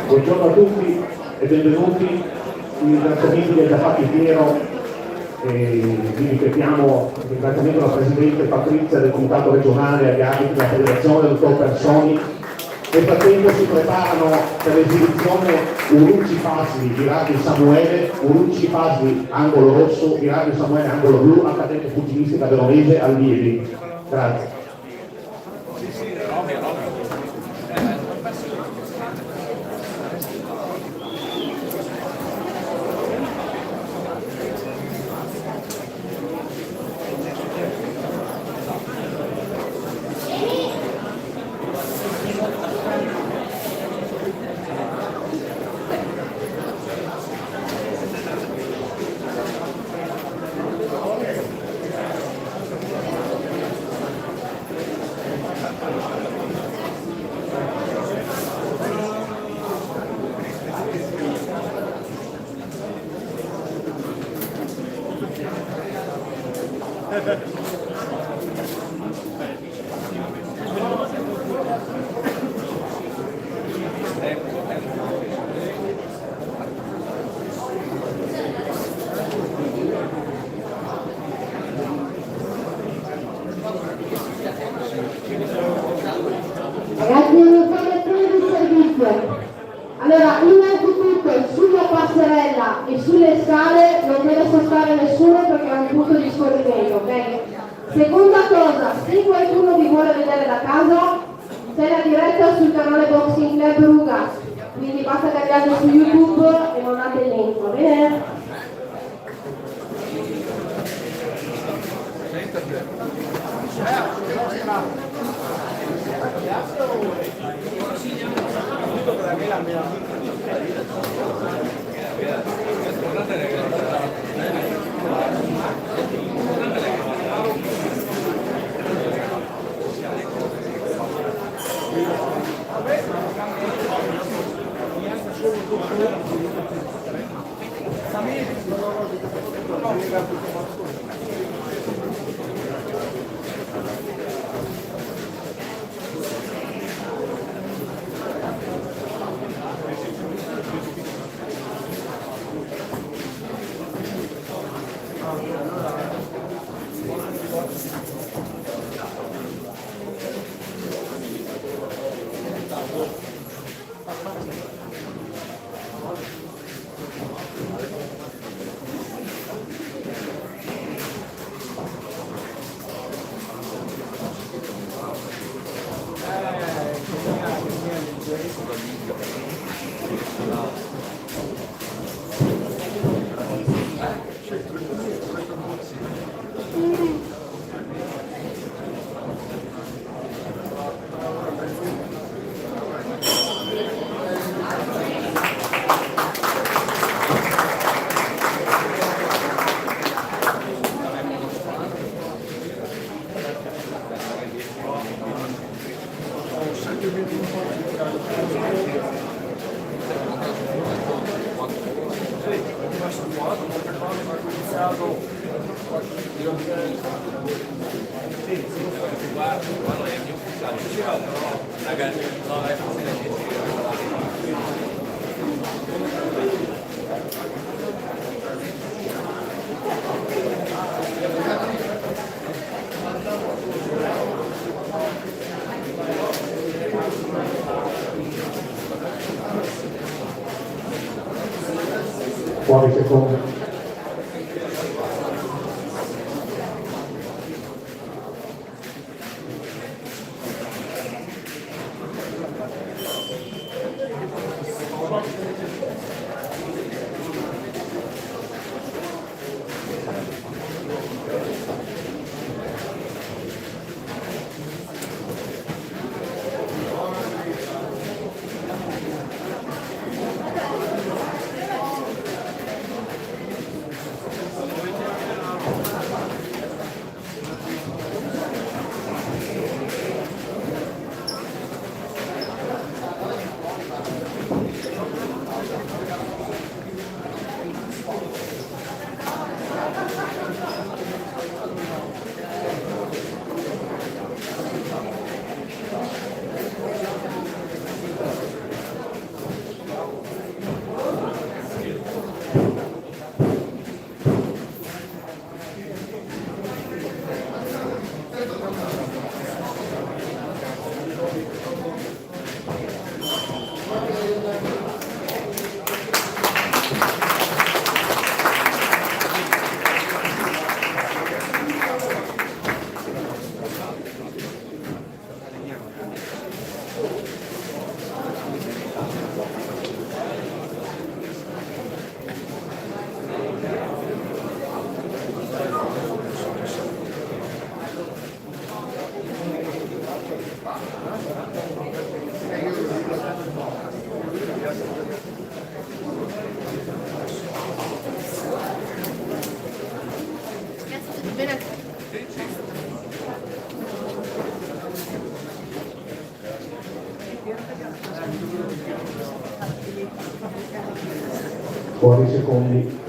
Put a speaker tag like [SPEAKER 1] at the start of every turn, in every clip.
[SPEAKER 1] Buongiorno a tutti e benvenuti. Il ringraziamento è già fatto Piero e vi ripetiamo il ringraziamento alla Presidente Patrizia del Comitato Regionale agli arbitri della Federazione, del dottor Personi. Nel frattempo si preparano per l'esibizione Urucci Fasli, Virardi Samuele, Urucci Fasli angolo rosso, Virardi Samuele angolo blu, Accademia Pugilistica Veronese, allievi. Grazie.
[SPEAKER 2] Ragazzi, informazioni di servizio. Allora, innanzitutto sulla passerella e sulle scale non deve sostare nessuno perché è un punto di scorrimento, ok? Seconda cosa, se qualcuno vi vuole vedere da casa, c'è la diretta sul canale Boxing Club Rugas, quindi basta caricare su YouTube e non date il link, va bene?
[SPEAKER 1] Fuori secondo. Fuori secondi.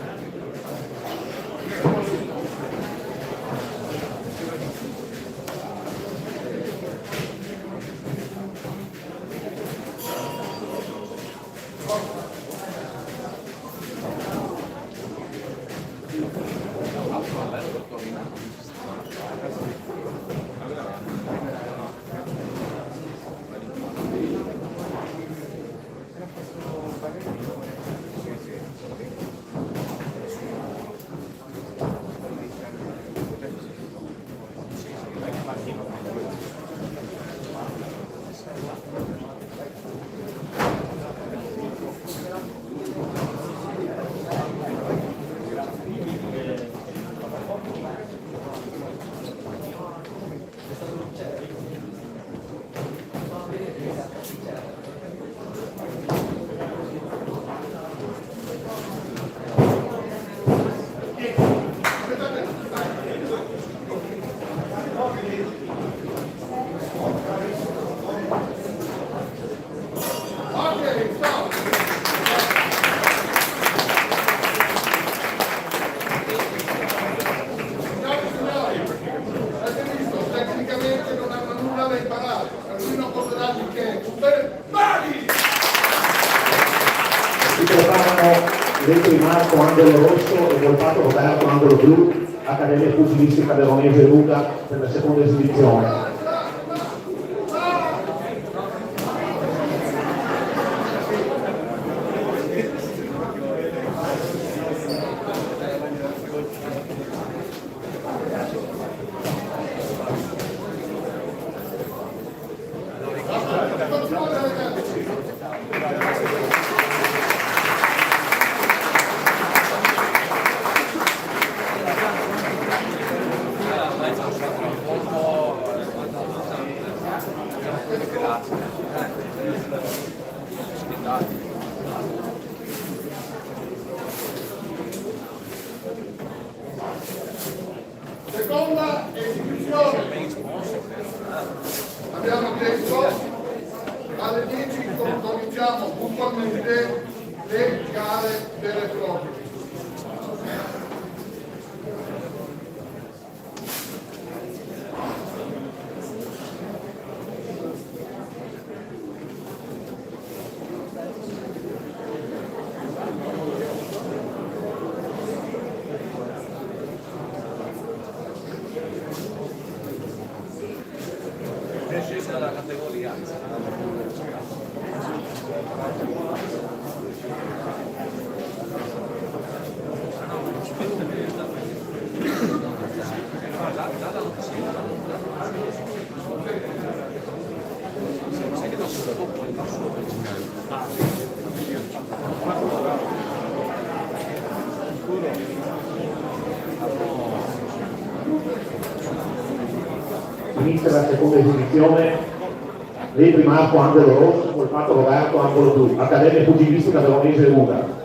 [SPEAKER 1] Si preparano Letri Marco, angolo rosso, e Volpato Roberto, angolo blu, Accademia Pugilistica Veronese Luca per la seconda esibizione.
[SPEAKER 3] Seconda esibizione, abbiamo detto alle 10 cominciamo puntualmente le gare vere e proprie.
[SPEAKER 4] Dalla categoria
[SPEAKER 1] Inizia la seconda esibizione, Letri Marco, angolo rosso, Volpato Roberto, angolo blu, Accademia Pugilistica Veronese Luca.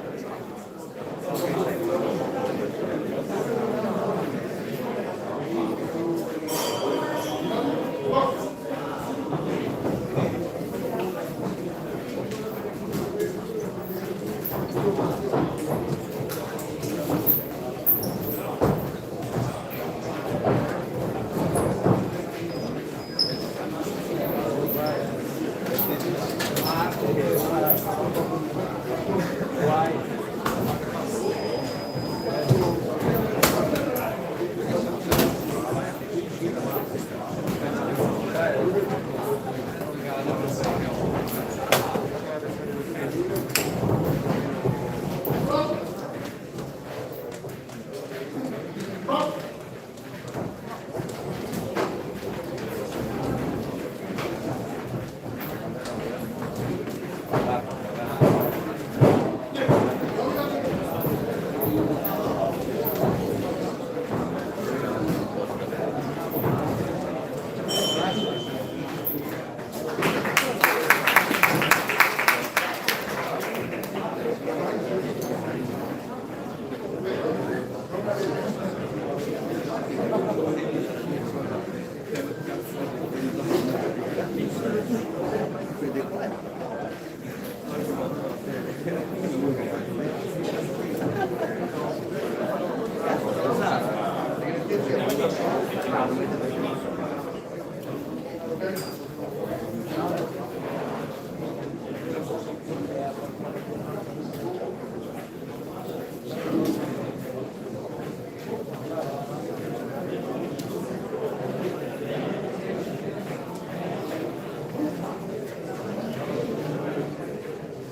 [SPEAKER 4] Why?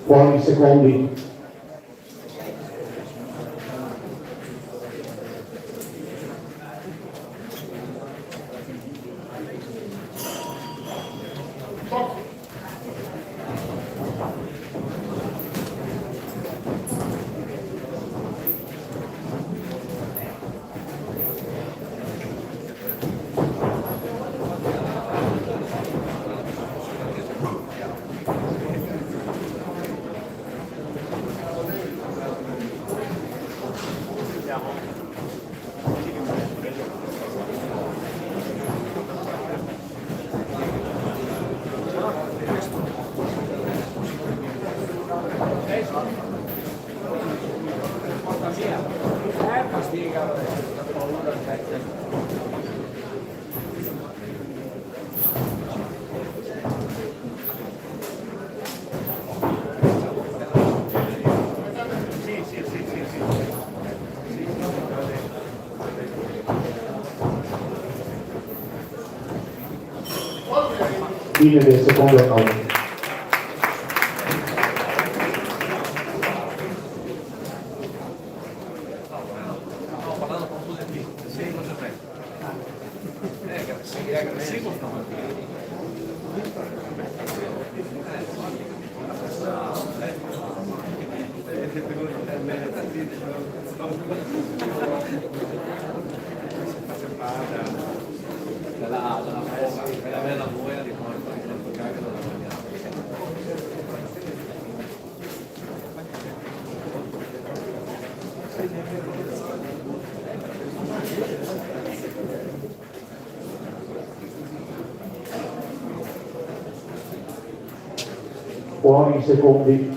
[SPEAKER 1] Fuori i secondi. Fine del secondo round. Fuori i secondi.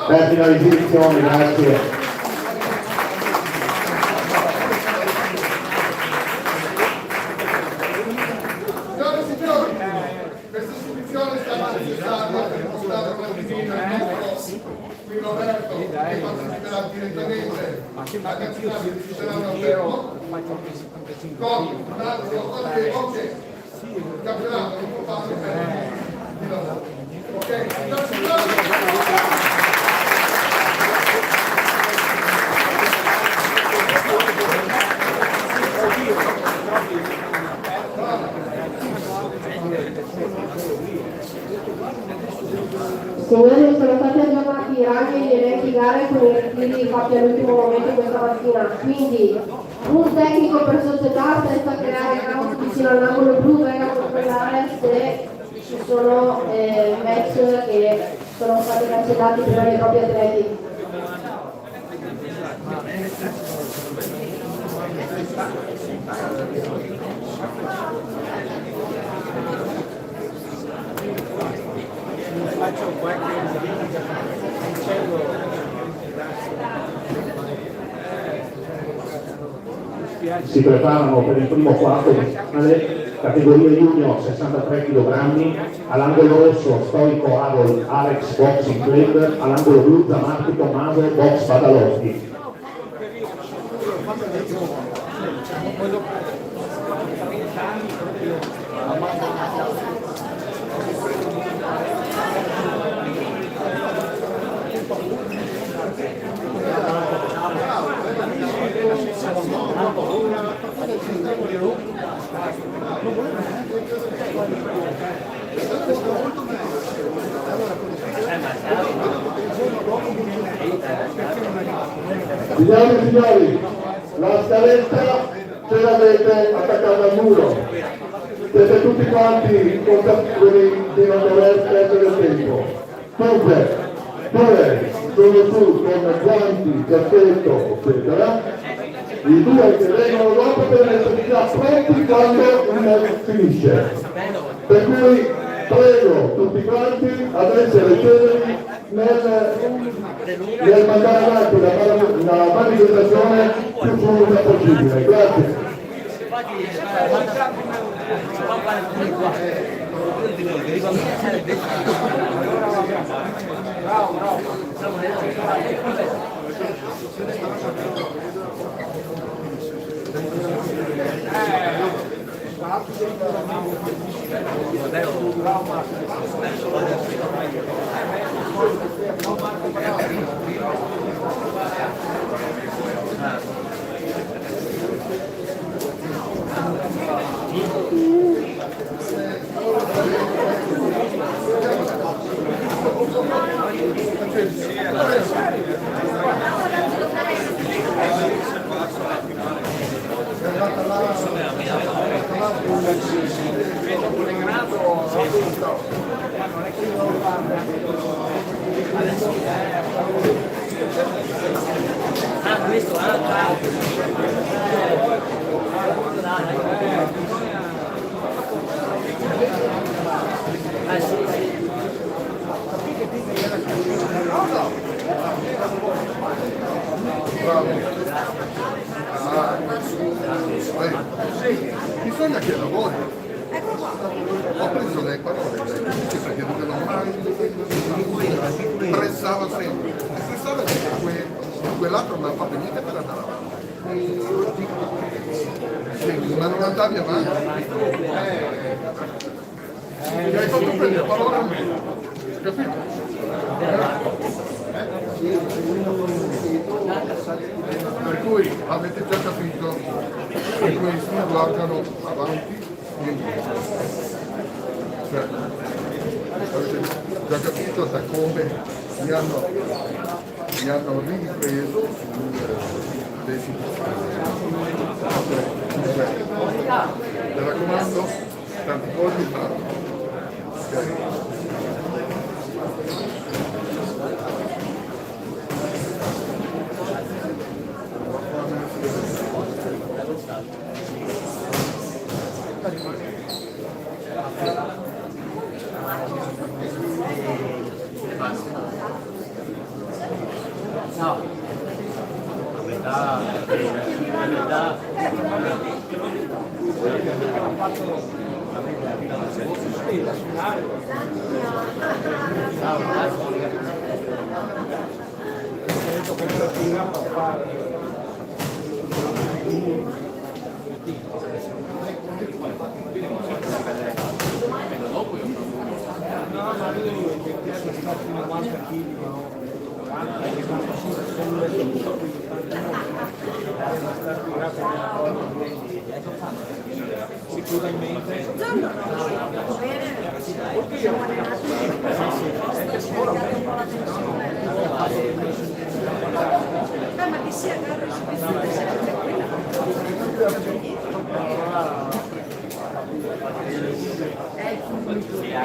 [SPEAKER 1] Termina l'esibizione, grazie.
[SPEAKER 3] Signore e signori, questa esibizione è stata necessaria per mostrare una visione al nostro qui Roberto, che parteciperà direttamente alla canzone di Cicerano Alberto, con un altro allievo che il campionato non può fare per di lavoro. Ok,
[SPEAKER 2] Signori, sono stati aggiornati i ranghi e gli elenchi gare con i ritiri fatti all'ultimo momento questa mattina, quindi un tecnico per società senza creare caos vicino all'angolo blu venga a controllare se ci sono match che sono stati cancellati prima dei propri atleti.
[SPEAKER 1] Si preparano per il primo quarto di finale, categoria junior 63 kg, all'angolo rosso storico Adol Alex Boxing Club, all'angolo blu Zamarchi Tommaso Box Badalotti.
[SPEAKER 5] Signori, la scaletta ce l'avete attaccata al muro. Siete tutti quanti consapevoli di non dover perdere tempo. Dunque, due sono su con guanti, giacchetto, eccetera. I due che vengono dopo per essere già pronti quando il match finisce. Per cui prego tutti quanti ad essere celeri nel mandare avanti la manifestazione più pronta possibile. Grazie.
[SPEAKER 3] Bisogna che lavori. Ho preso le parole perché dovevano mai pressava sempre. Pressava sempre quell'altro non ha fatto niente per andare avanti. Sì, ma non andavi avanti. Mi hai fatto prendere parole a me. Capito? Per cui avete già capito che questi guardano avanti e indietro. Cioè, avete già capito da come mi hanno ripreso sulle situazioni. Mi raccomando, tanti cose fanno.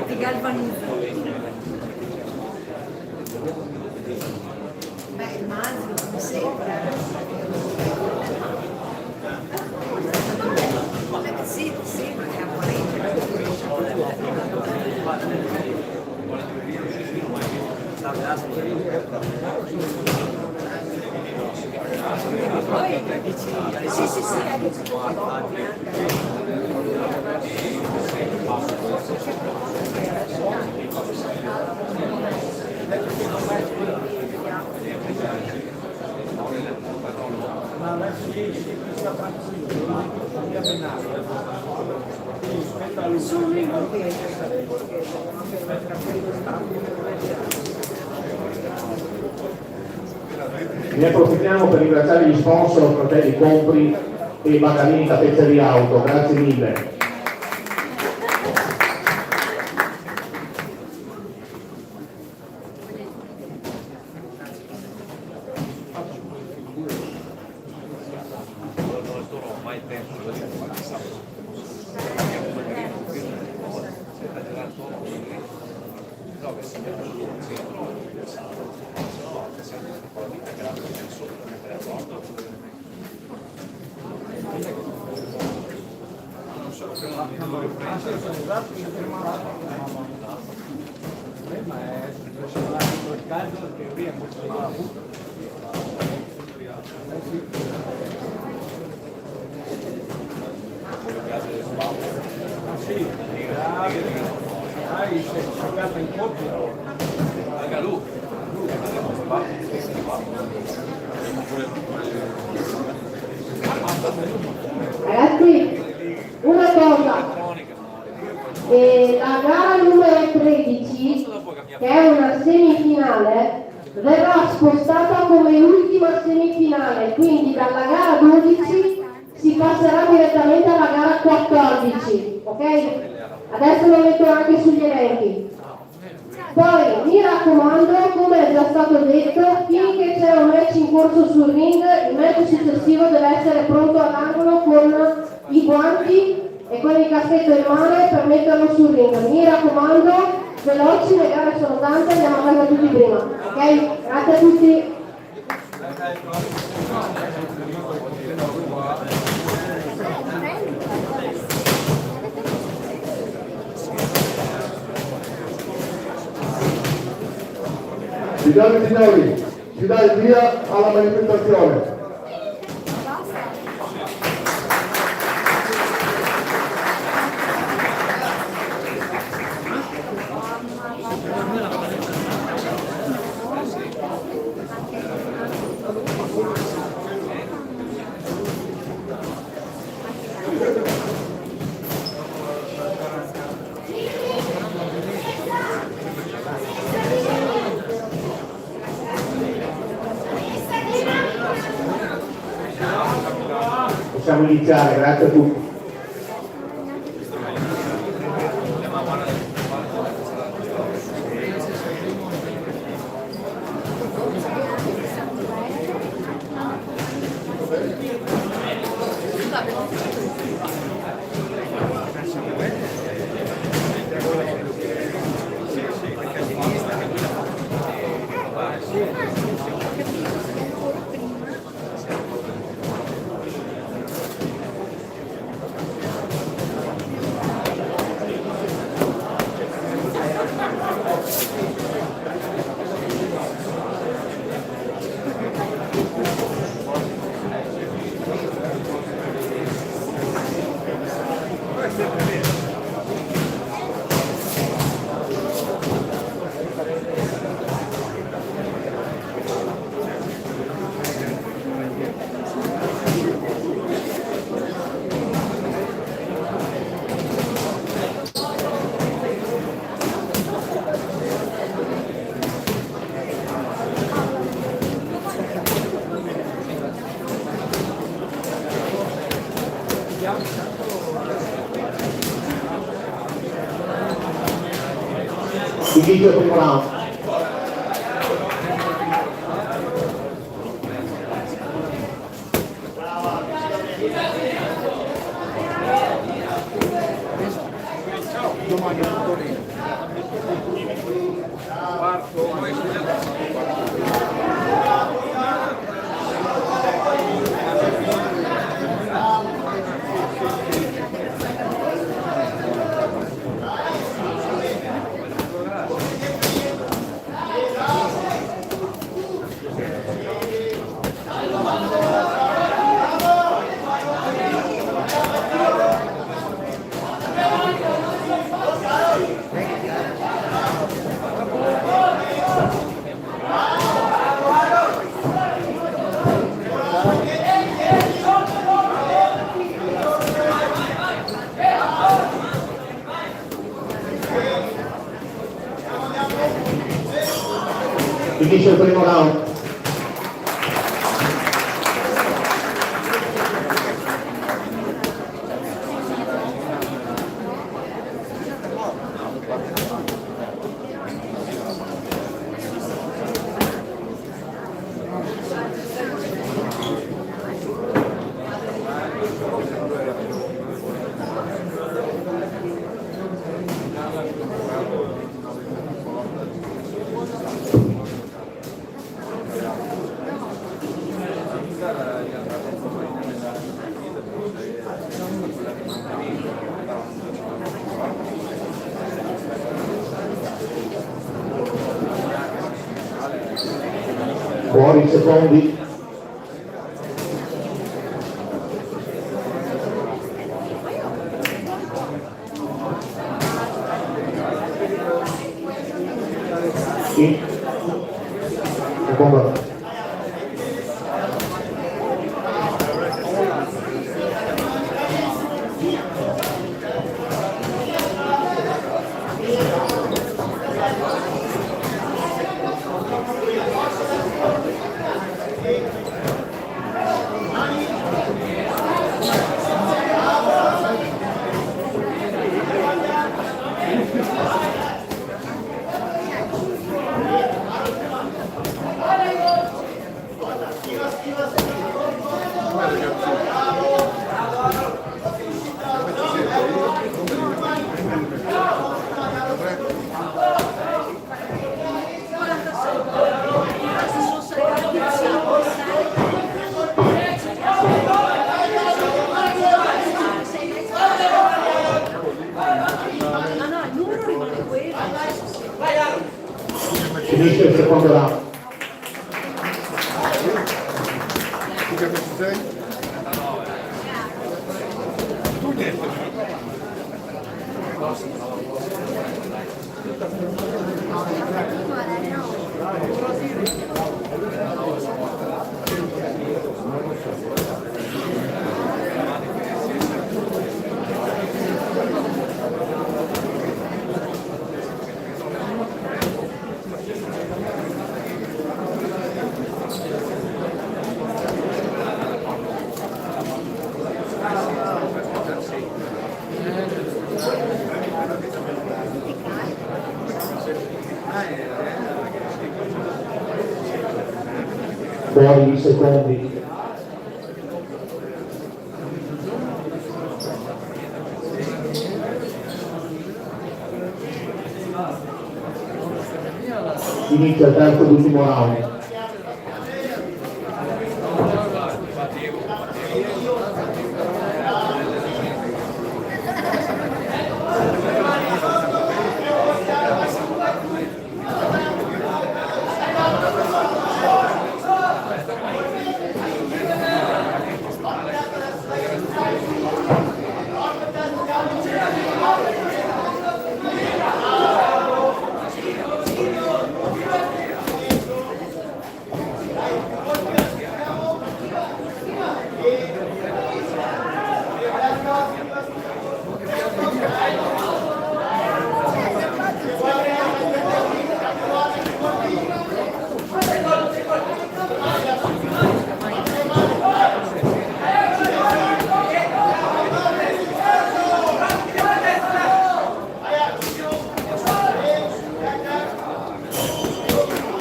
[SPEAKER 6] Ti galvanizza. Beh, immagino, come sempre. Sì, sì, ma è sì, sì, sì, sono in borghese.
[SPEAKER 1] Ne approfittiamo per ringraziare gli sponsor, Fratelli Compri e Bagalini Tappezzeria Auto, grazie mille.
[SPEAKER 4] mai tempo di fare sabato. No, che si chiama il centro, che si è un po' di integrato nel sotto, mettere a bordo. Non so che non riprende.
[SPEAKER 7] Ma è il caldo che qui è molto malato. Sì, dai, sei giocato in coppia.
[SPEAKER 4] Anche lui.
[SPEAKER 2] Ragazzi, una cosa, la gara numero 13, che è una semifinale, verrà spostata come ultima semifinale, quindi dalla gara 12 si passerà direttamente alla gara 14, ok? Adesso lo metto anche sugli elenchi. Poi mi raccomando, come è già stato detto, finché c'è un match in corso sul ring, il match successivo deve essere pronto all'angolo con i guanti e con il caschetto in mano per metterlo sul ring. Mi raccomando, veloci, le gare sono tante, andiamo a casa tutti prima, ok? Grazie a tutti.
[SPEAKER 5] Signore e signori, si dà il via alla manifestazione.
[SPEAKER 1] Possiamo iniziare, grazie a tutti. Inizio il primo round. Fuori i secondi. Sì. Secondo. Finisce il secondo round. Fuori i secondi. Inizia il terzo ed ultimo round.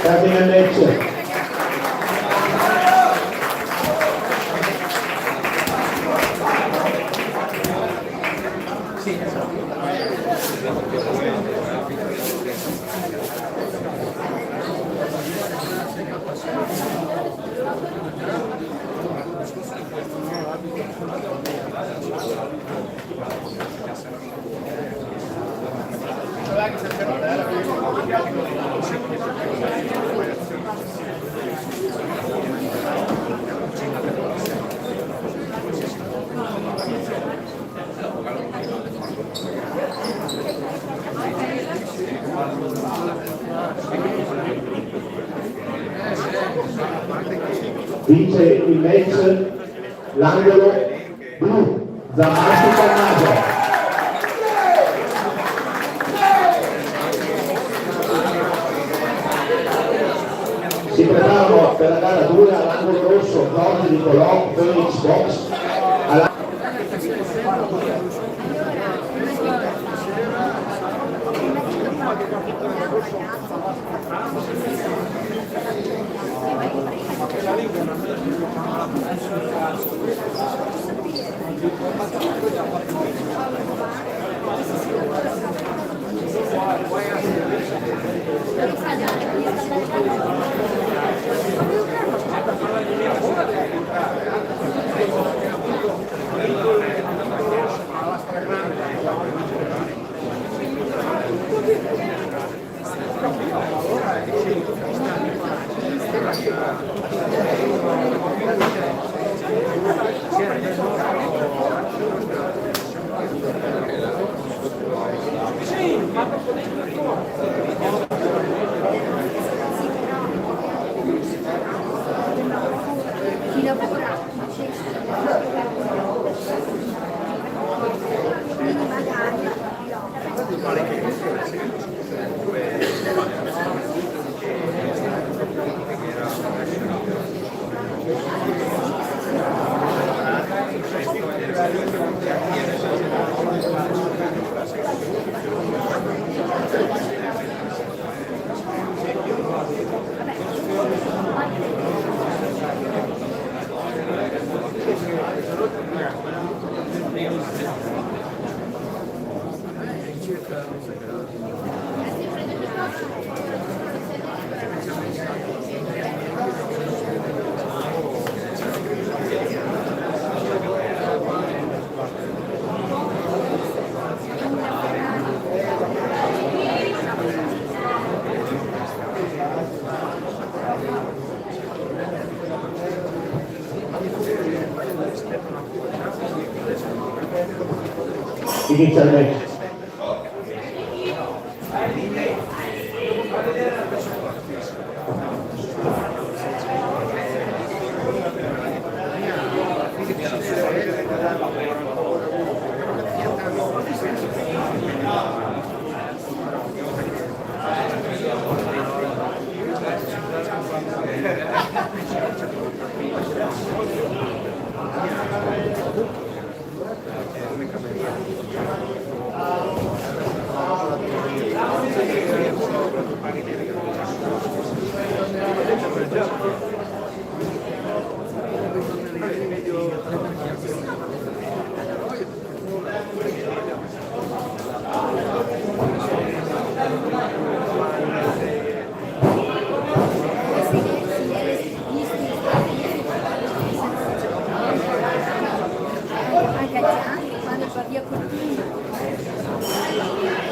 [SPEAKER 1] Termina il match. Vince il match l'angolo blu, Zamarchi Tommaso. Si preparano per la gara 2 all'angolo rosso Giorgio Nicolò, Phoenix Box. Inizia il match.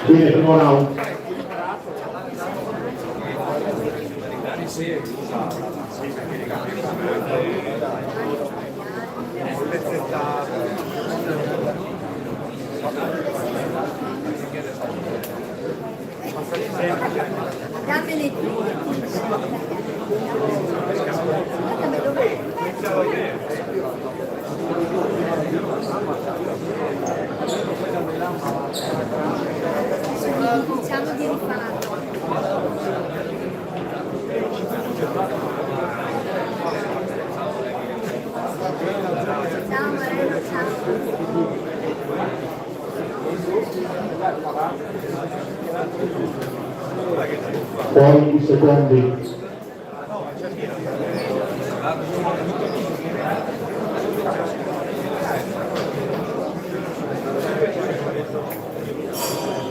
[SPEAKER 1] Quindi il primo round.
[SPEAKER 6] Dammene diciamo di rifarlo. Ciao Moreno, ciao.
[SPEAKER 1] Poi i secondi.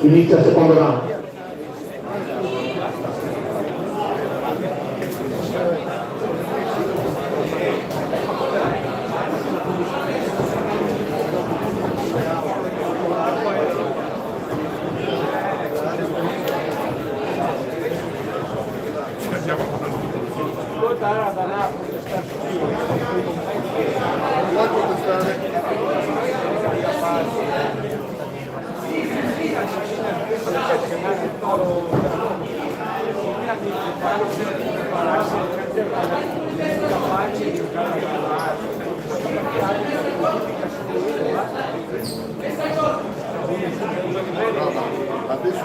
[SPEAKER 1] Inizia il secondo round.
[SPEAKER 5] Adesso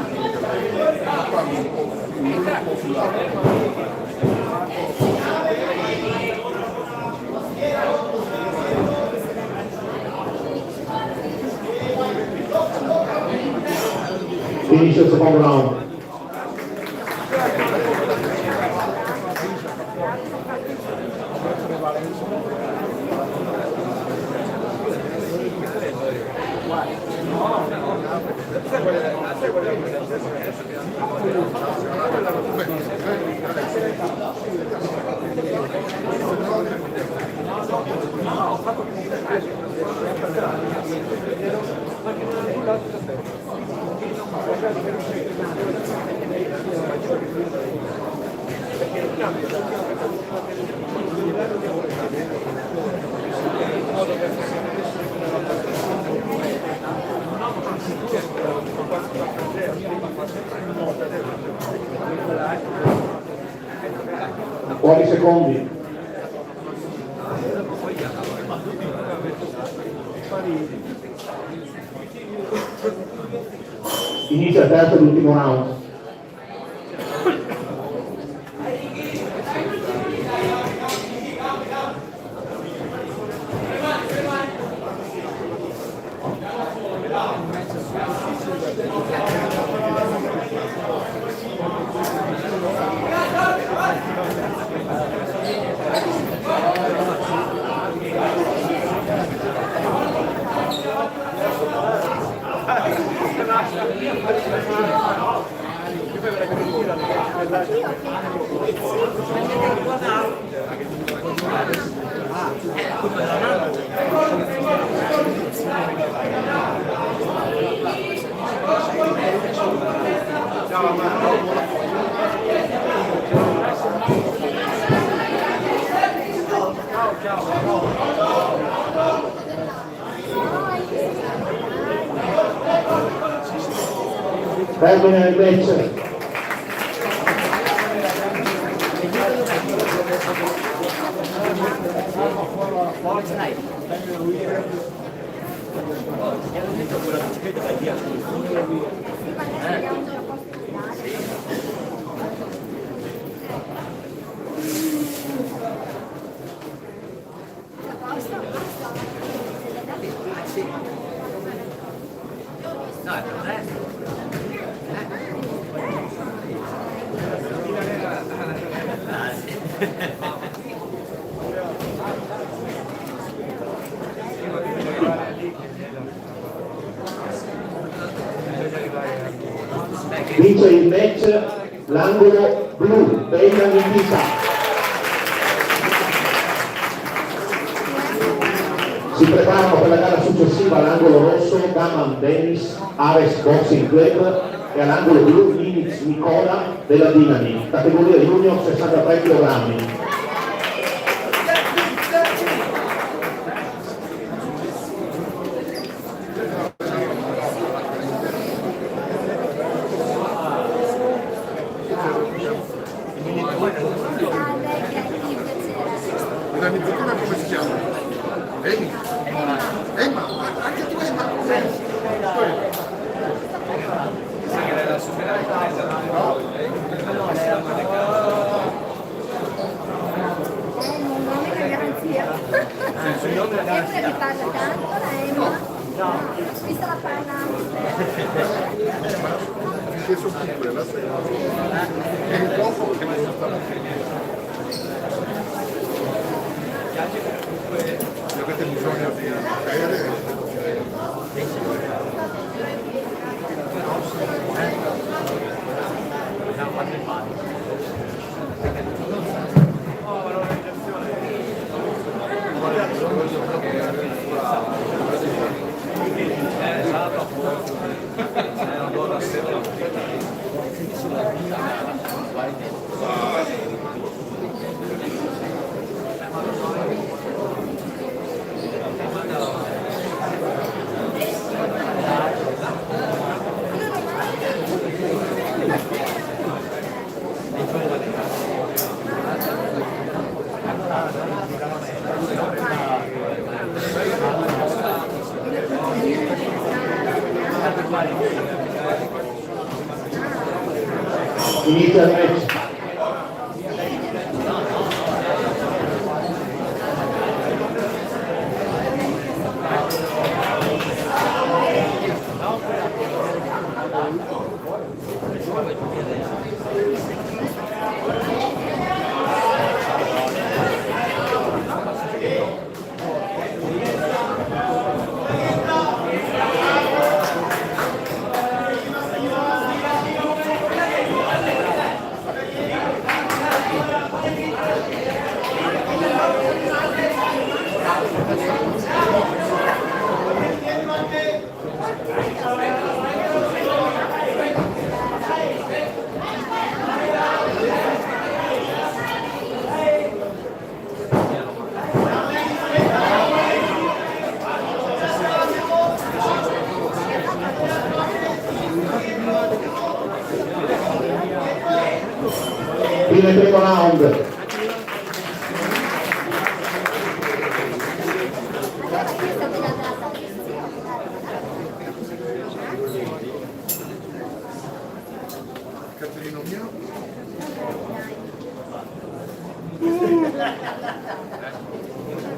[SPEAKER 5] parlo un po' più lato.
[SPEAKER 1] Inizia il secondo round. Fuori secondi. Inizia il terzo e l'ultimo round. Termina il match. Vince il match l'angolo blu, Benjamin Vita. Si preparano per la gara successiva all'angolo rosso Gaman Dennis, Ares Boxing Club, e all'angolo blu Linux Nicola della Dinami, categoria junior 63 kg.
[SPEAKER 3] La nipotina come si chiama? Emma. Emma, anche tu Emma.
[SPEAKER 6] Un nome che garanzia. È una che parla tanto, la Emma. No. Vista la parla.
[SPEAKER 3] Finché sono piccole, la sera. E dopo che mi avete bisogno di bere.
[SPEAKER 1] Inizia il match. Fine primo round.
[SPEAKER 3] Caterino mio.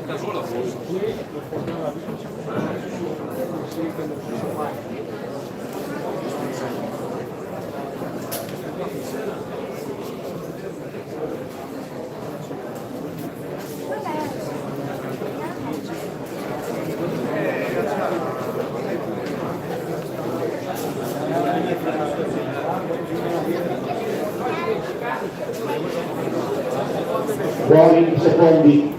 [SPEAKER 4] Da sola forse.
[SPEAKER 1] Buoni secondi.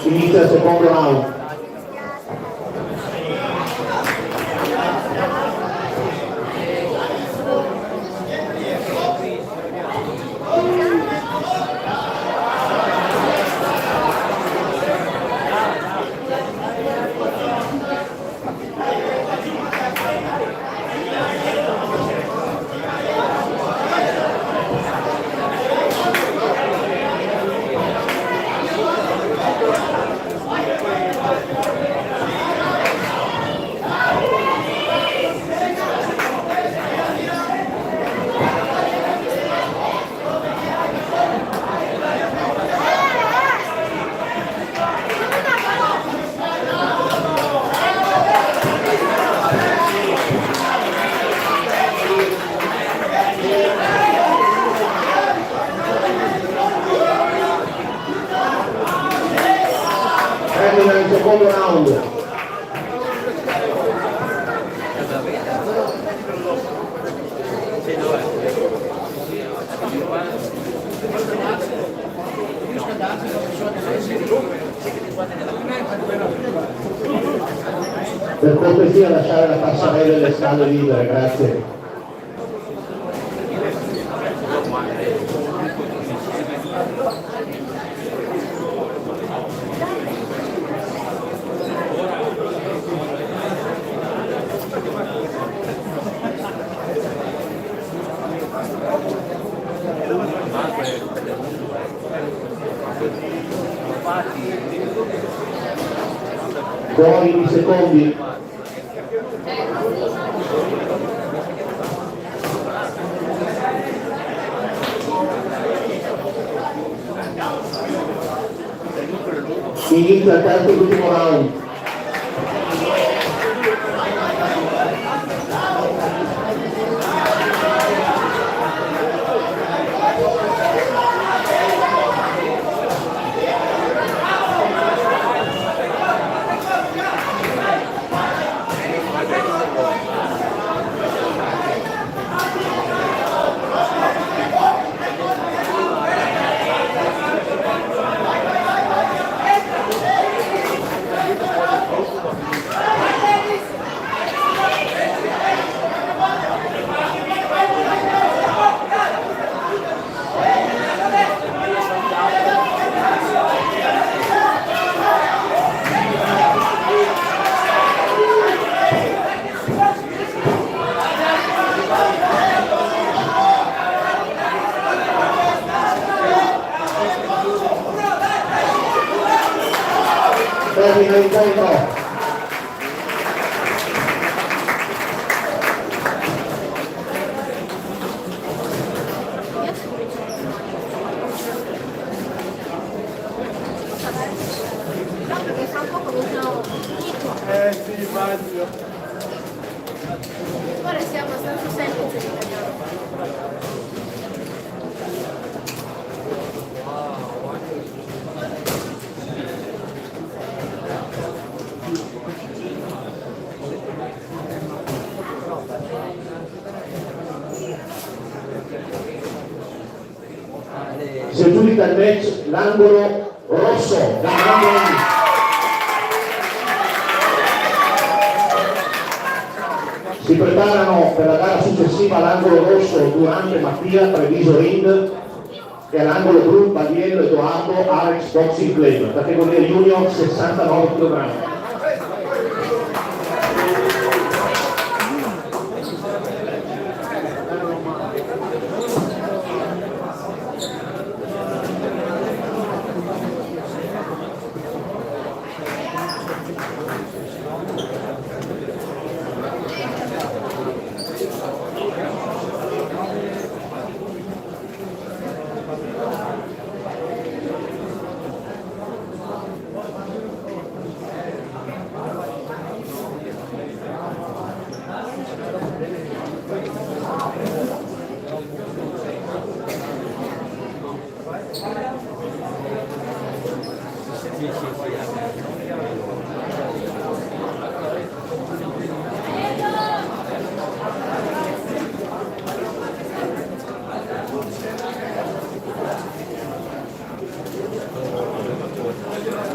[SPEAKER 1] Inizia il secondo round. Termina il secondo round. Per cortesia lasciare la passerella delle scale libere, grazie. Buoni secondi. Inizia il terzo e ultimo round. Termina l'incontro.
[SPEAKER 6] Perché fra un po' cominciano
[SPEAKER 7] Sì, immagino.
[SPEAKER 6] ora sia abbastanza semplice l'italiano.
[SPEAKER 1] Si aggiudica il match l'angolo rosso da Mamoni. Si preparano per la gara successiva all'angolo rosso Durante Mattia, Treviso Ring, e all'angolo blu Badiello Edoardo, Alex Boxing Club, categoria junior 69 kg.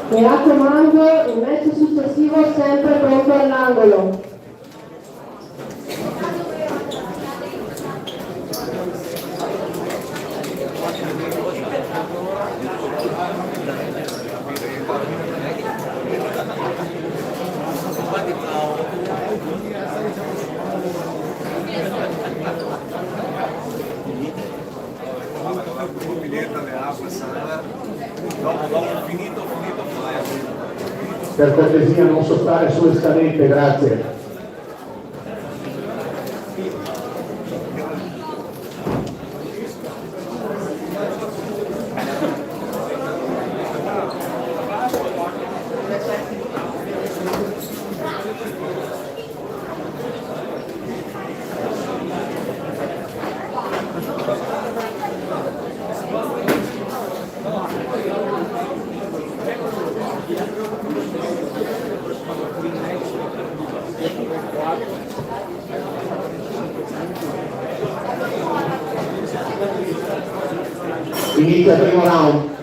[SPEAKER 2] Mi raccomando, il match successivo sempre pronto all'angolo.
[SPEAKER 1] Per cortesia non sottare sulle scalette, grazie. Inizia il primo round.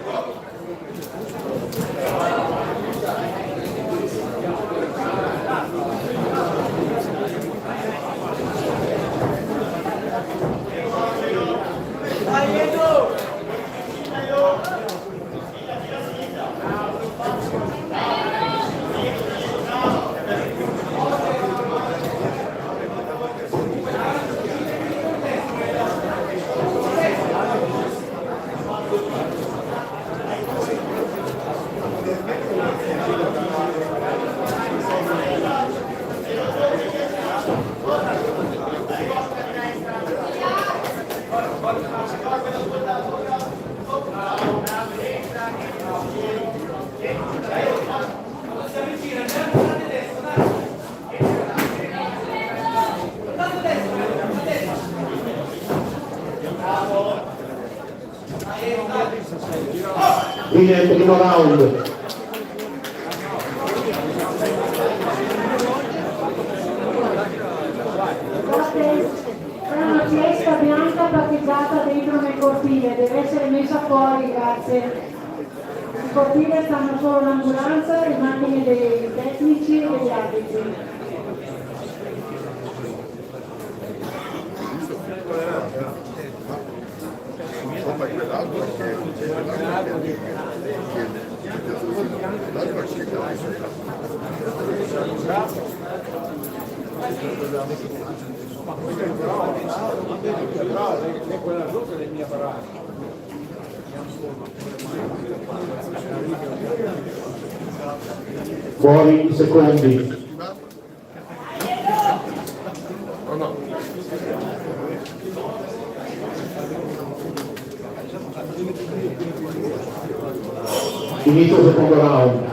[SPEAKER 1] Inizia il primo round.
[SPEAKER 2] È una fiesta bianca parcheggiata dentro nel cortile, deve essere messa fuori, grazie. In cortile stanno solo l'ambulanza, le macchine dei tecnici e degli arbitri.
[SPEAKER 7] Quella sopra è mia parata.
[SPEAKER 1] Fuori i secondi. Inizio il secondo round.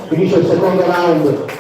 [SPEAKER 1] Finisce il secondo round.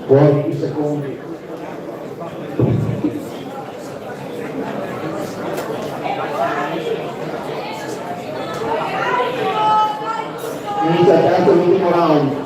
[SPEAKER 1] Fuori i secondi. Inizia il terzo e l'ultimo round.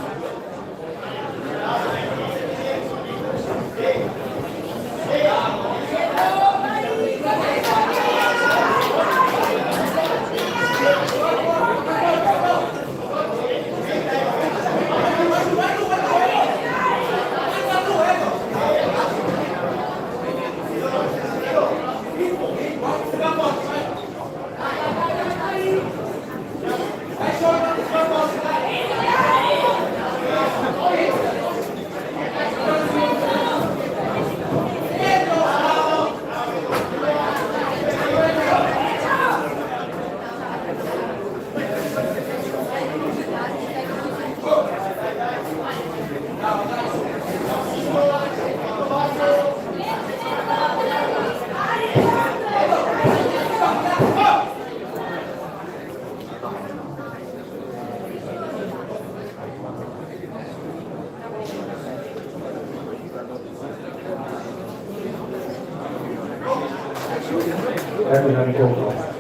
[SPEAKER 1] Termina l'incontro.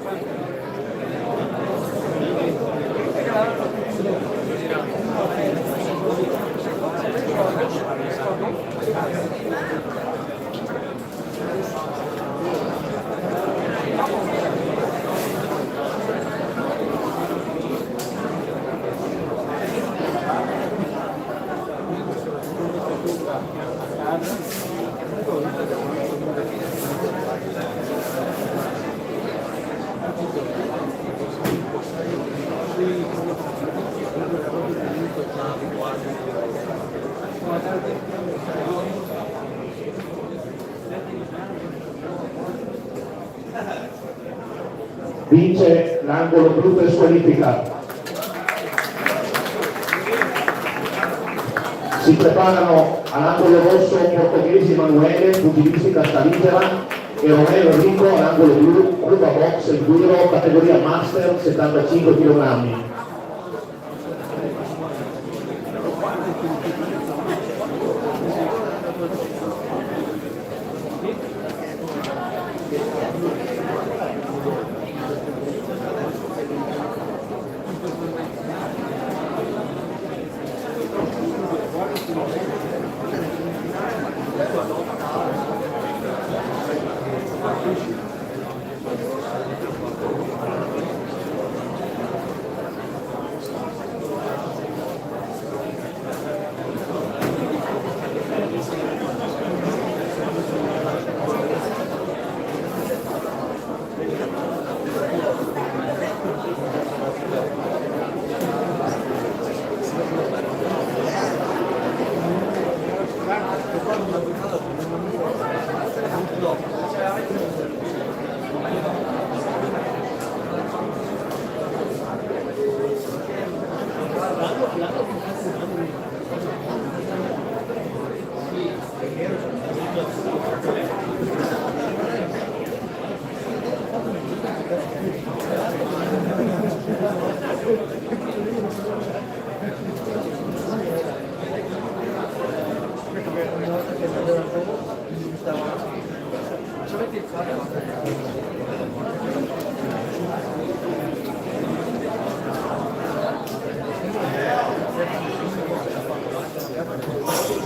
[SPEAKER 1] Vince l'angolo blu per squalifica. Si preparano all'angolo rosso Portoghesi Emanuele, pugilistica Staligera, e Romeo Enrico all'angolo blu, Cuba Box e Duro, categoria Master 75 kg.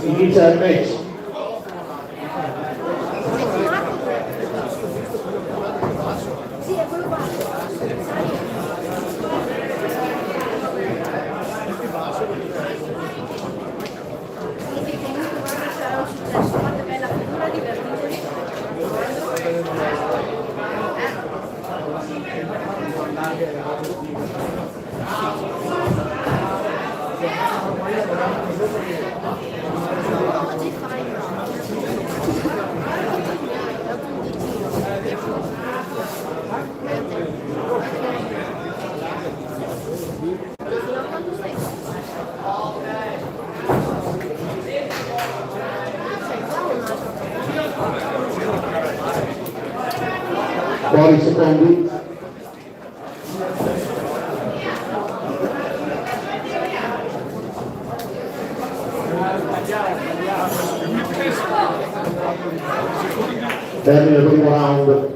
[SPEAKER 1] Inizia il match.
[SPEAKER 6] Sì, è quello qua.
[SPEAKER 1] Fuori i secondi.
[SPEAKER 5] Termine il primo round.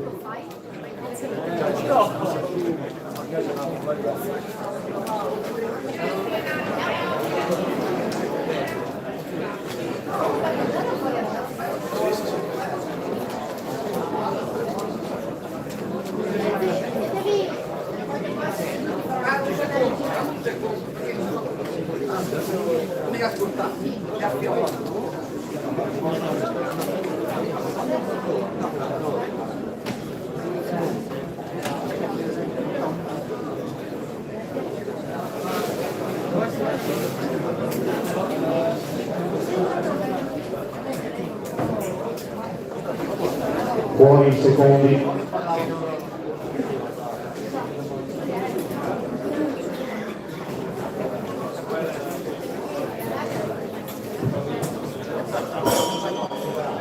[SPEAKER 1] Buoni secondi.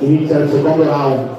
[SPEAKER 1] Inizia il secondo round.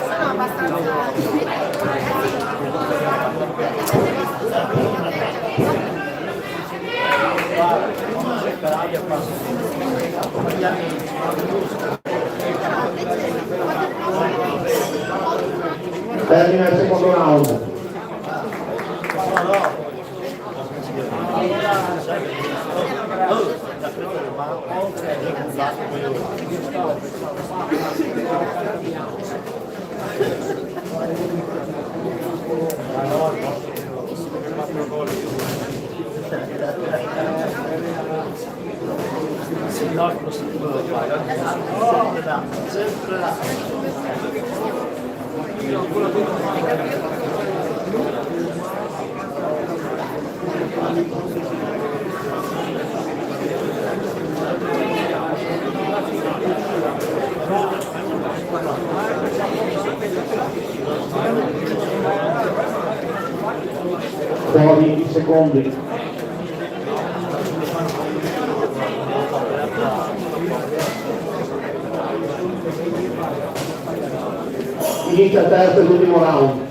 [SPEAKER 6] Sono abbastanza...
[SPEAKER 1] Termina il secondo round.
[SPEAKER 7] Sempre là.
[SPEAKER 1] Buoni secondi. Inizia il terzo e l'ultimo round.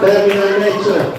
[SPEAKER 5] Termina il match.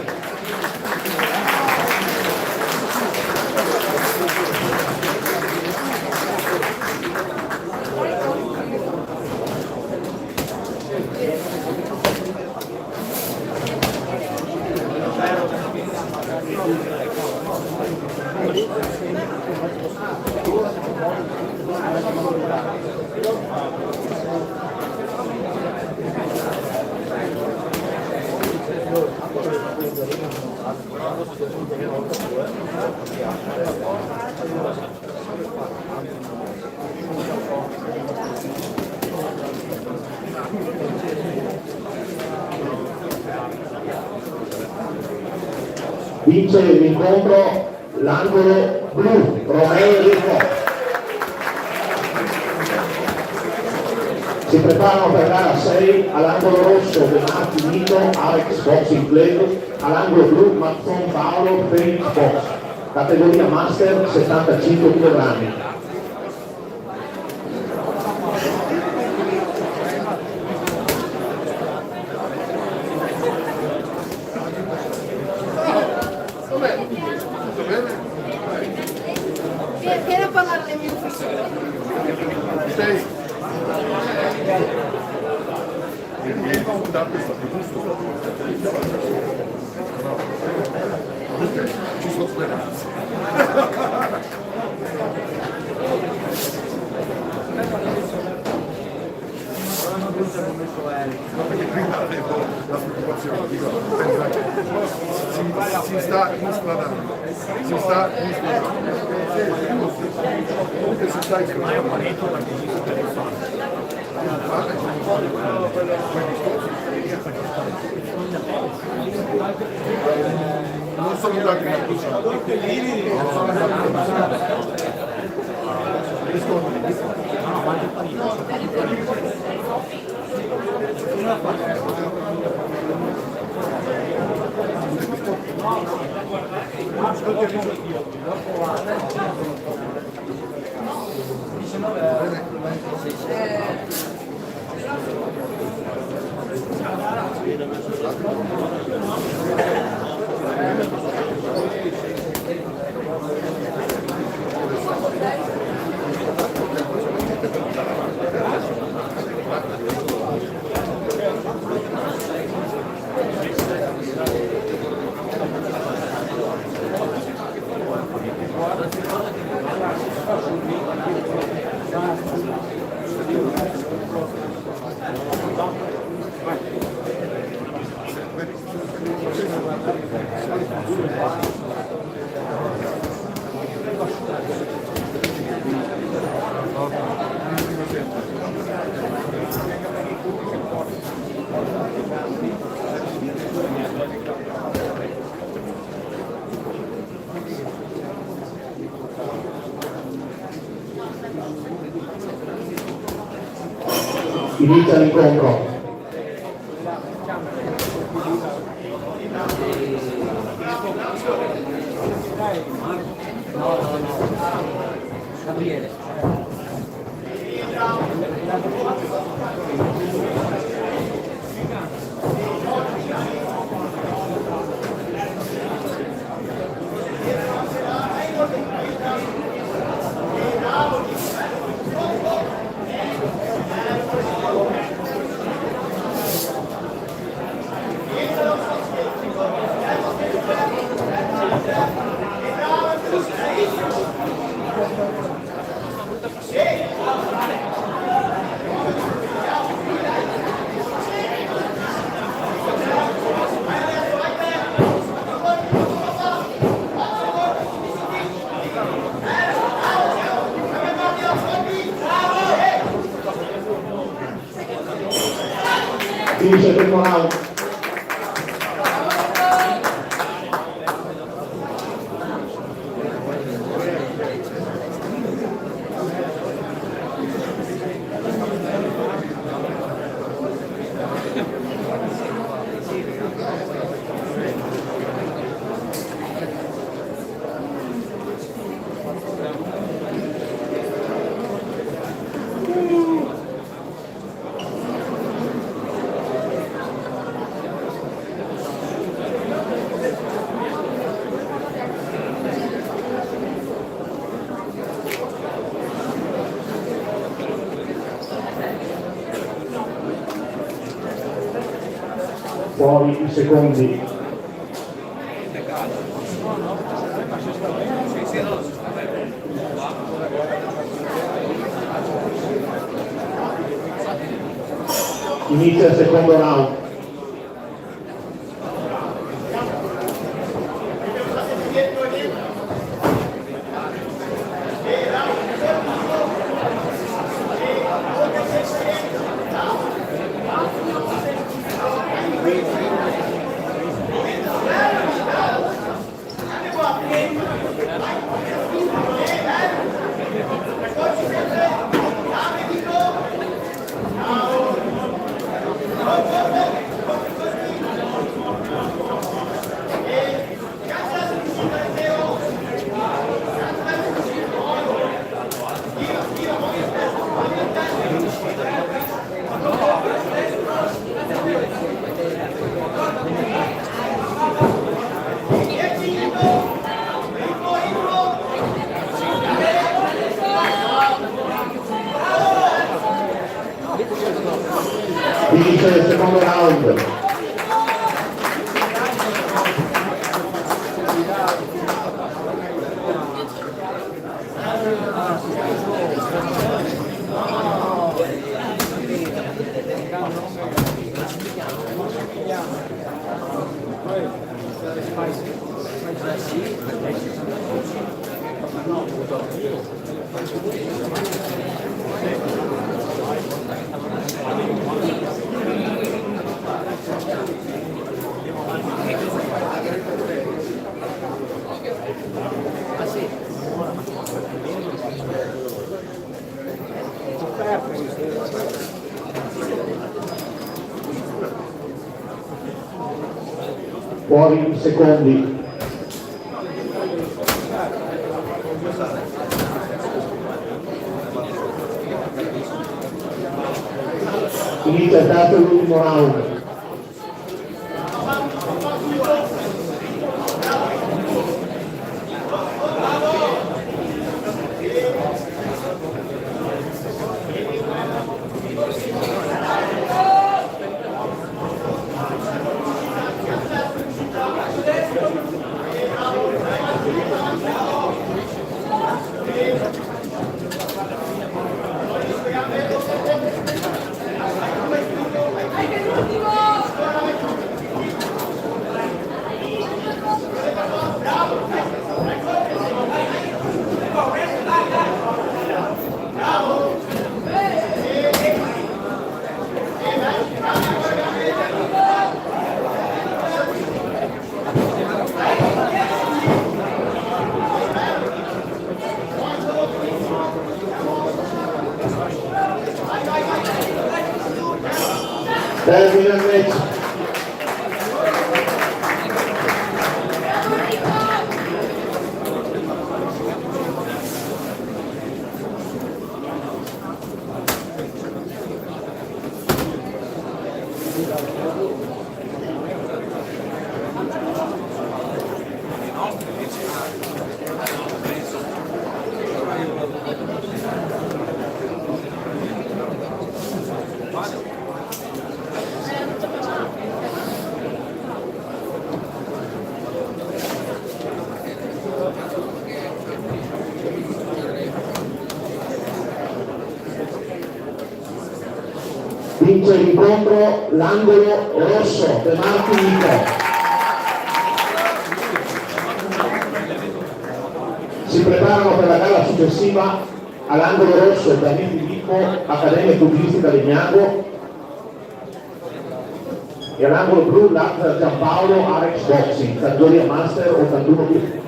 [SPEAKER 1] Vince l'incontro l'angolo blu, Romeo Enrico. Si preparano per gara 6 all'angolo rosso De Marti Nito, Alex Boxing Club, all'angolo blu Mazzon Paolo Felix Box, categoria Master 75 kg.
[SPEAKER 6] Vieni a parlare del mio ufficio.
[SPEAKER 3] Ci sono speranze. Perché prima avevo la preoccupazione, dico, si sta instradando, comunque si sta non sono dati in
[SPEAKER 1] Inizia l'incontro.
[SPEAKER 7] Gabriele.
[SPEAKER 1] Finisce il primo round. Fuori i secondi. Inizia il secondo round.
[SPEAKER 5] Finisce il secondo round.
[SPEAKER 1] Fuori i secondi. Inizia il terzo e l'ultimo round. Termina il match. Vince l'incontro l'angolo rosso De Martinico. Si preparano per la gara successiva all'angolo rosso Dani Filippo, Accademia Pugilistica Legnago, e all'angolo blu l'Arca Giampaolo Arex Boxing, categoria Master 81 kg.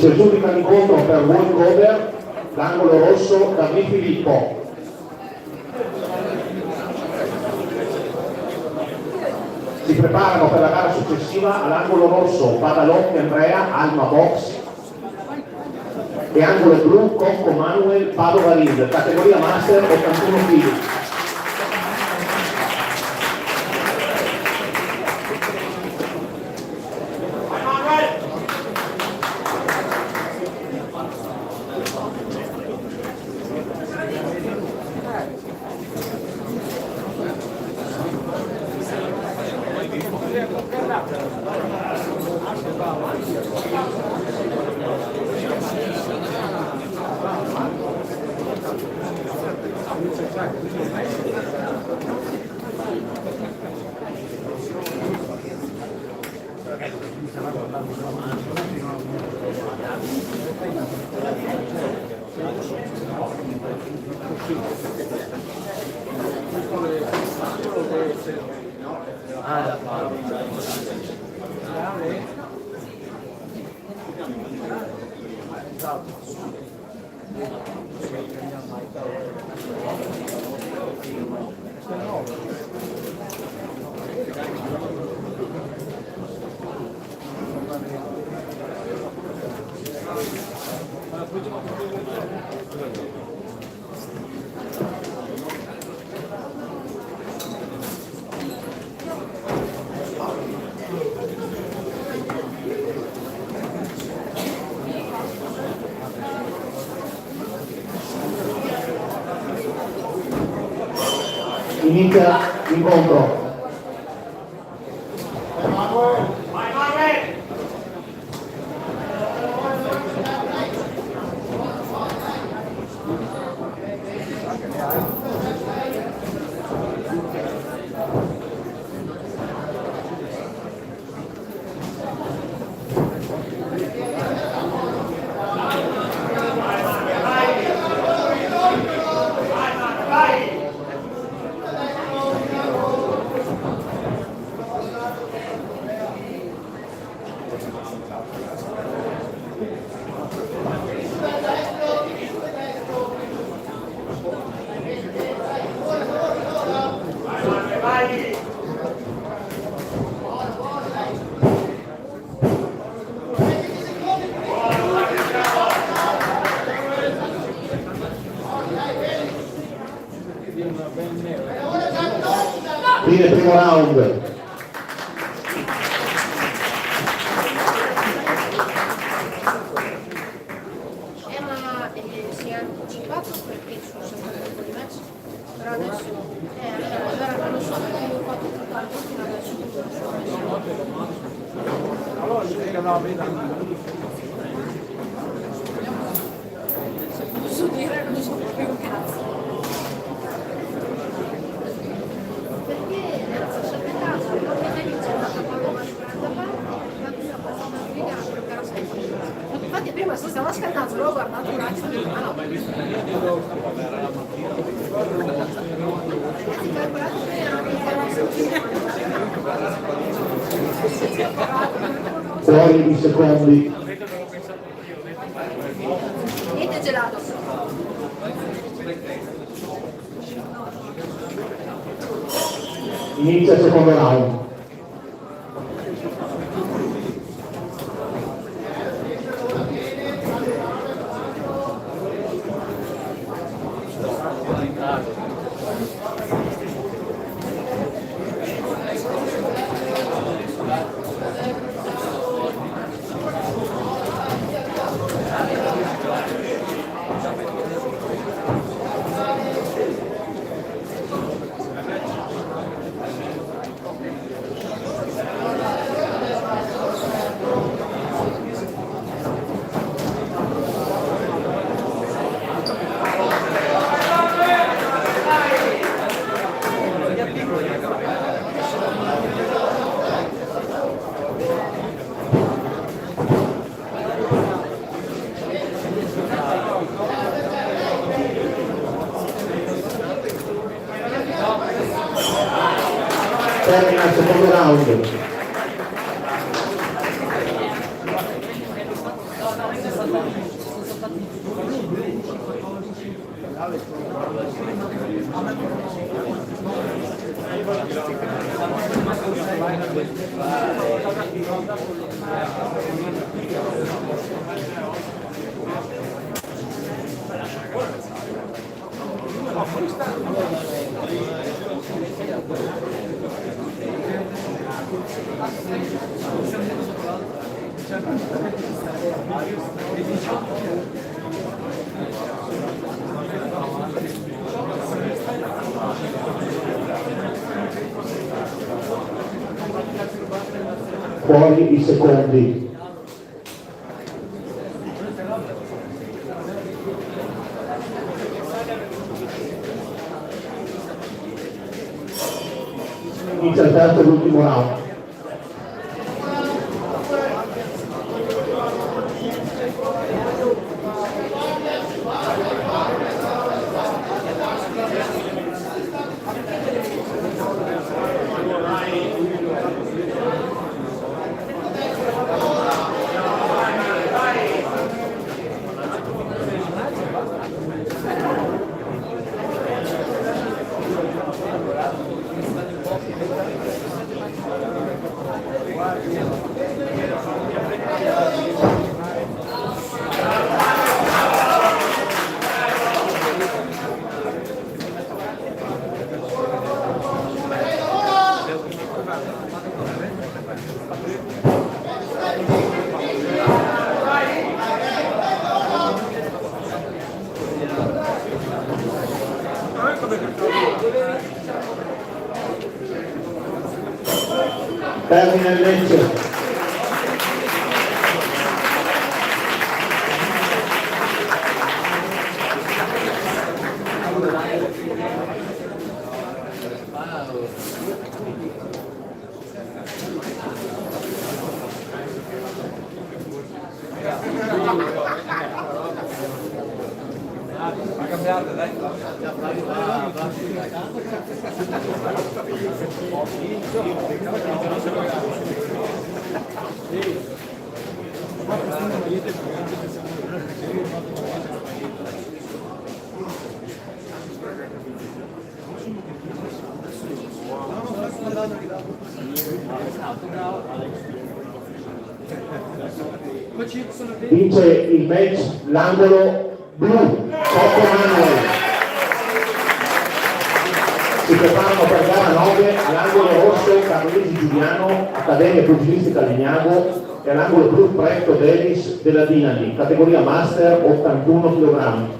[SPEAKER 1] Si aggiudica l'incontro per World Cover, l'angolo rosso Dani Filippo. Si preparano per la gara successiva all'angolo rosso Badalotti Andrea, Alma Box, e angolo blu Cocco Manuel, Padova Ring, categoria Master 81 kg. Inizia l'incontro. Fine primo round.
[SPEAKER 6] Ma si è anticipato perché ci sono sempre un po' di match, però adesso allora non so perché io ho fatto tutto il fino adesso se posso dire non so più un cazzo perché se per caso non mi dice una quando va a 40 parte la passata spiegata perché era sempre infatti prima si stava scaldando l'ho guardato un attimo e no
[SPEAKER 1] Fuori i secondi.
[SPEAKER 6] niente gelato
[SPEAKER 1] Inizia il secondo round. Termina il secondo round. Fuori i secondi.
[SPEAKER 5] terzo e l'ultimo round. Termina il Lecce. Vince il match l'angolo blu, Cocco Manuel. Si preparano per gara 9 all'angolo rosso Carlesi Giuliano, Accademia Pugilistica Legnago, e all'angolo blu Pretto Davis della Dinali, categoria Master 81 kg.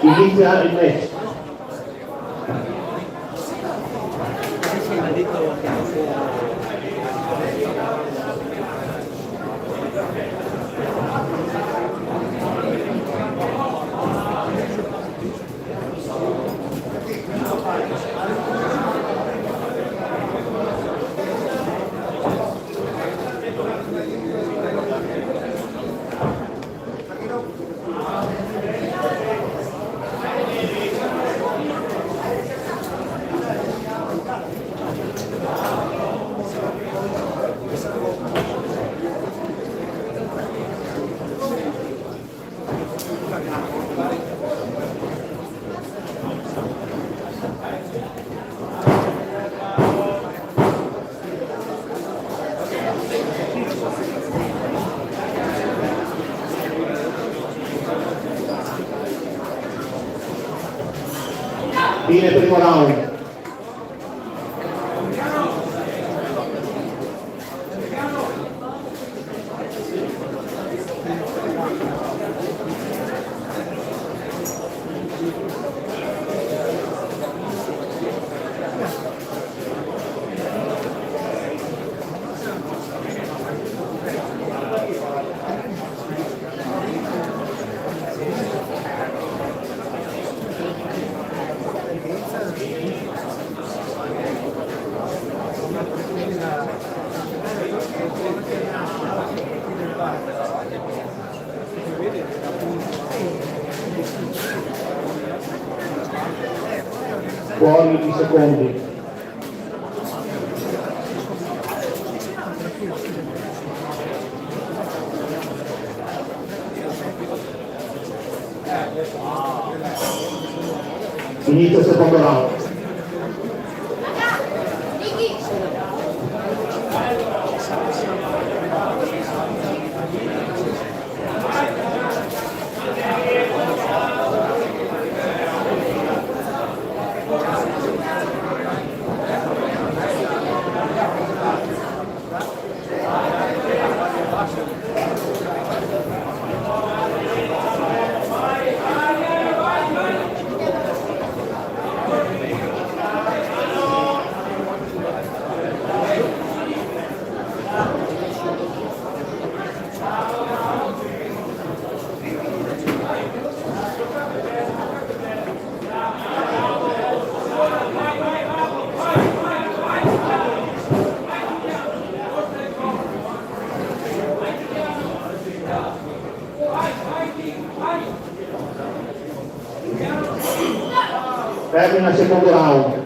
[SPEAKER 5] Inizia il match. Fine primo round.
[SPEAKER 1] fuori i secondi. Inizia il secondo round. Termina il secondo round.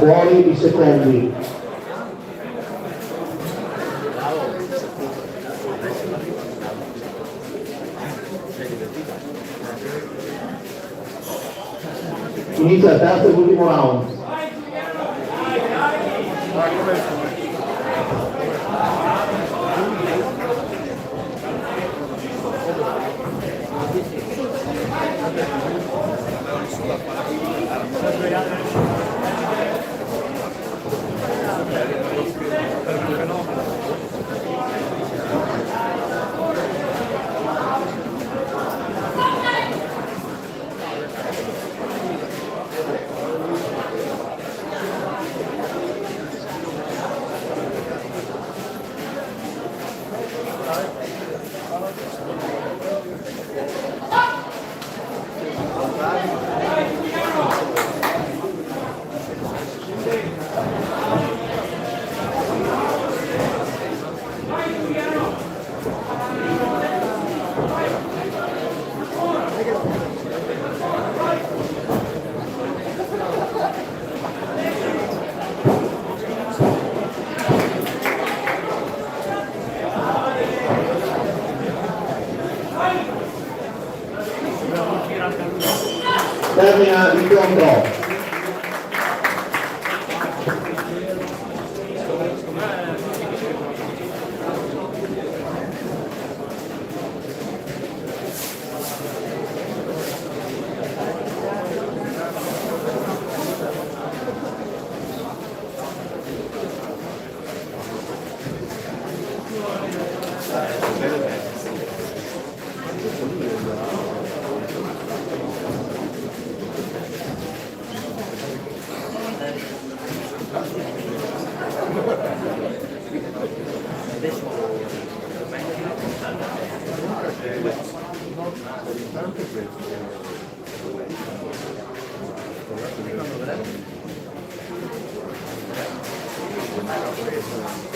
[SPEAKER 1] Fuori i secondi. Inizia il terzo e l'ultimo round. Termina l'incontro.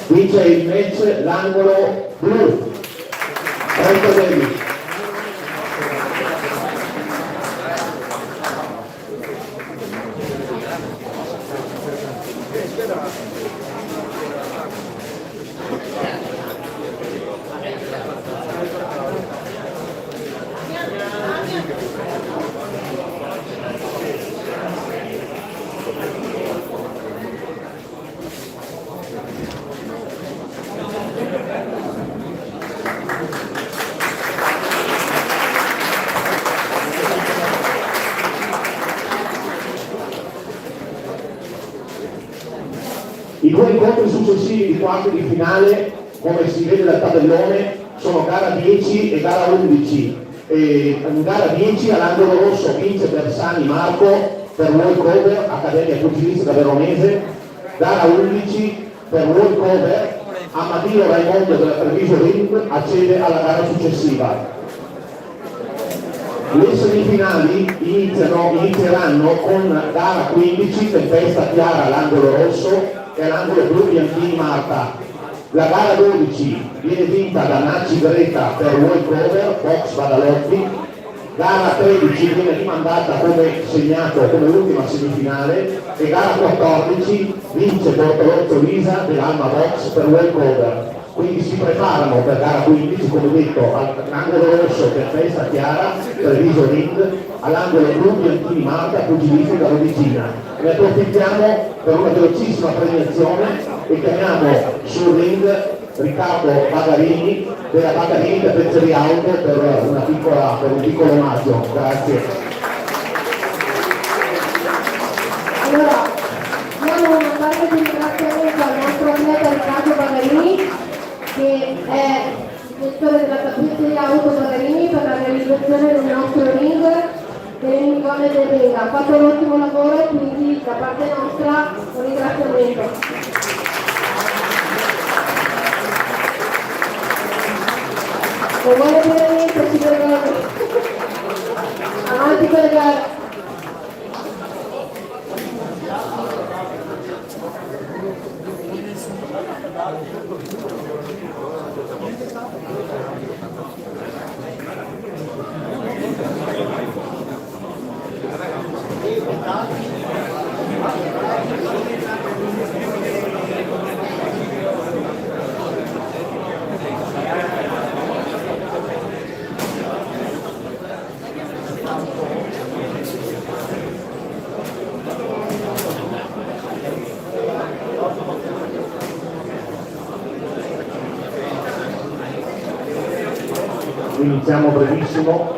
[SPEAKER 1] Vince invece l'angolo blu. Franco Davis. successivi di quarti di finale, come si vede dal tabellone, sono gara 10 e gara 11. In gara 10 all'angolo rosso vince Bersani Marco per World Cover, Accademia Pugilistica Veronese. Gara 11 per World Cover, Amadio Raimondo della Treviso Ring accede alla gara successiva. Le semifinali inizieranno con gara 15, Tempesta Chiara all'angolo rosso e all'angolo blu Bianchini Marta. La gara 12 viene vinta da Naci Greta per World Cover, Box Badalotti. Gara 13 viene rimandata come segnato come ultima semifinale e gara 14 vince Bortolozzo Lisa dell'Alma Box per World Cover. Quindi si preparano per gara 15, come detto, all'angolo rosso per Festa Chiara, Treviso Ring, all'angolo blu Bianchini Marta, Pugilistica Regina. Ne approfittiamo per una velocissima premiazione e chiamiamo sul ring Riccardo Bagarini della Bagarini Tappezzeria Auto per un piccolo omaggio. Grazie.
[SPEAKER 2] Allora, diamo una parte di ringraziamento al nostro atleta Riccardo Bagarini, che è il gestore della Tappezzeria Auto Bagarini, per la realizzazione del nostro ring, delle minigone del ring. Ha fatto un ottimo lavoro e quindi da parte nostra un ringraziamento. Non vuole dire niente, si vergogna. Avanti con le gare.
[SPEAKER 1] Iniziamo brevissimo.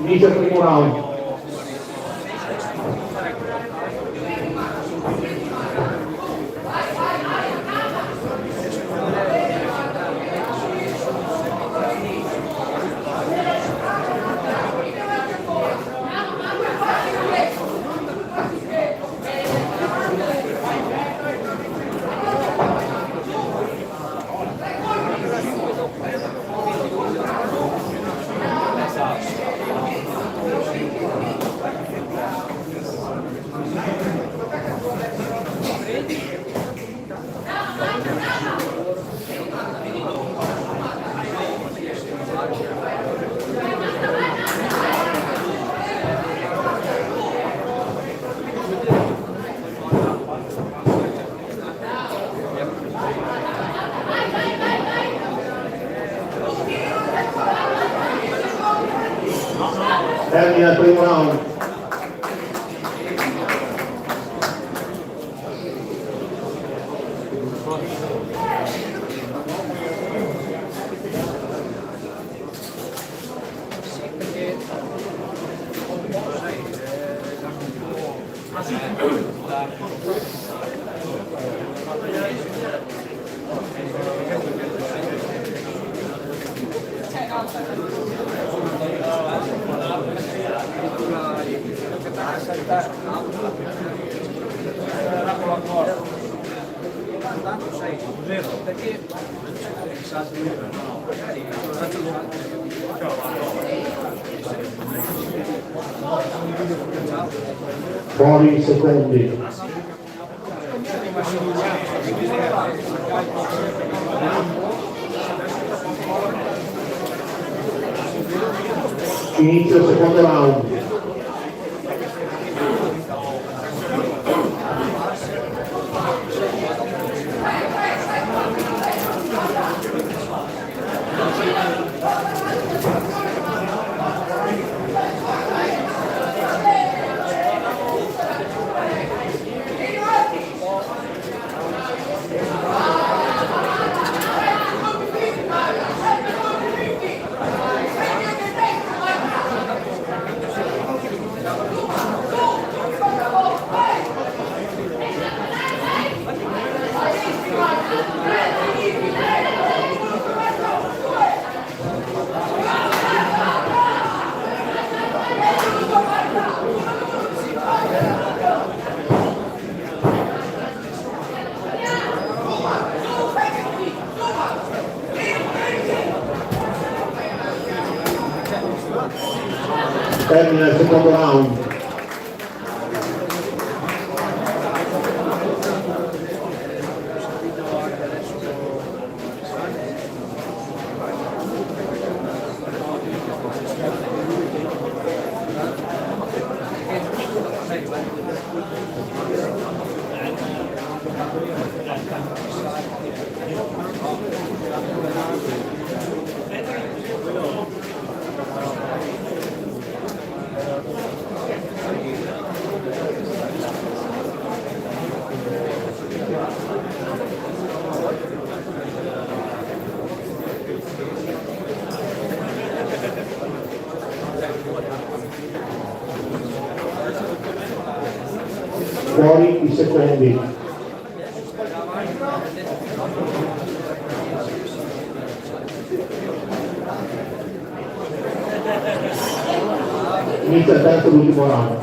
[SPEAKER 1] Inizia il primo round. Termina il primo round. Fuori i secondi. Inizio il secondo round. Termina il secondo round. Fuori i secondi. Inizia il terzo e l'ultimo round.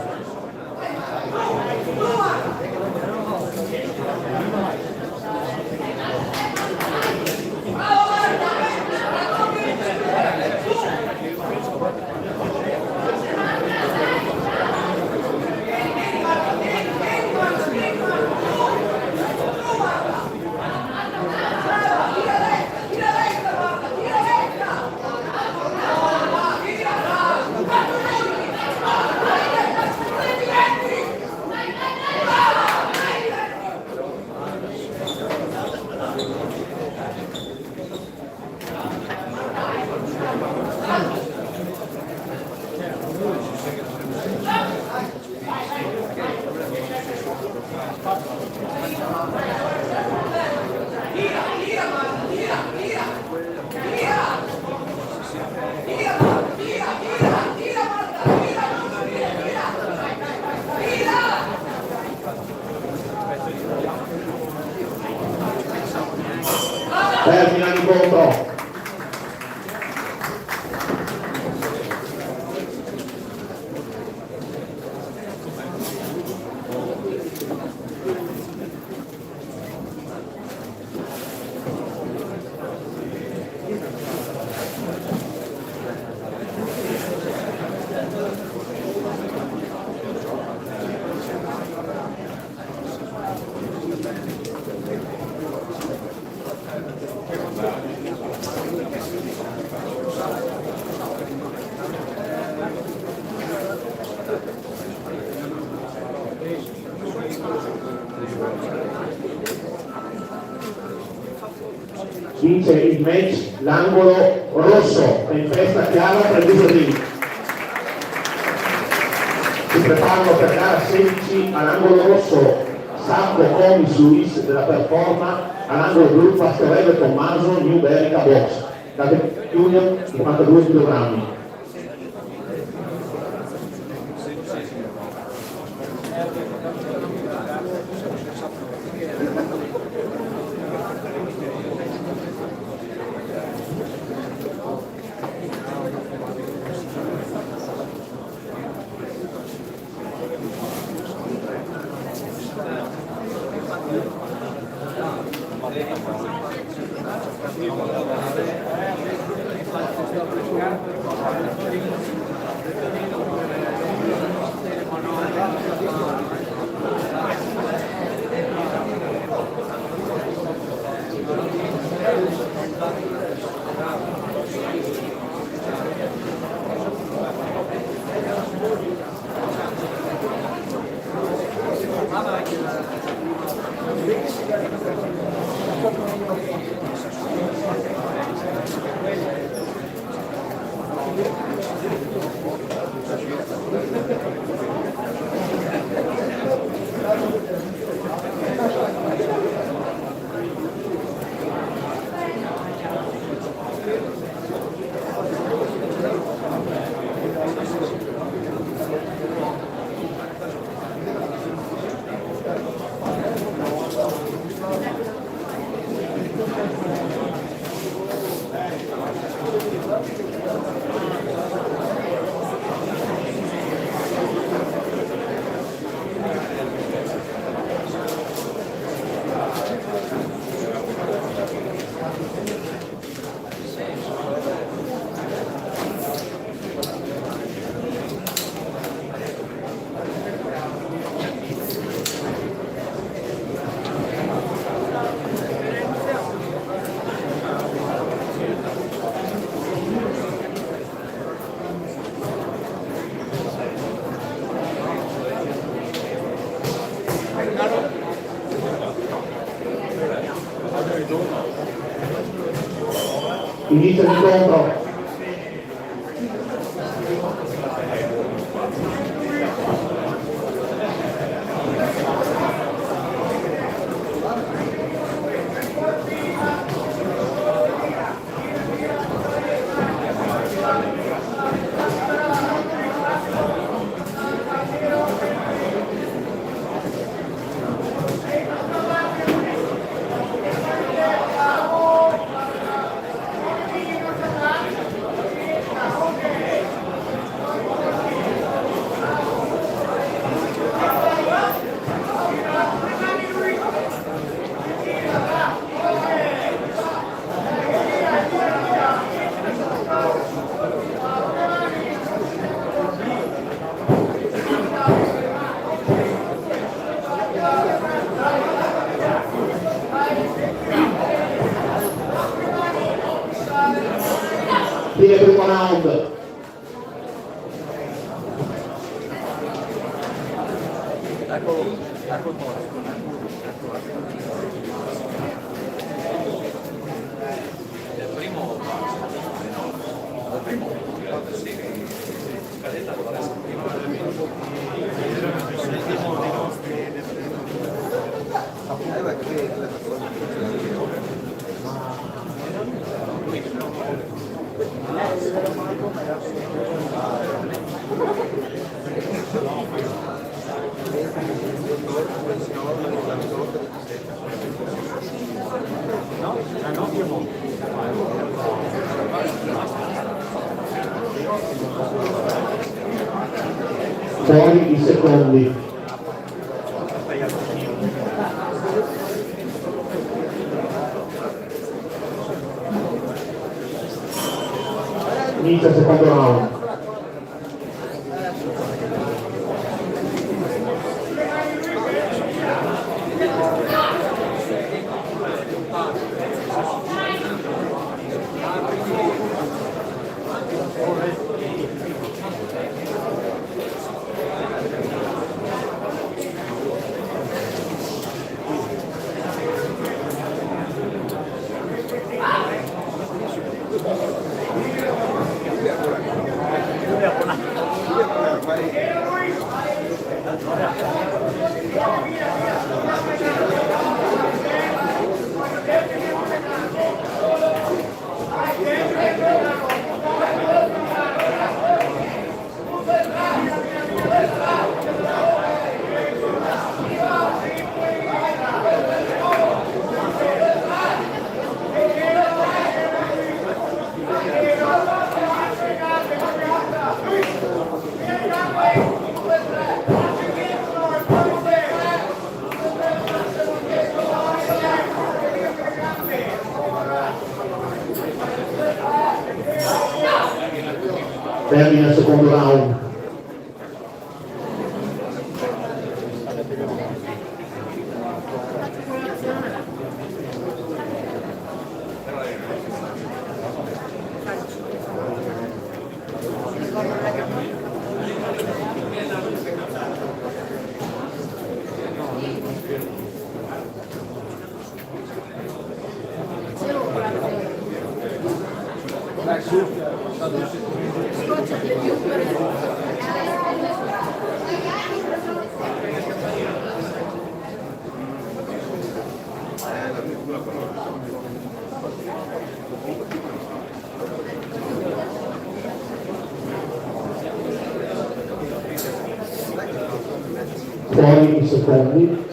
[SPEAKER 1] Termina l'incontro. Vince il match l'angolo rosso, tempesta chiara per Busolini. Si preparano per gara 16 all'angolo rosso Sacco Comis Luis della Performa, all'angolo blu Pastorello e Tommaso New Berica Box, categoria junior 52 kg. Inizio l'incontro. Fine primo round. Fuori i secondi. Inizia il secondo round. Termina il secondo round. Fuori i secondi.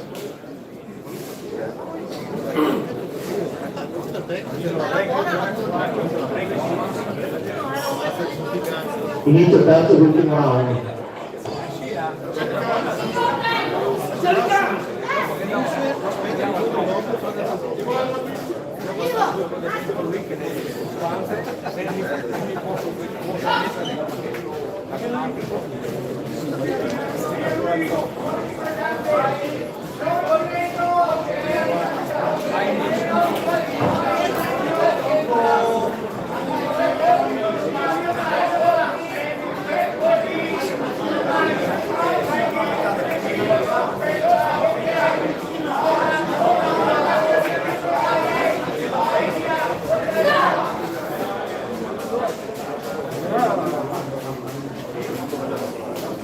[SPEAKER 1] Inizio il terzo e l'ultimo round.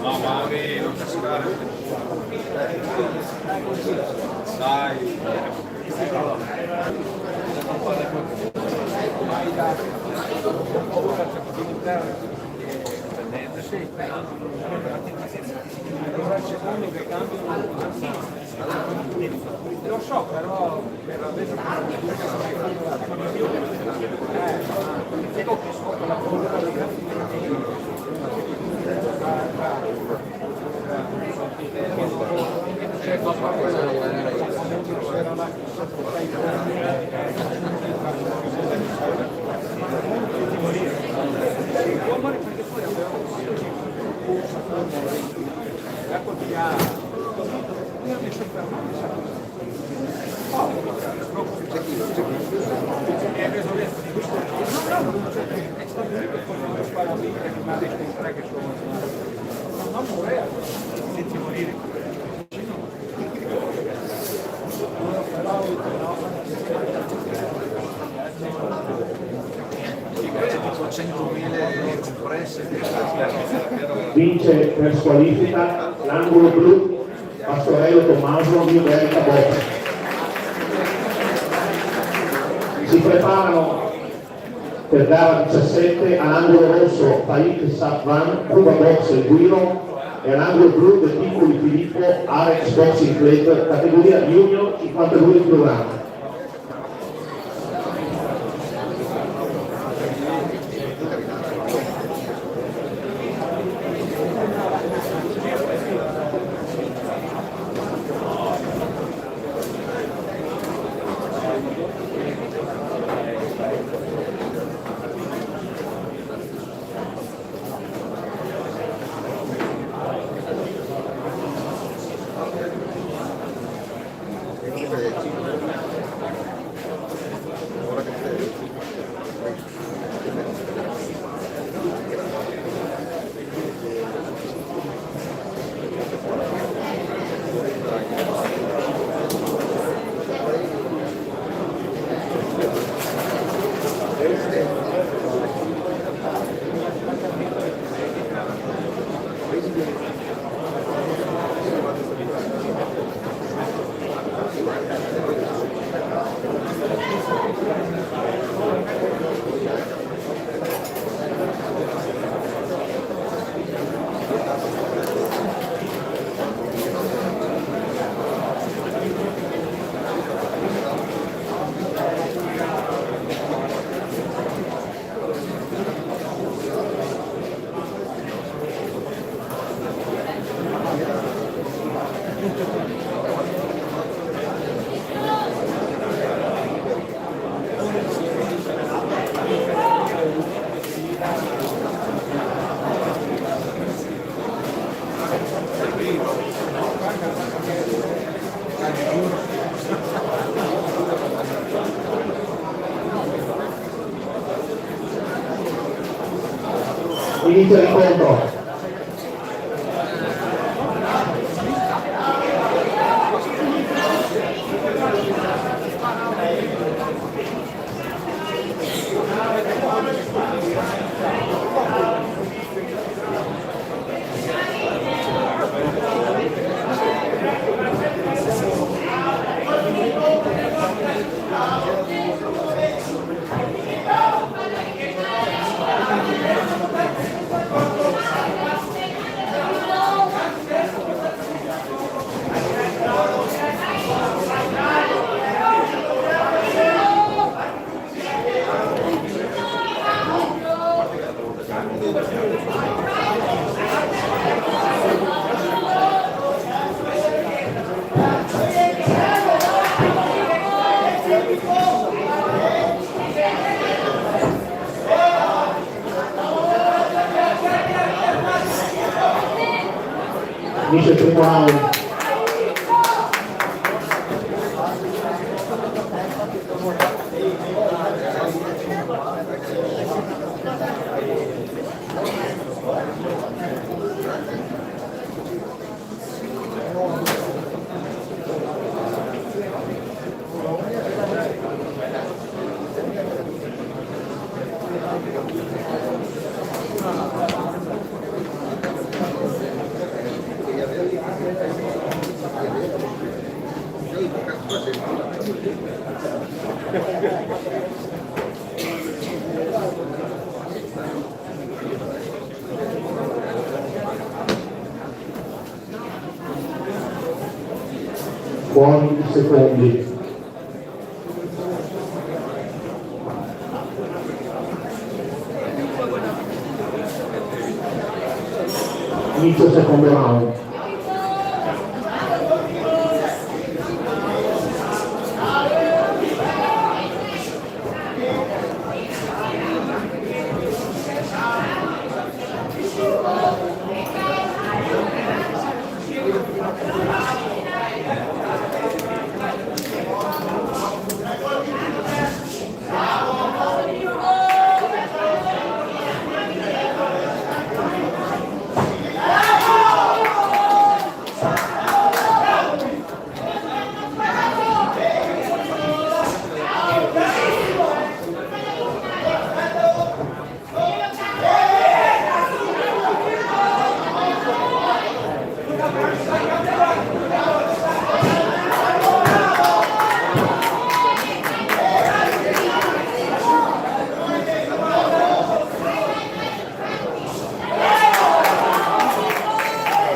[SPEAKER 4] No, Mauri, non cascare. Dai.
[SPEAKER 7] Lo so, però per adesso dico che sotto la
[SPEAKER 1] Vince per squalifica l'angolo blu Pastorello Tommaso New America Box. Si preparano per gara 17 all'angolo rosso Faik Satvan, Cuba Box El Guiro, e all'angolo blu del Piccoli Filippo Arex Boxing Club, categoria Junior 52 kg. Inizio l'incontro. Inizio il primo round. Buoni secondi. Inizio il secondo round.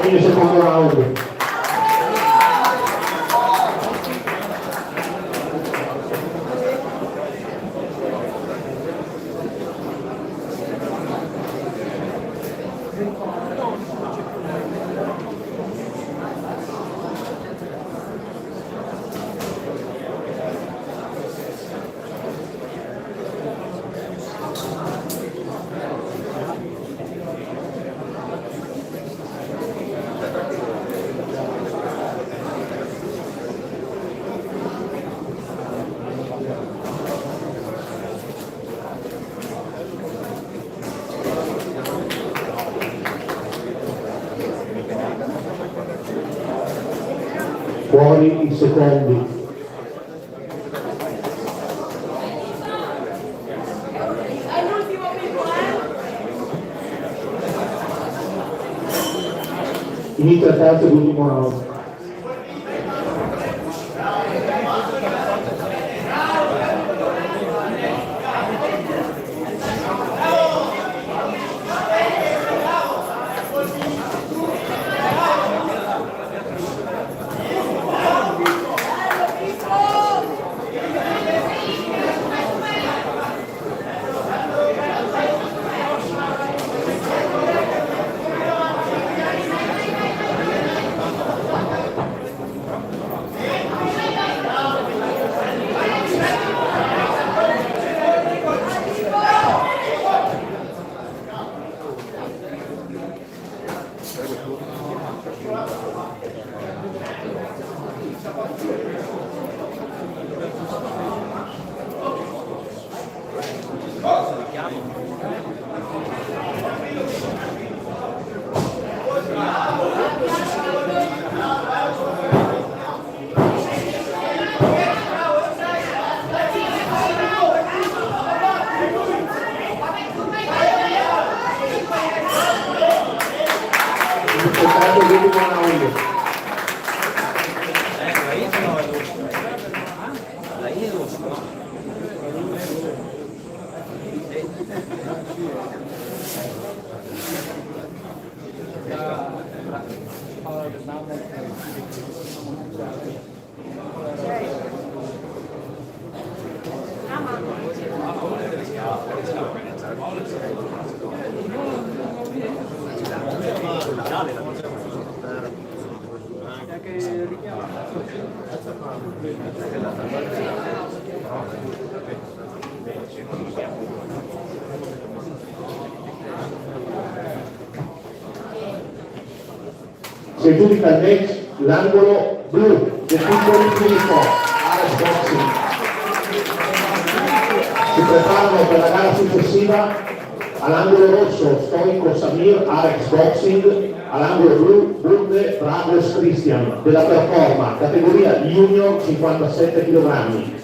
[SPEAKER 1] Il secondo round. Fuori i secondi. Inizia il terzo ed ultimo round. Si aggiudica il match l'angolo blu del piccolo Filippo, Ares Boxing. Si preparano per la gara successiva all'angolo rosso Stoico Samir, Ares Boxing, all'angolo blu Bunde Bravos Christian della Performa, categoria Junior 57 kg.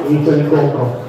[SPEAKER 1] Inizia l'incontro.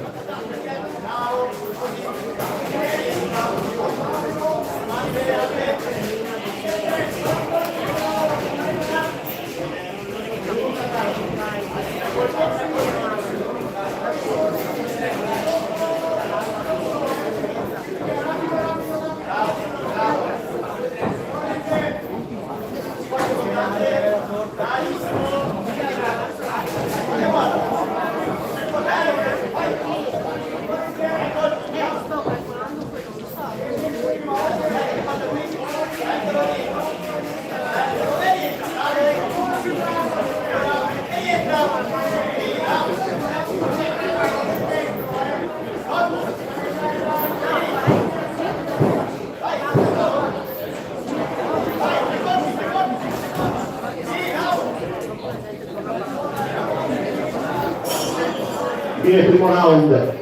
[SPEAKER 1] Fine primo round.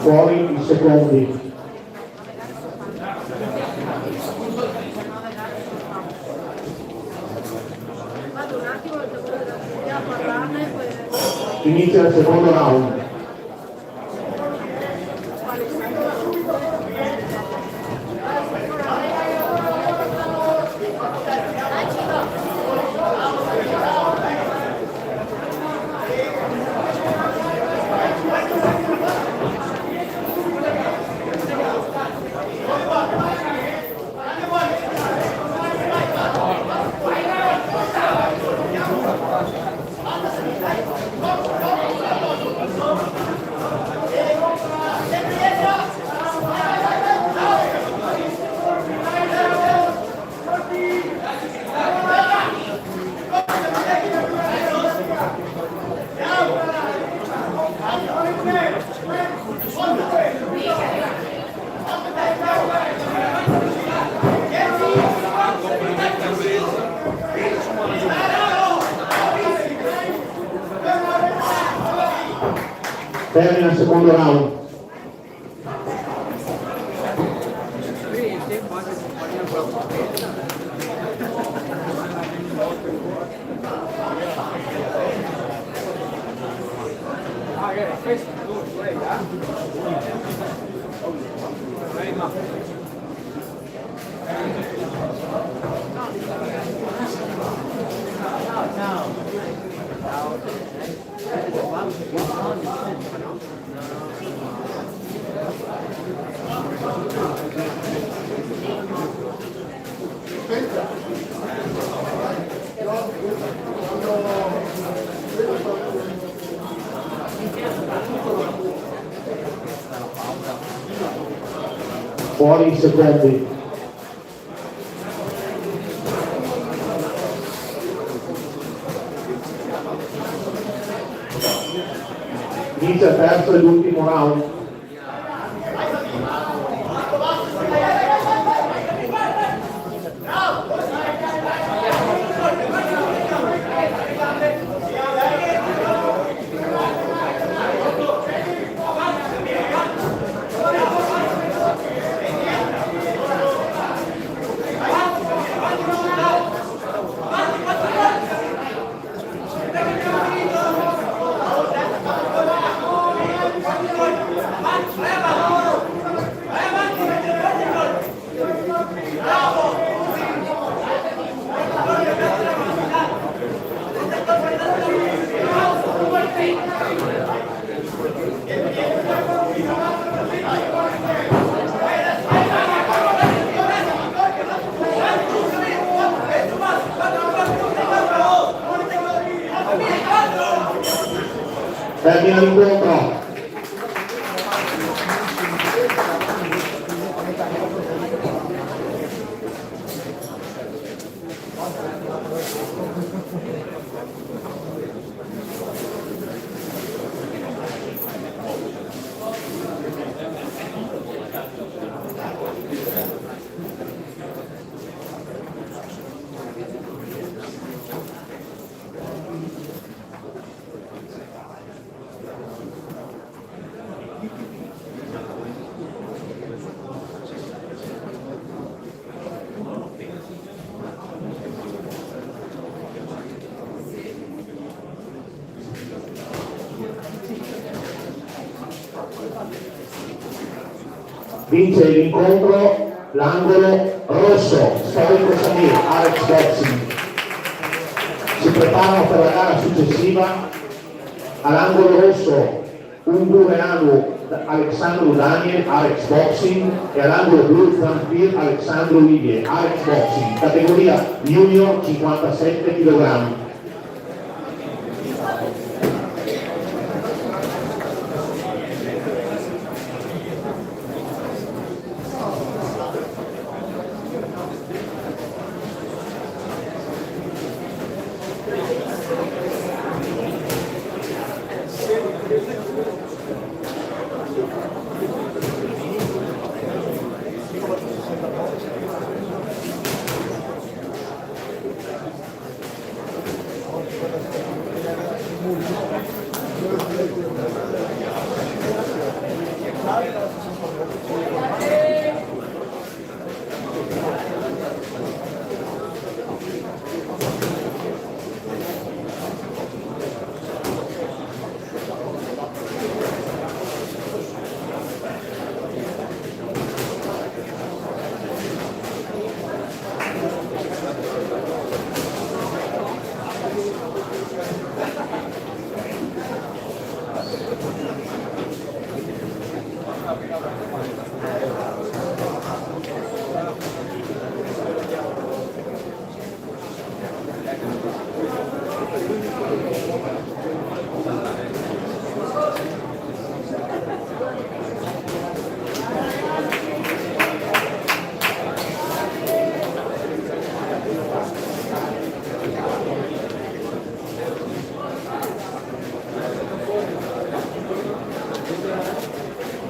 [SPEAKER 1] Fuori i secondi.
[SPEAKER 6] Vado un attimo a parlarne e poi...
[SPEAKER 1] Inizia il secondo round. Termina il secondo round. Fuori i secondi. Inizia il terzo e l'ultimo round. Termina l'incontro. Vince l'incontro l'angolo rosso, storico Samir, Alex Boxing. Si preparano per la gara successiva all'angolo rosso Ungureanu Alexandru Daniel, Arex Boxing, e all'angolo blu Zamfir Alexandru Olivier, Arex Boxing, categoria junior 57 kg.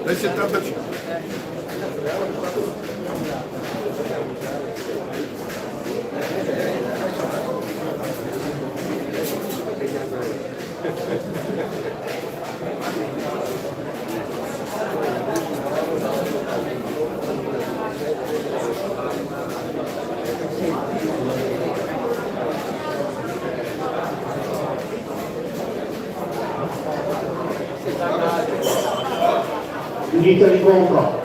[SPEAKER 3] Del 75.
[SPEAKER 1] Inizio l'incontro.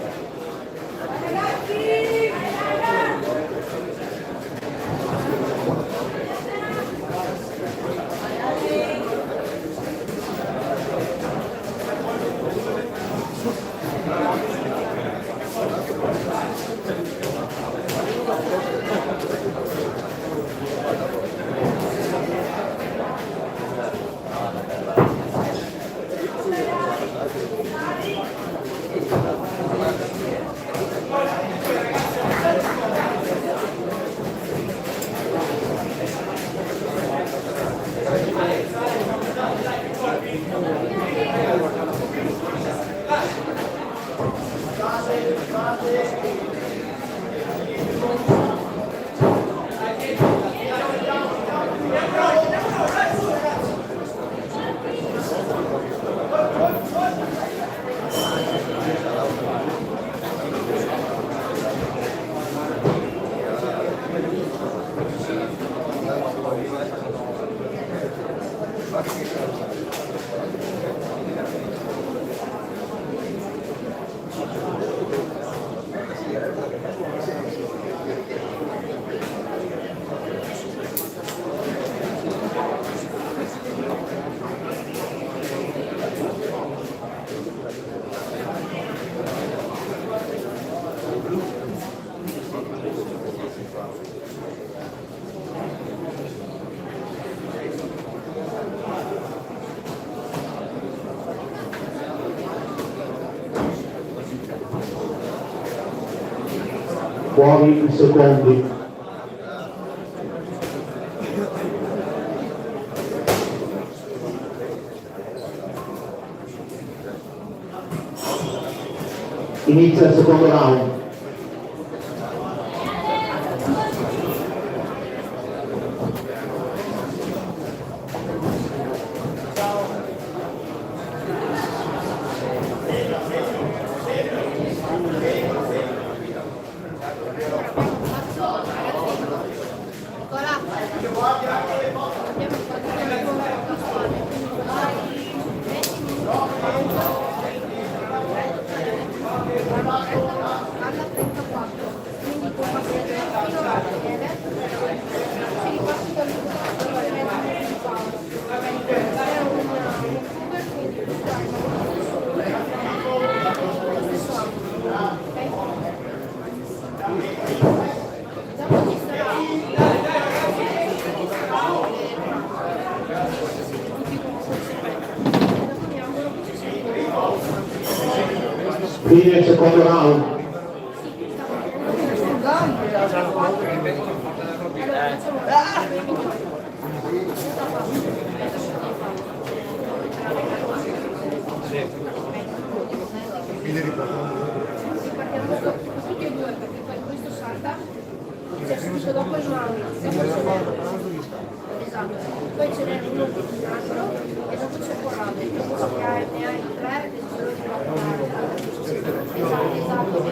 [SPEAKER 1] Fuori i secondi. Inizia il secondo round. Fine il secondo round.
[SPEAKER 6] Tutti e due, perché poi questo salta, c'è subito dopo il round. Esatto, poi ce n'è uno più altro e dopo c'è il round. E quindi se ne hai tre, e se lo ti va a fare. Esatto.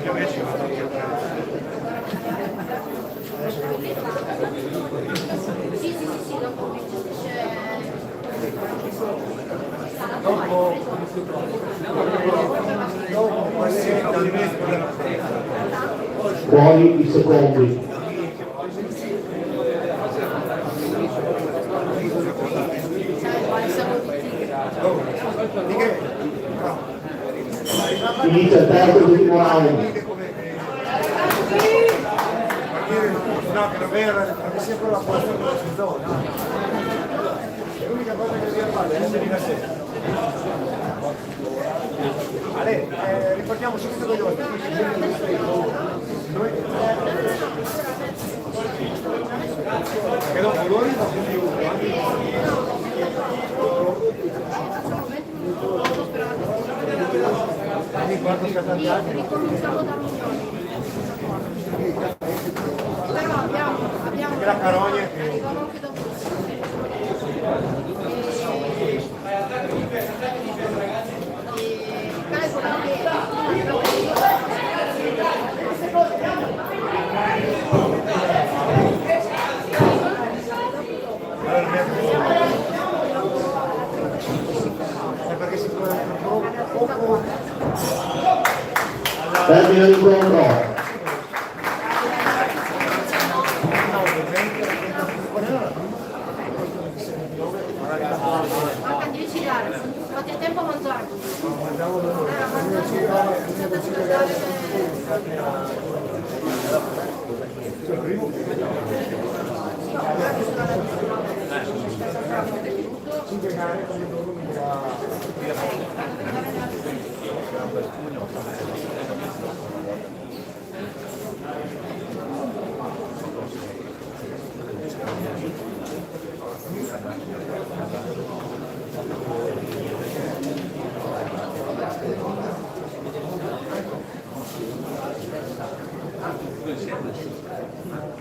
[SPEAKER 6] Sì, dopo
[SPEAKER 1] Fuori i secondi. Inizia il terzo e ultimo round.
[SPEAKER 8] No, che non vera, perché sia quello a posto con la zona. È l'unica cosa che bisogna fare è essere in assetto. Ale, ripartiamo subito con gli altri. Che dopo loro non più
[SPEAKER 6] ricominciamo da però abbiamo
[SPEAKER 8] la carogne
[SPEAKER 6] arrivano anche dopo
[SPEAKER 8] perché si può poco
[SPEAKER 1] Termine l'incontro.
[SPEAKER 6] manca 10 gare, fate a tempo a mangiare.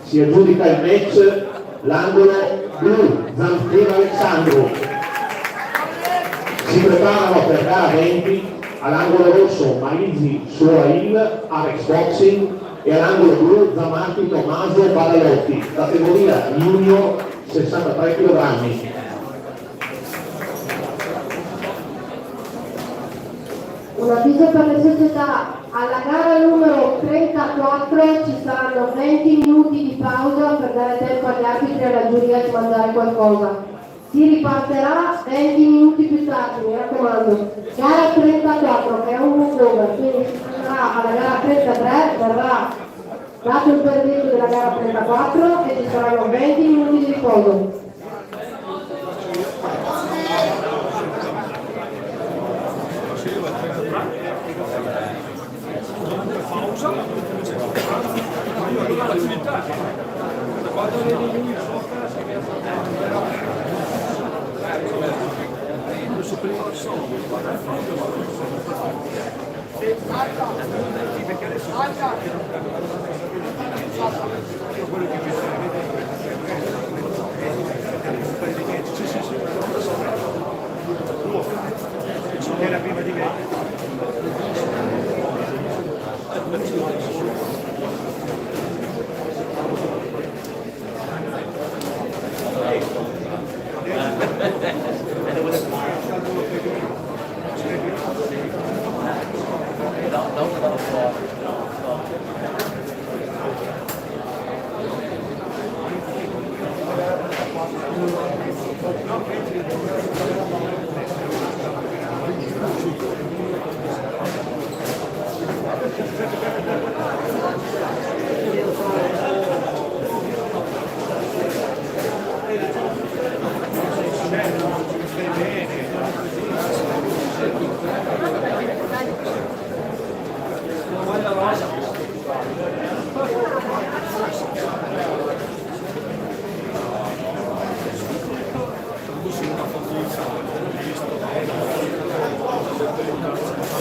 [SPEAKER 1] Si aggiudica il match l'angolo blu, Zanfiro Alessandro. Si preparano per gara 20 all'angolo rosso Maizzi Suail, Arex Boxing, e all'angolo blu Zamarchi Tommaso Baralotti, categoria junior 63 kg.
[SPEAKER 2] Un avviso per le società: alla gara numero 34 ci saranno 20 minuti di pausa per dare tempo agli arbitri e alla giuria di mandare qualcosa. Si riparterà 20 minuti più tardi, mi raccomando. Gara 34 che è un walkover, quindi si tornerà alla gara 33, verrà dato il verdetto della gara 34 e ci saranno 20 minuti di riposo.
[SPEAKER 8] era prima di me.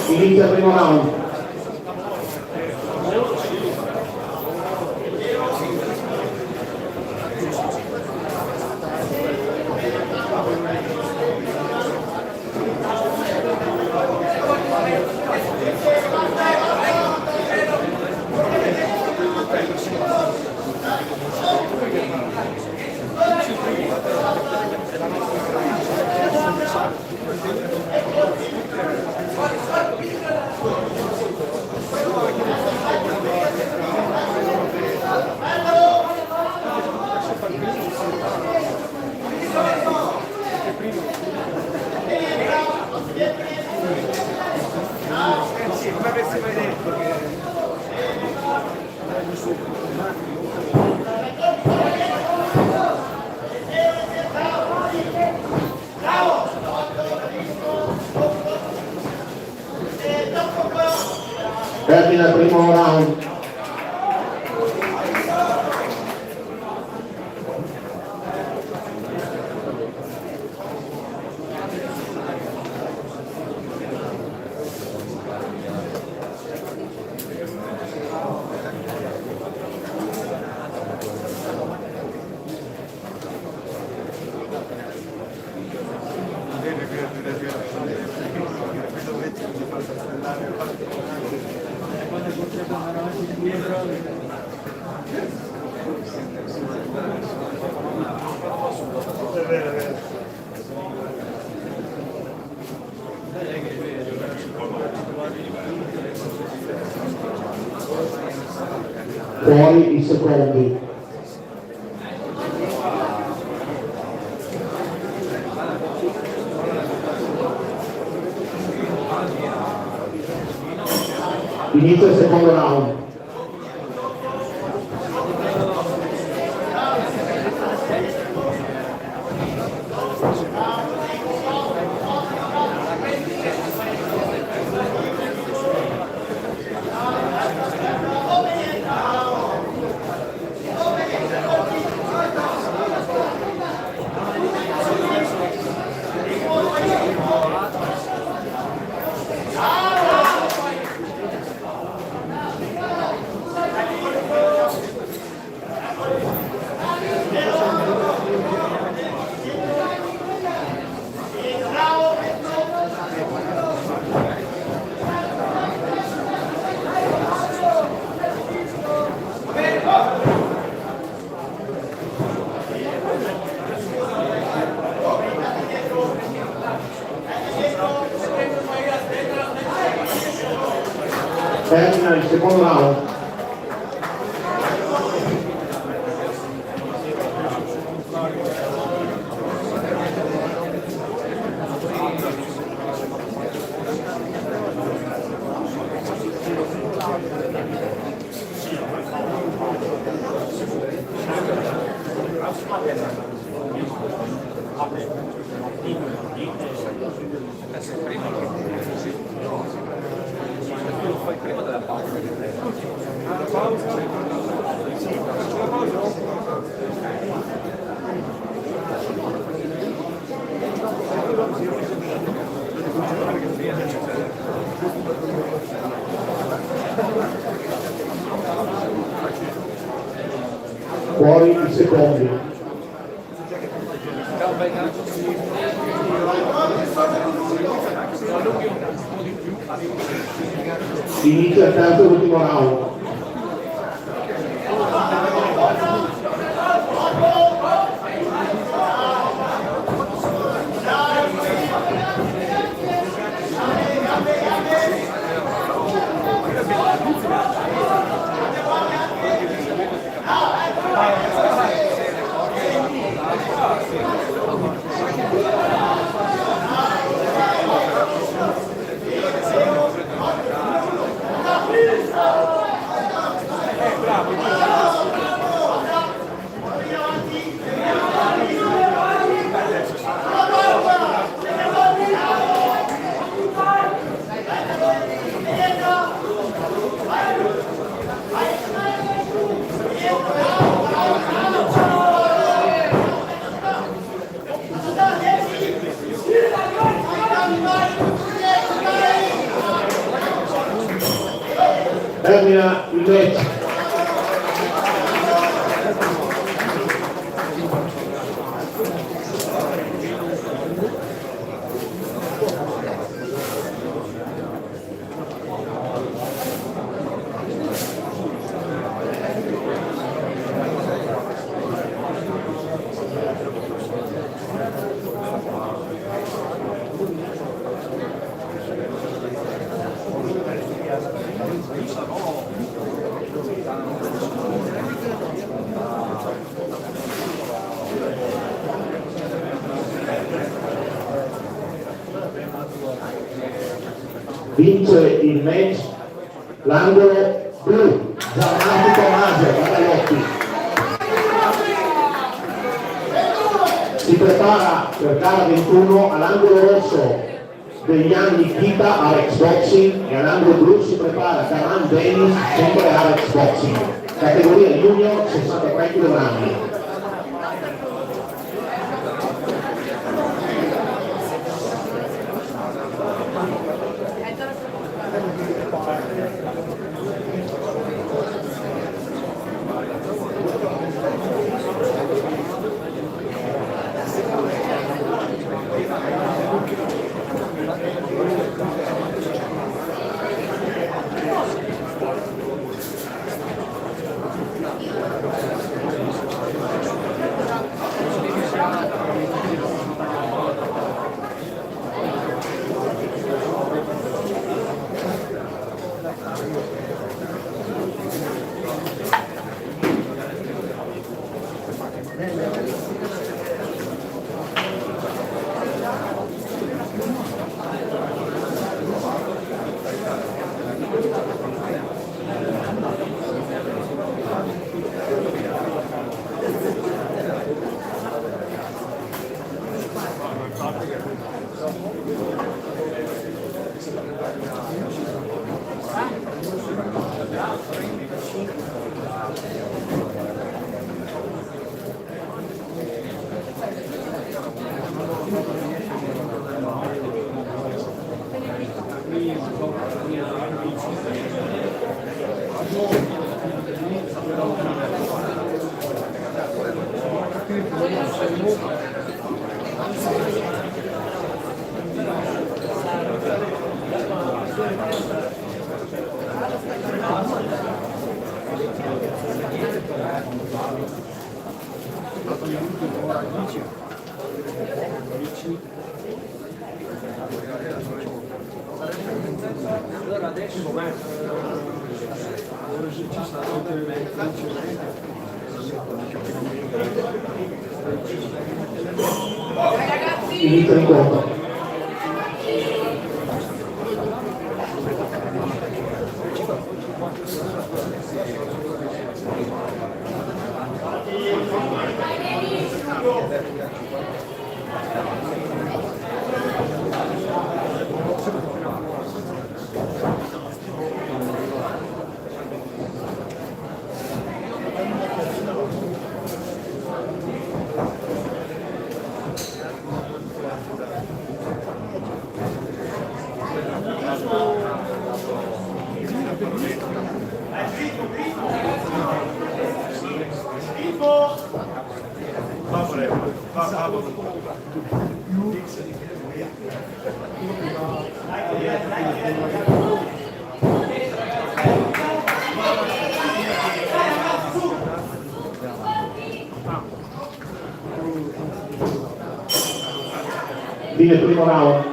[SPEAKER 1] Inizia il primo round. Termina il primo round. Fuori i secondi. Inizia il secondo round. Termina il secondo round. Fuori i secondi. Inizia il terzo e ultimo round. Termina il match. Vince il match l'angolo blu, Gianmarco Tommaso, Battaglotti. Si prepara per gara 21 all'angolo rosso degli anni Kita Alex Boxing e all'angolo blu si prepara Garan Dennis, sempre Alex Boxing, categoria junior 63 kg.
[SPEAKER 7] Allora adesso
[SPEAKER 1] Inizio l'incontro. Fine primo round.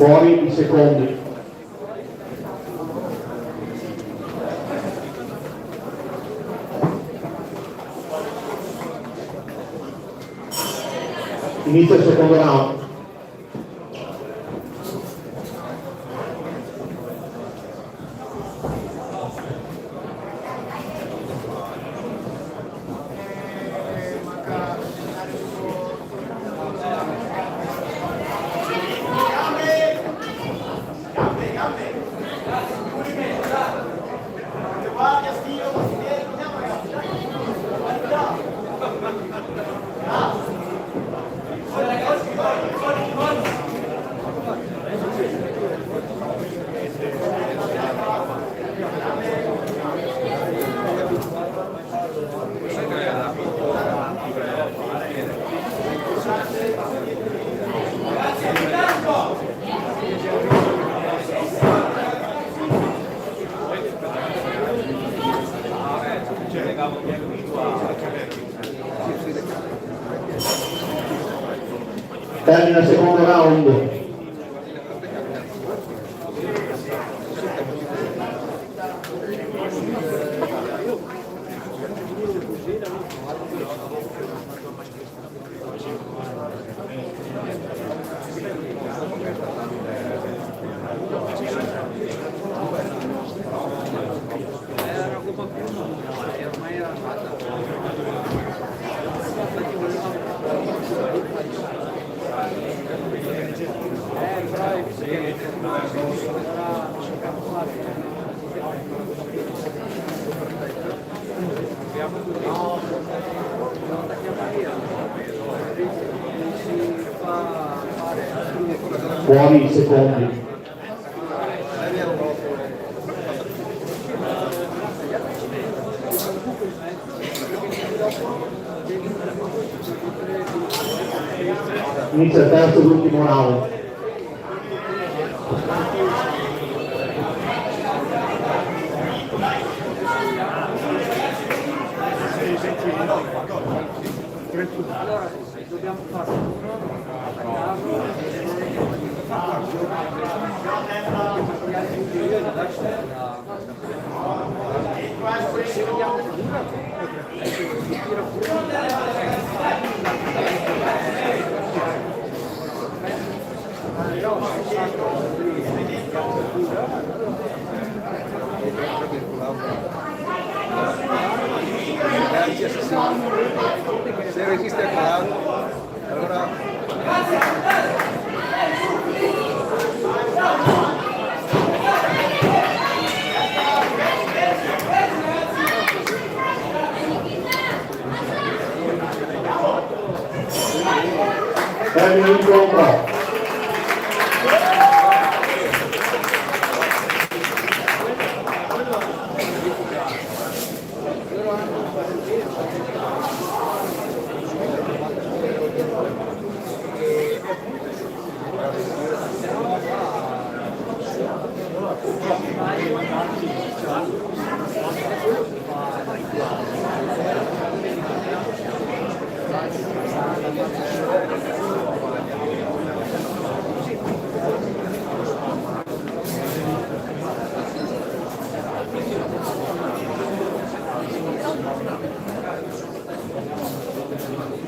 [SPEAKER 1] Fuori i secondi. Inizia il secondo round. Termina il secondo round. Fuori i secondi. Inizia il terzo ed ultimo round.
[SPEAKER 7] Allora, dobbiamo fare uno, attaccarlo, gli altri io da se vediamo
[SPEAKER 8] se resiste a caldo, allora
[SPEAKER 1] Termina l'incontro.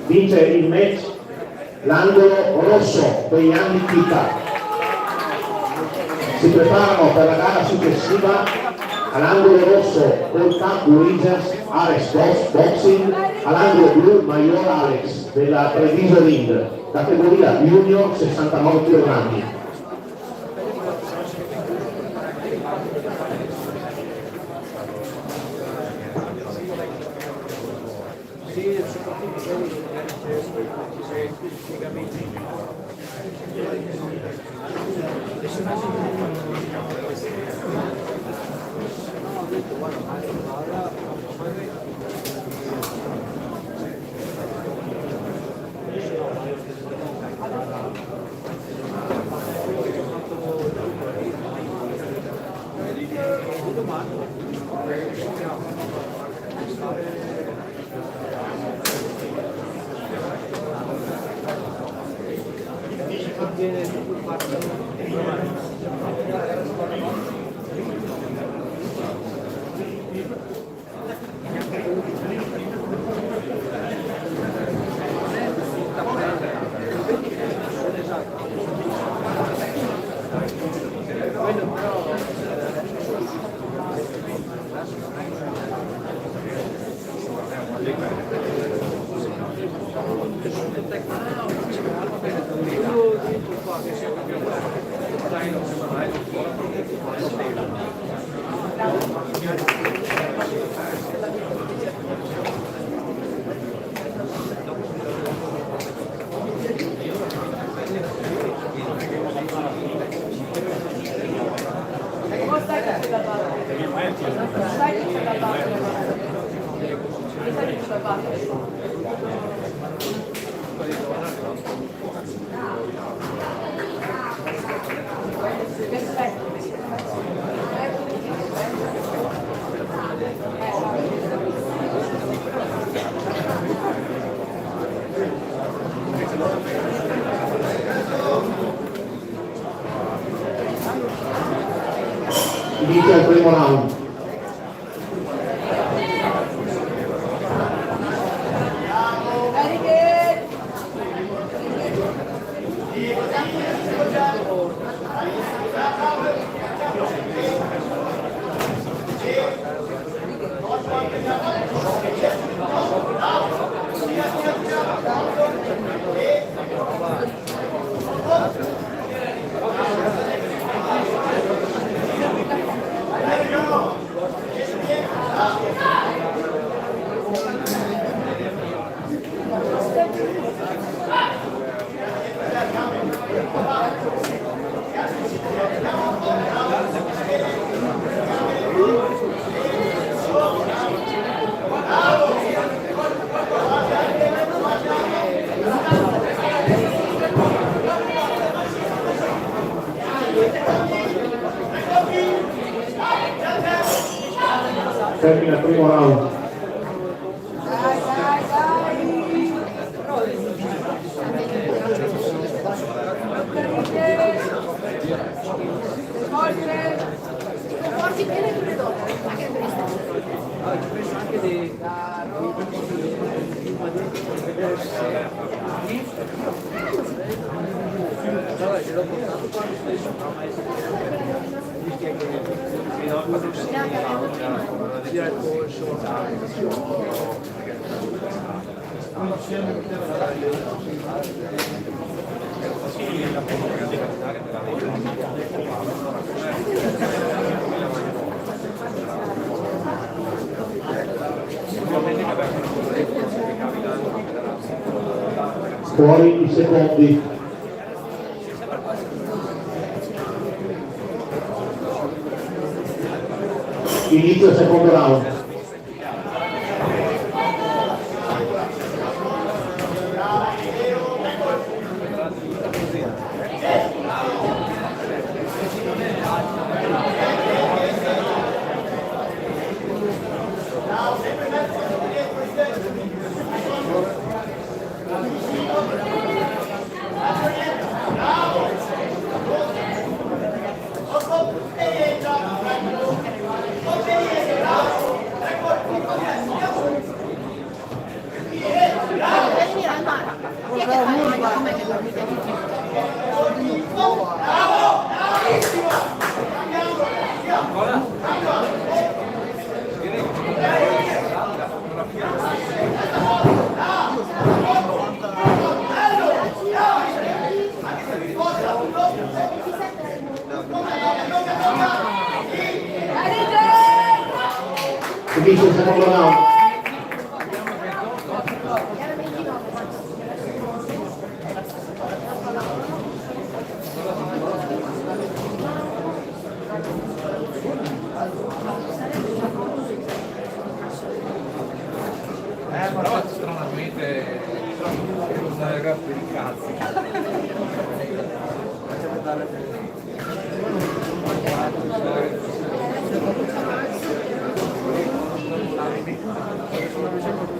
[SPEAKER 1] Vince il match l'angolo rosso dei Young Kita. Si preparano per la gara successiva all'angolo rosso All Cup Wizards Alex Boxing, all'angolo blu Maior Alex della Treviso Ring, categoria junior 69 kg.
[SPEAKER 7] contiene più parte.
[SPEAKER 1] Inizia il primo round. Termina il primo round.
[SPEAKER 6] Porti bene tu le donne, anche per
[SPEAKER 7] Penso anche di allora ce l'ho portato qua stesso, rischia che sia il polso.
[SPEAKER 1] Fuori i secondi. Inizio il secondo round.
[SPEAKER 6] venire al mare. Chi è che fa il bagno come che dormite tutti?
[SPEAKER 1] Finisce il secondo round.
[SPEAKER 4] Però stranamente una ragazza di cazzo.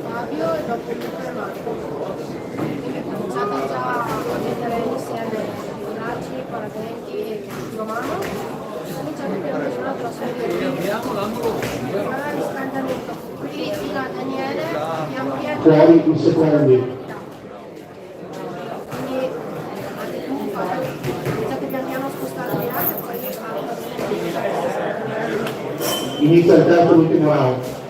[SPEAKER 6] Fabio e dopo il Marco. Ho cominciato già a mettere insieme componenti romano, cominciamo piano piano a trasferire il riscaldamento. Qui fino a Daniele abbiamo chiesto
[SPEAKER 1] Fuori i secondi.
[SPEAKER 6] quindi anche tu iniziate pian piano a spostare le aree, poi
[SPEAKER 1] Inizia il terzo e l'ultimo round.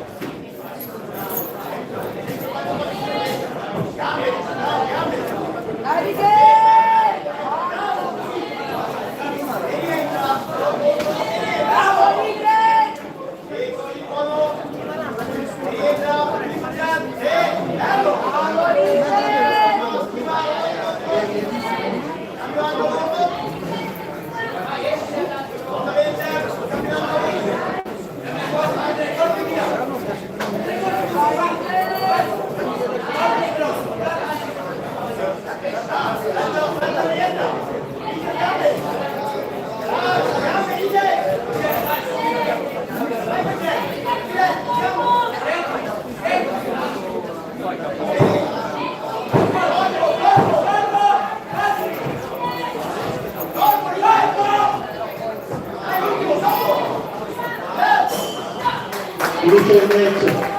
[SPEAKER 1] Inizia il match.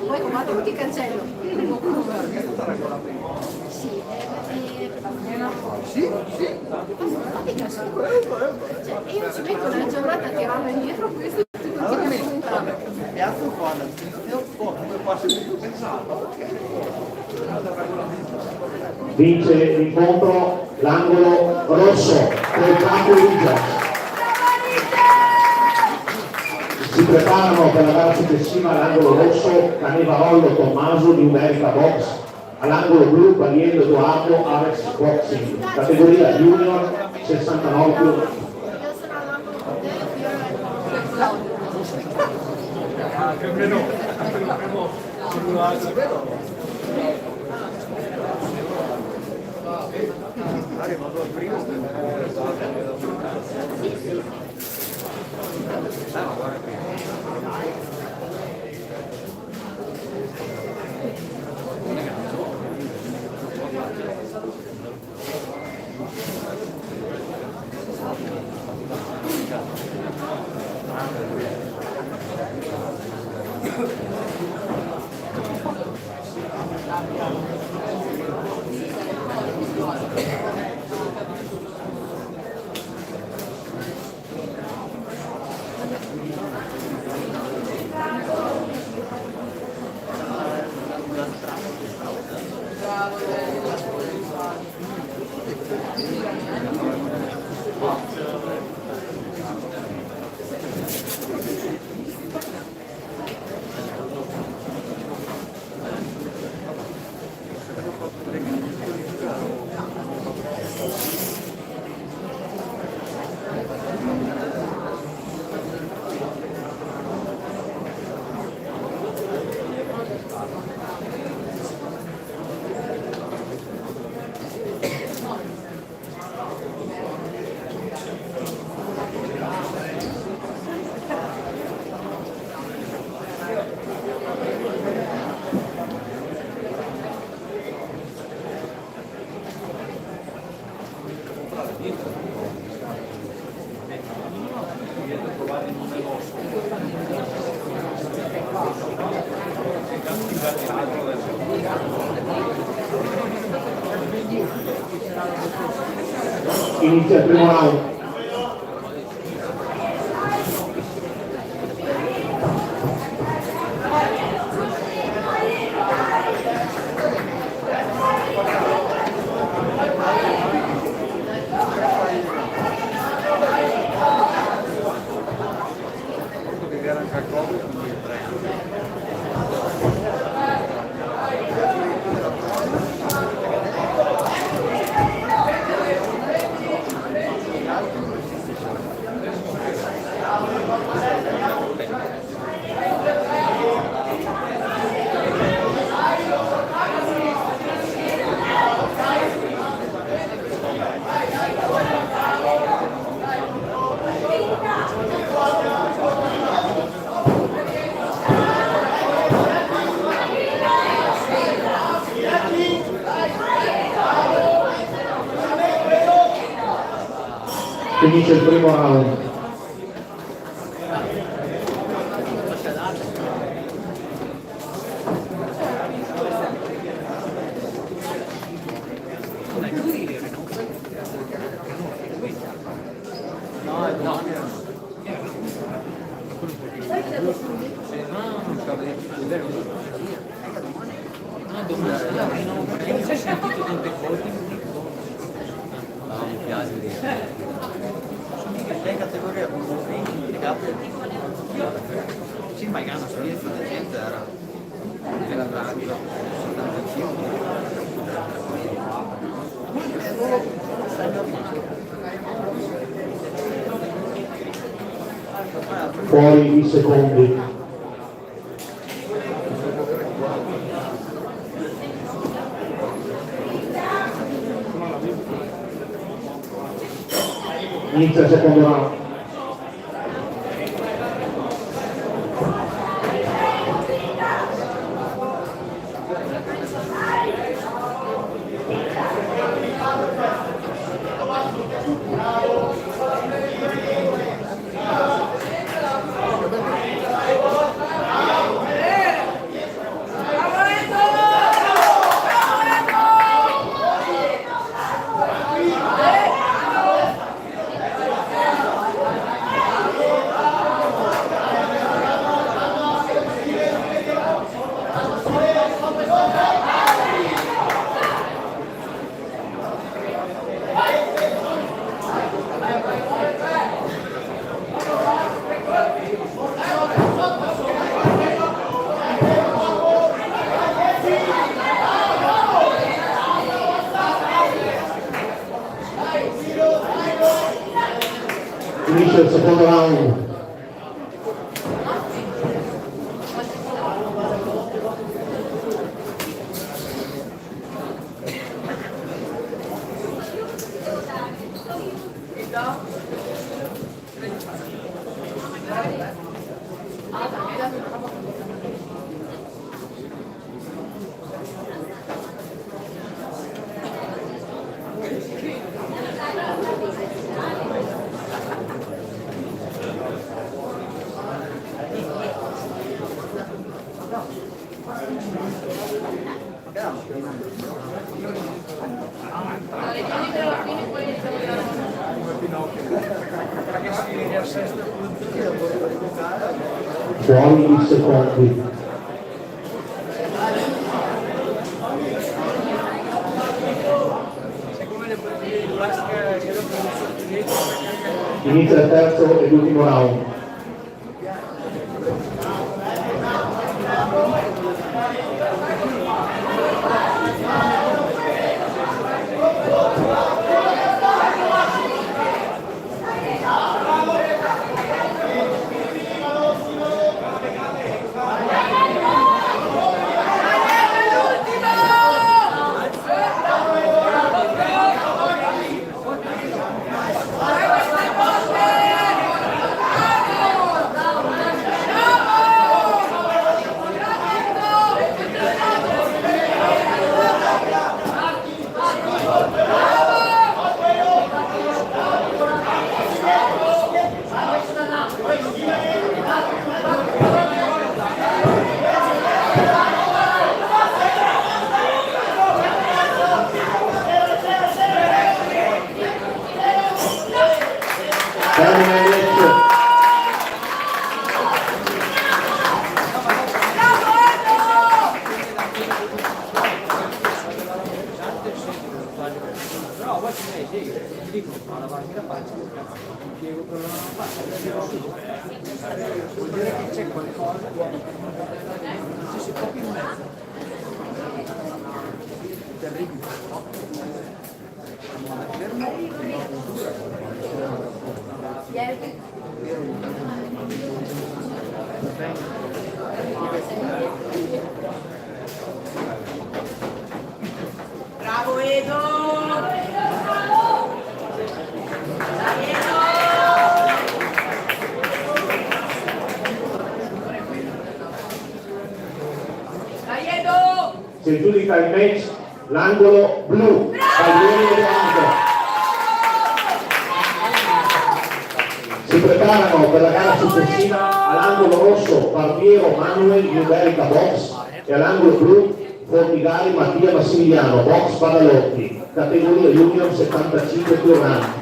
[SPEAKER 6] poi combatto tutti cancello. Sì, cioè, io ci metto una giornata a tirarlo indietro questo e continuo a puntare.
[SPEAKER 1] Vince l'incontro l'angolo rosso del campo Rigia. Si preparano per la gara successiva all'angolo rosso Canevarollo Tommaso di Umerica Box, all'angolo blu Paliello Edoardo Avex Boxing, categoria junior 69 kg.
[SPEAKER 6] Io sono all'angolo con te, io ero Claudio.
[SPEAKER 1] Inizia il primo round. Finisce il primo round.
[SPEAKER 7] Sì, ma che hanno esperienza di gente era radio,
[SPEAKER 1] Fuori i secondi. Inizia il secondo round. Finisce il secondo round. Fuori i secondi. Inizia il terzo ed ultimo round.
[SPEAKER 7] Però a volte ti dicono ma la partita faccia impiego per una faccia vuol dire che c'è qualcosa ci si copia in mezzo terribile
[SPEAKER 9] Bravo Edo!
[SPEAKER 1] Si giudica il match l'angolo blu, Baglioni e Bianco. Si preparano per la gara successiva all'angolo rosso Barbiero Manuel Numerica Box e all'angolo blu Fortigari Mattia Massimiliano Box Padalotti, categoria Junior 75 kg.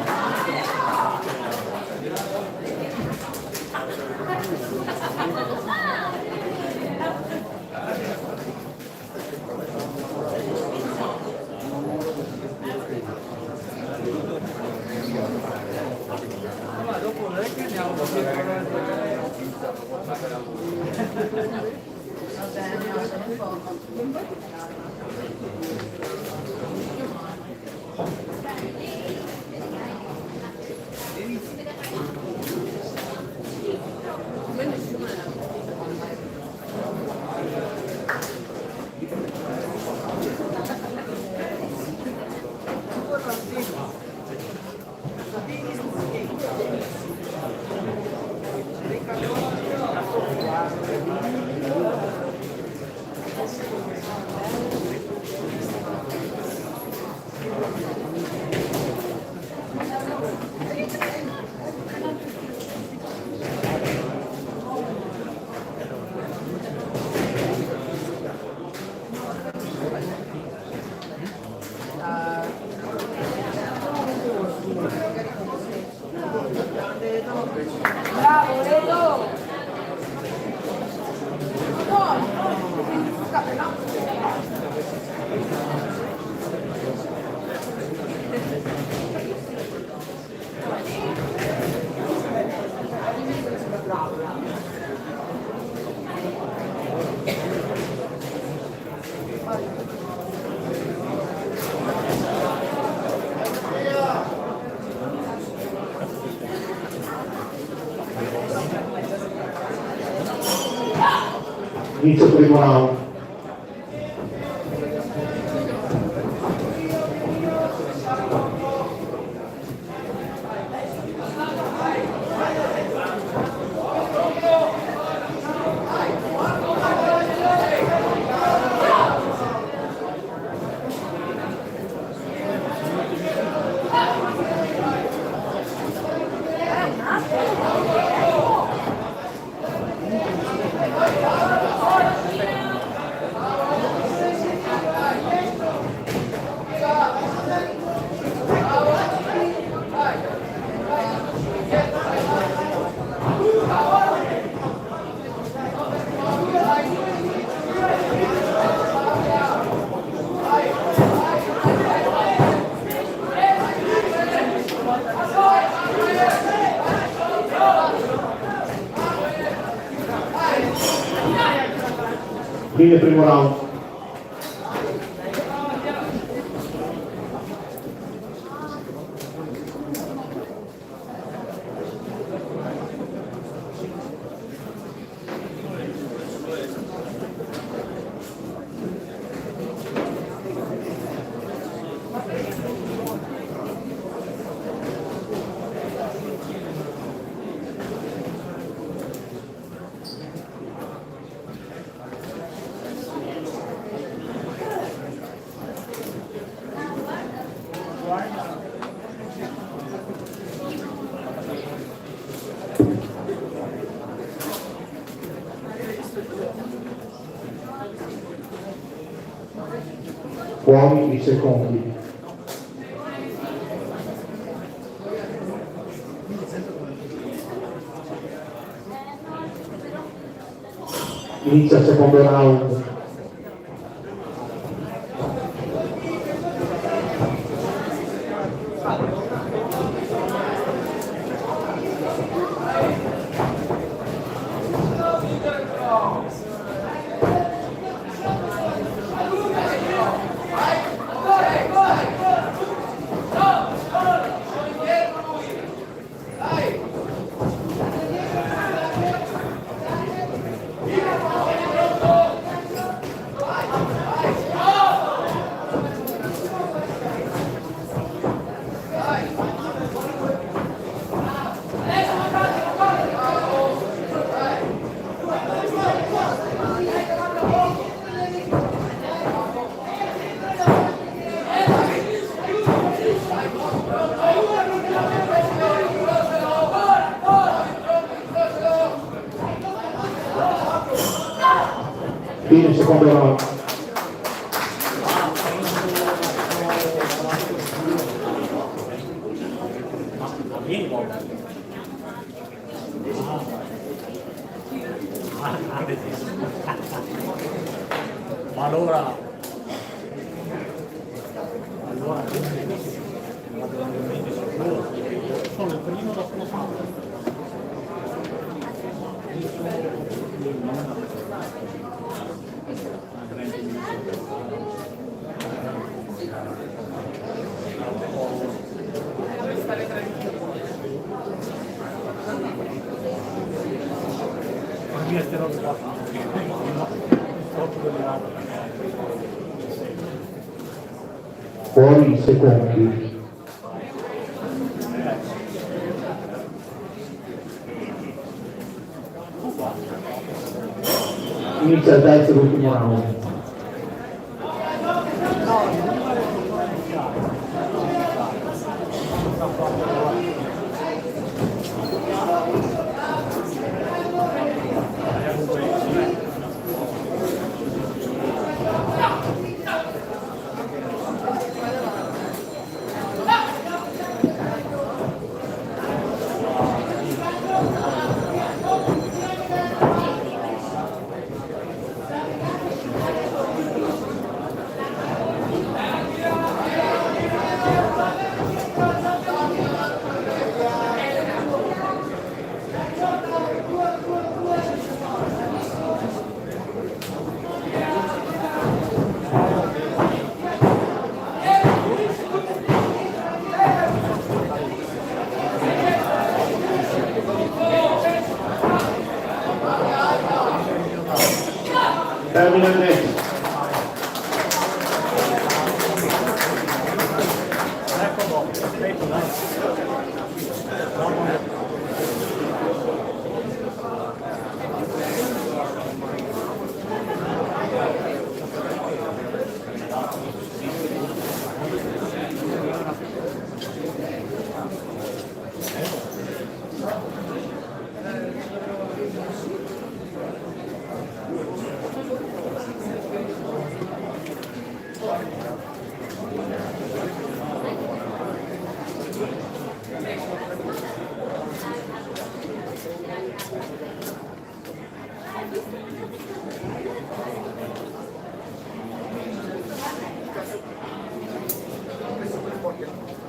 [SPEAKER 7] Dopo non è che andiamo
[SPEAKER 9] Bravo, Ledo!
[SPEAKER 1] Inizio primo round. Fine primo round. Fuori i secondi. Inizia il secondo round. viene il secondo round.
[SPEAKER 4] Ma allora sono il primo dopo la seconda.
[SPEAKER 1] Fuori i secondi. Inizia il terzo e l'ultimo round. Termina il match.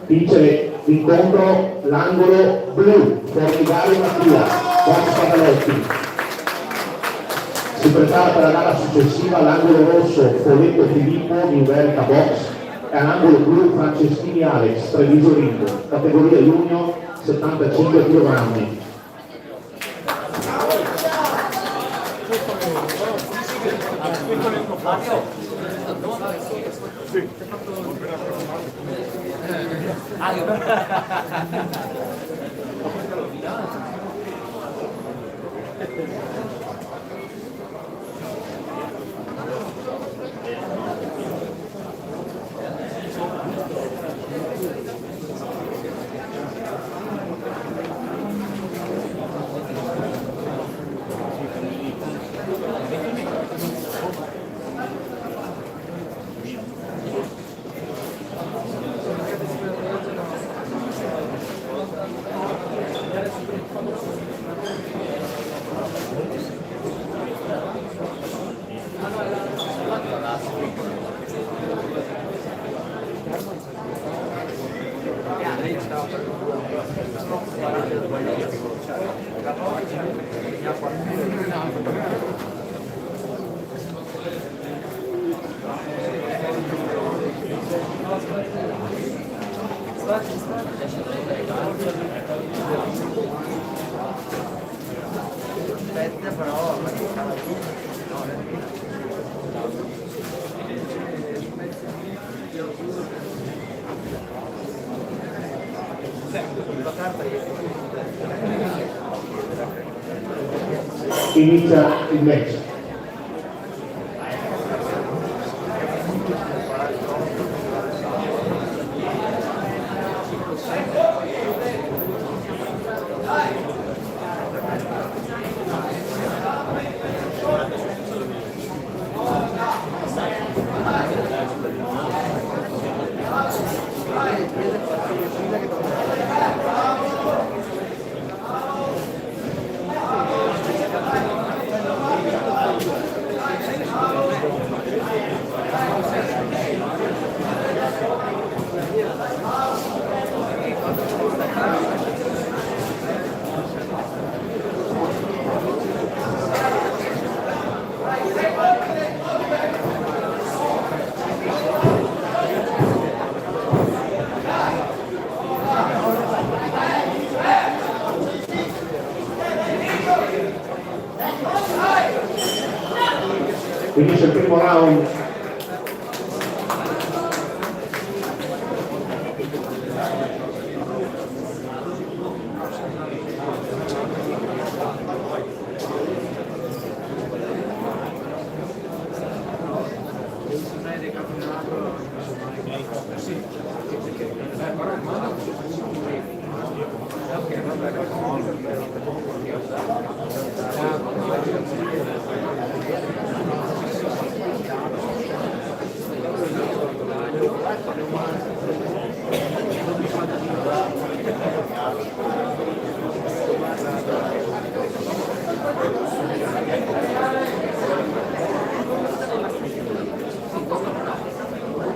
[SPEAKER 1] Vince l'incontro l'angolo blu, Formigali Mattia, Box Pavaletti. Si prepara per la gara successiva l'angolo rosso, Foletto Filippo, Inverca Box, e all'angolo blu Franceschini Alex, Treviso Ring, categoria junior 75 kg. Inizia il match. Finisce il primo round.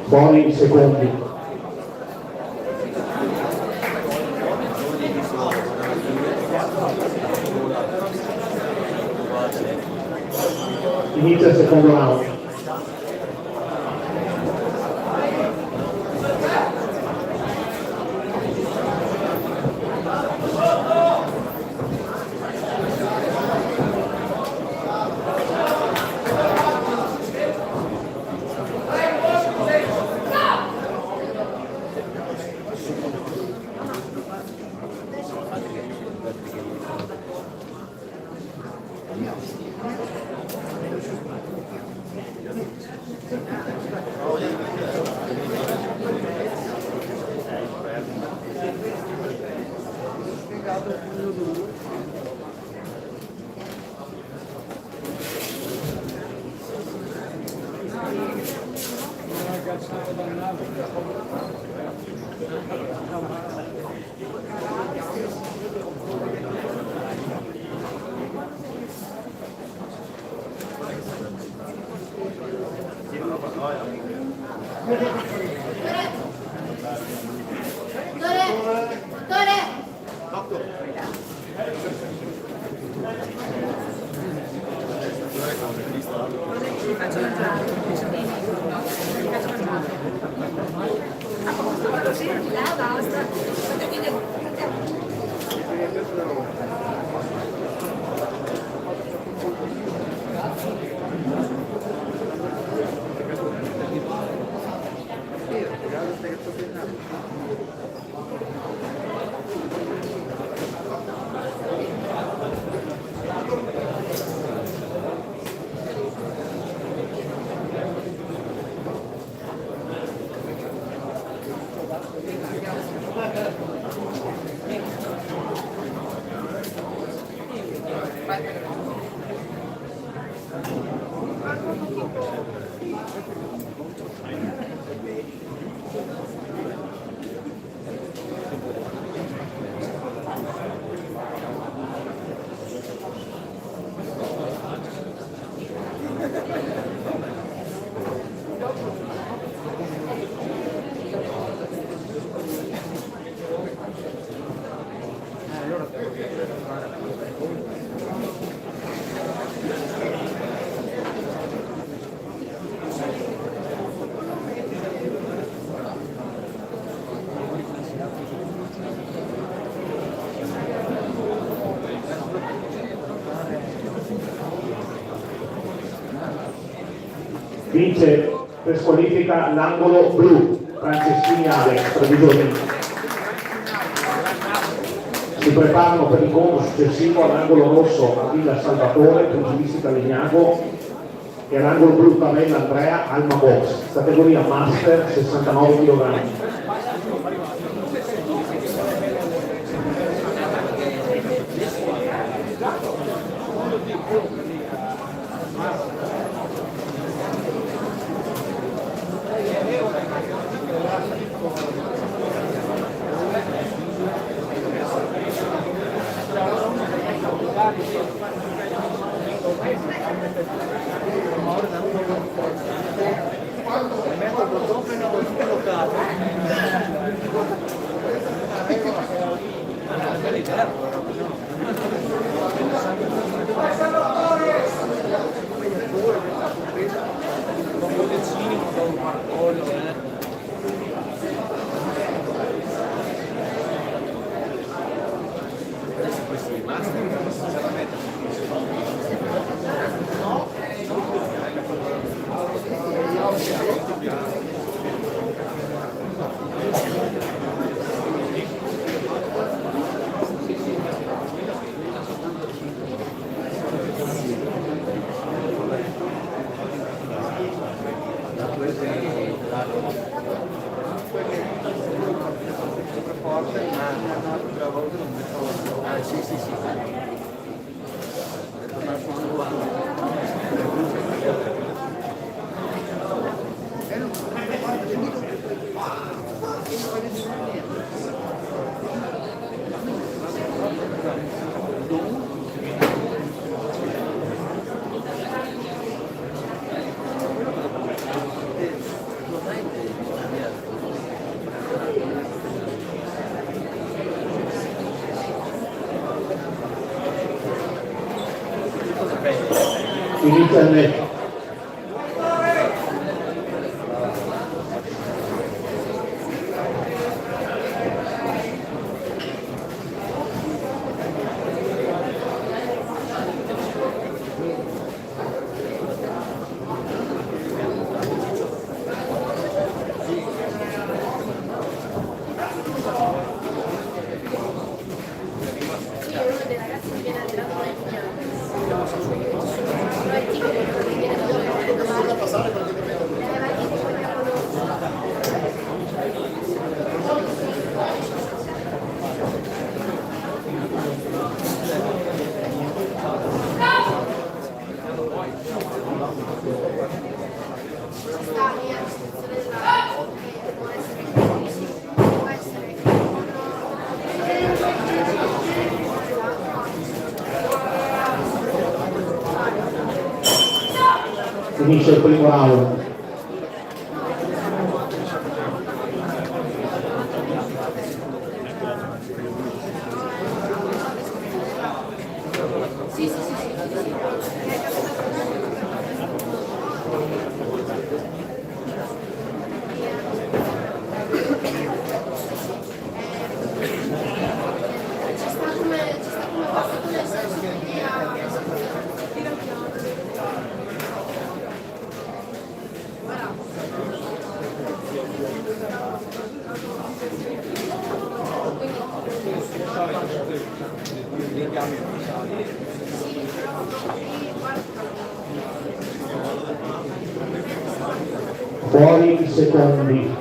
[SPEAKER 1] Buoni secondi. Inizia il secondo round. Vince per squalifica l'angolo blu, Franceschini Alex, previsionista. Si preparano per l'incontro successivo all'angolo rosso a Villa Salvatore, pugilista Legnago, e all'angolo blu Pavella Andrea, Alma Box, categoria Master 69 kg. Inizia il match.
[SPEAKER 6] Sì, uno dei ragazzi che viene allenato dai Pignani. Però è tipico che viene da
[SPEAKER 1] Finisce il primo round. Fuori i secondi.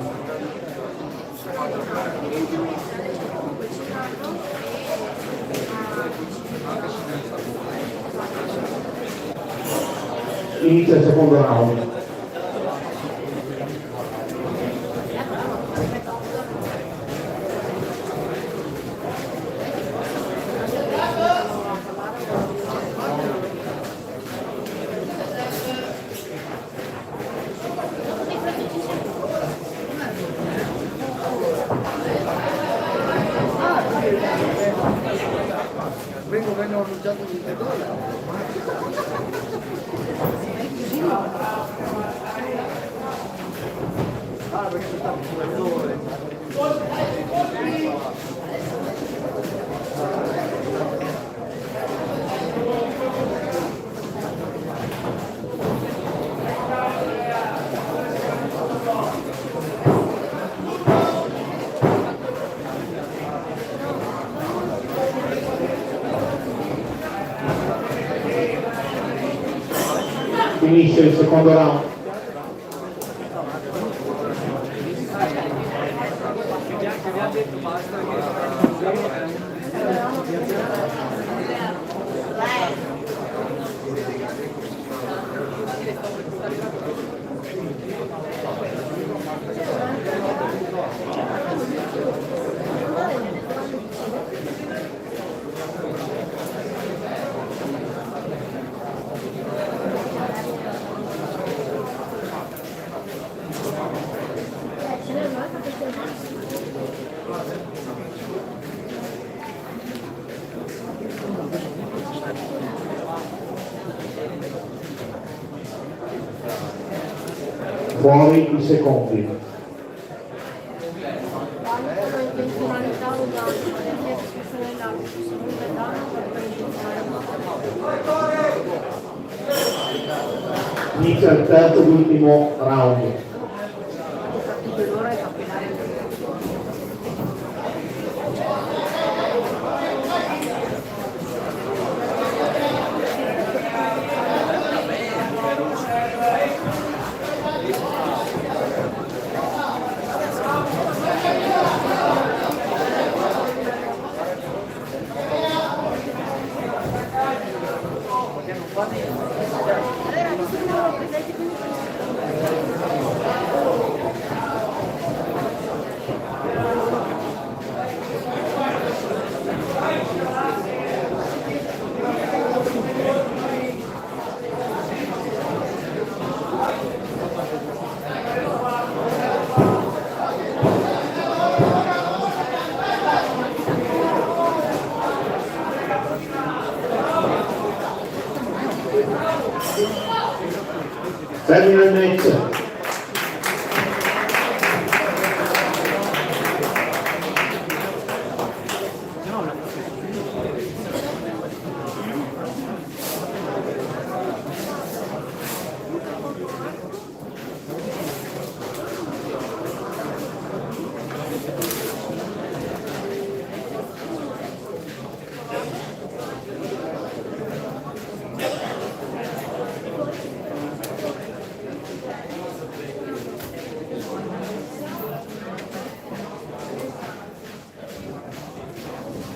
[SPEAKER 1] Inizia il secondo round.
[SPEAKER 8] Vengo annunciato di perché ci sta
[SPEAKER 1] Finisce il secondo round. Fuori i secondi.
[SPEAKER 6] valutano intenzionalità o danno nelle discussioni dell'arbitro, se non è danno per intenzionalità.
[SPEAKER 1] Inizia il terzo ed ultimo round.
[SPEAKER 6] Capito loro è capillare.
[SPEAKER 1] Termina il match.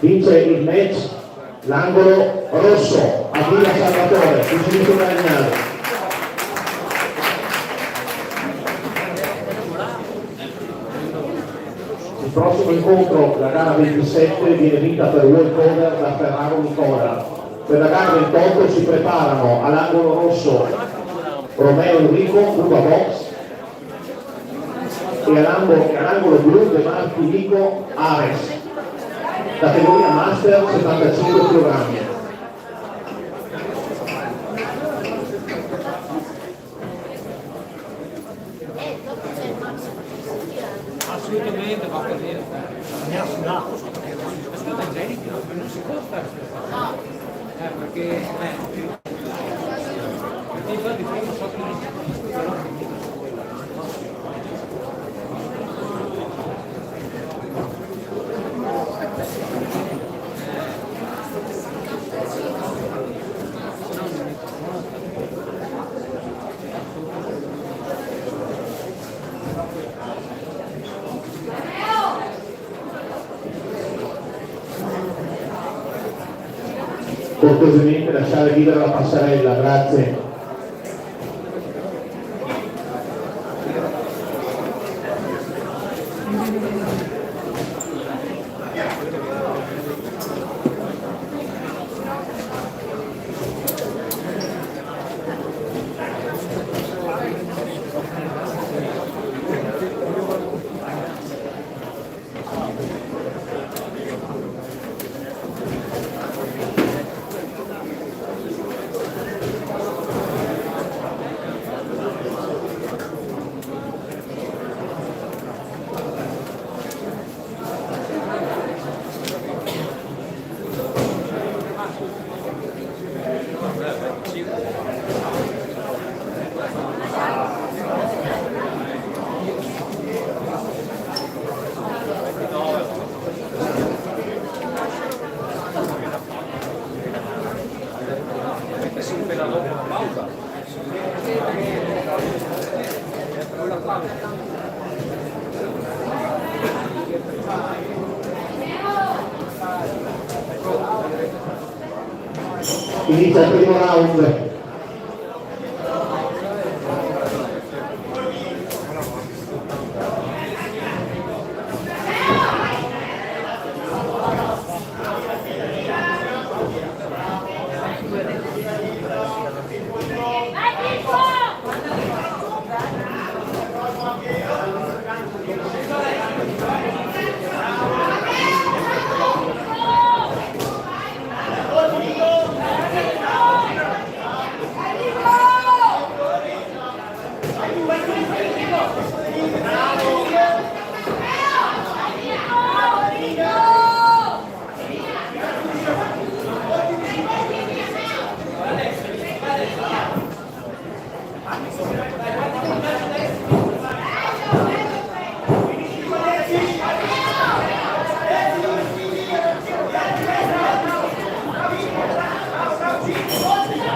[SPEAKER 1] Vince il match l'angolo rosso, Attila Salvatore, istituto Marignano. Il prossimo incontro, la gara 27, viene vinta per walkover da Ferraro Nicola. Per la gara 28 si preparano all'angolo rosso Romeo Enrico, Uva Box, e all'angolo blu De Marchi Nico Ares. Categoria Master 75 kg.
[SPEAKER 7] Assolutamente va per dire. Ascolta Angelica, non si può fare perché infatti prima so che
[SPEAKER 1] cortesemente lasciare libera la passerella, grazie. Inizia il primo round.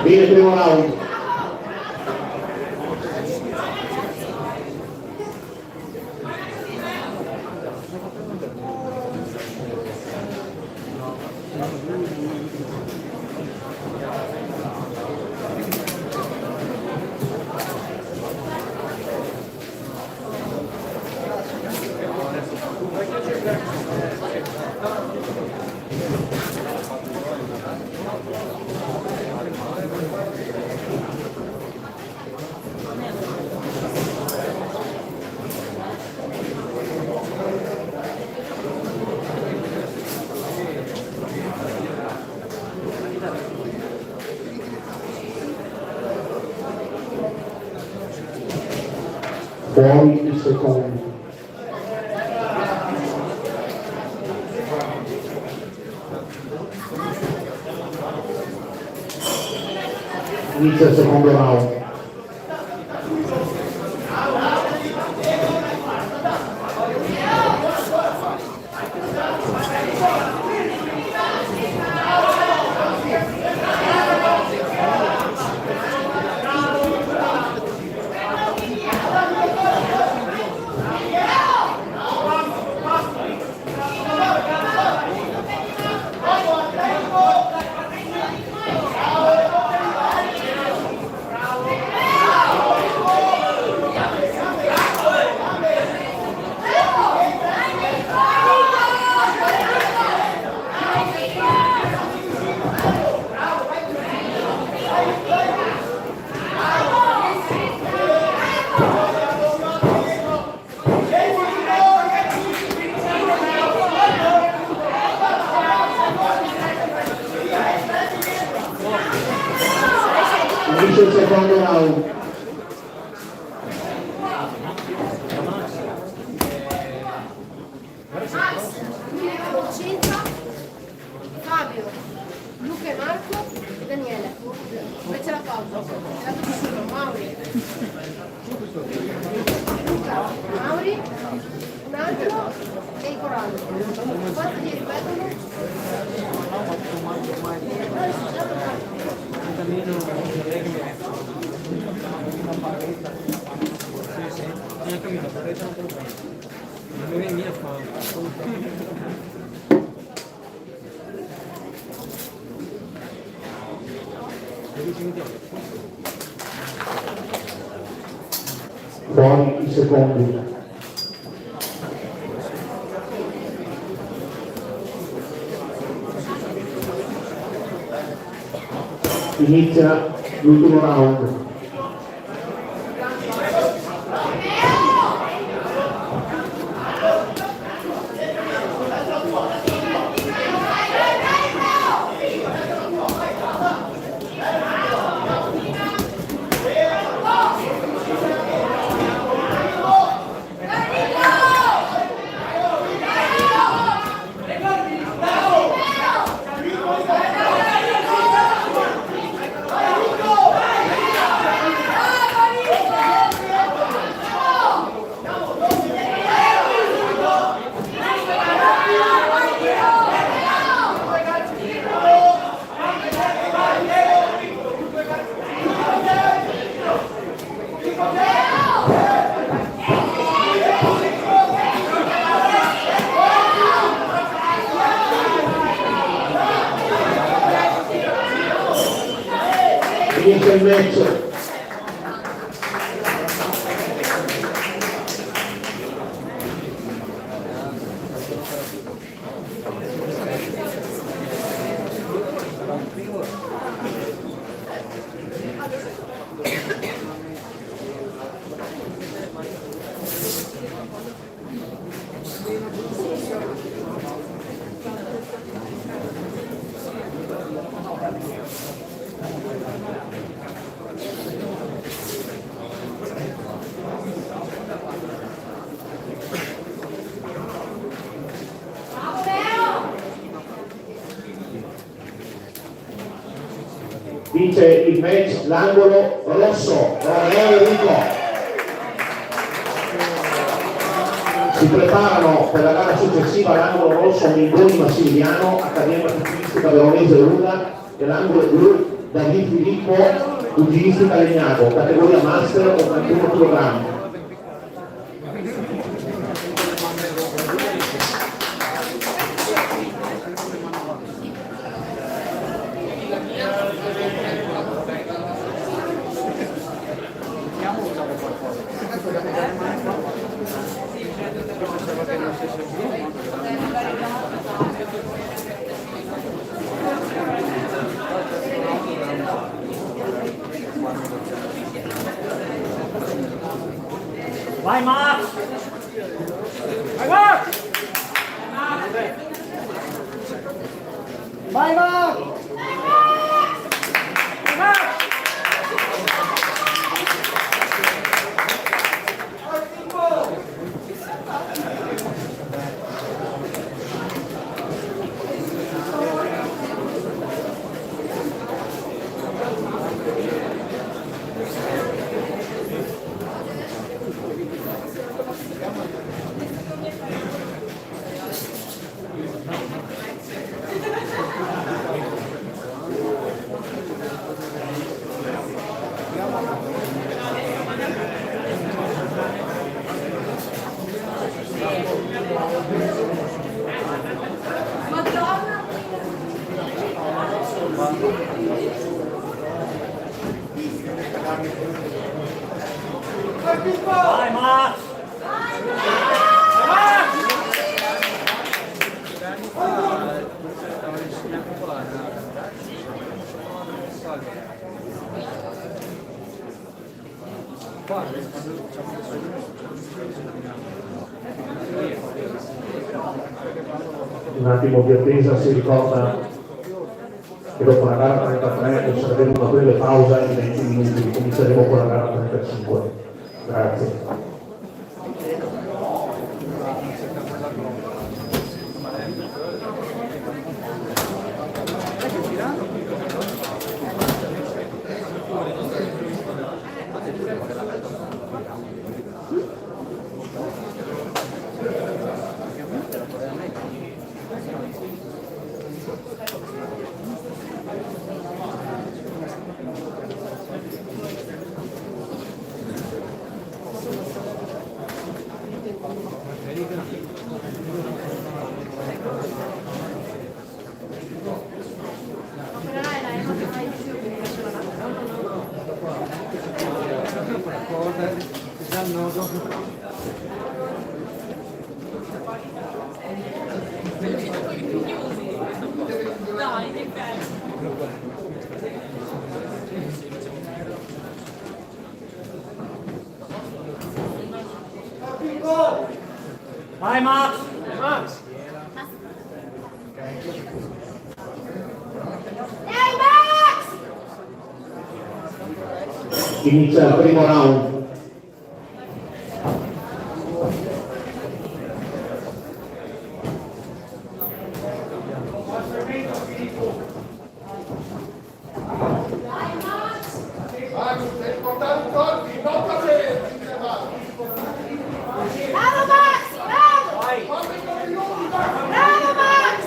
[SPEAKER 1] Viene il primo round. Fuori il secondo. Inizia il secondo round. Inizia il secondo round.
[SPEAKER 6] Centro, Fabio, Luca e Marco e Daniele. Invece la pausa. La ci sono Mauri. Luca, Mauri, un altro e il Corallo. Quanti ti ripetono?
[SPEAKER 1] Fuori i secondi. Inizia l'ultimo round. Inizia il match. Vince il match l'angolo rosso, Enrico. Si preparano per la gara successiva l'angolo rosso Mingoni Massimiliano, Accademia Pugilistica Veronese Ruda, e l'angolo blu David Filippo, Pugilistica Legnago, categoria master 81 kg.
[SPEAKER 7] Vai Max! Vai Max! Vai Max! Vai Max!
[SPEAKER 1] Un attimo di attesa, si ricorda che dopo la gara 33 osserveremo una breve pausa di 20 minuti, cominceremo con la gara 35. Grazie.
[SPEAKER 7] Vai Max! Max!
[SPEAKER 2] Ehi Max!
[SPEAKER 1] Inizia il primo round.
[SPEAKER 3] È importante corti, non cadere!
[SPEAKER 2] Bravo Max! Bravo! Bravo Max!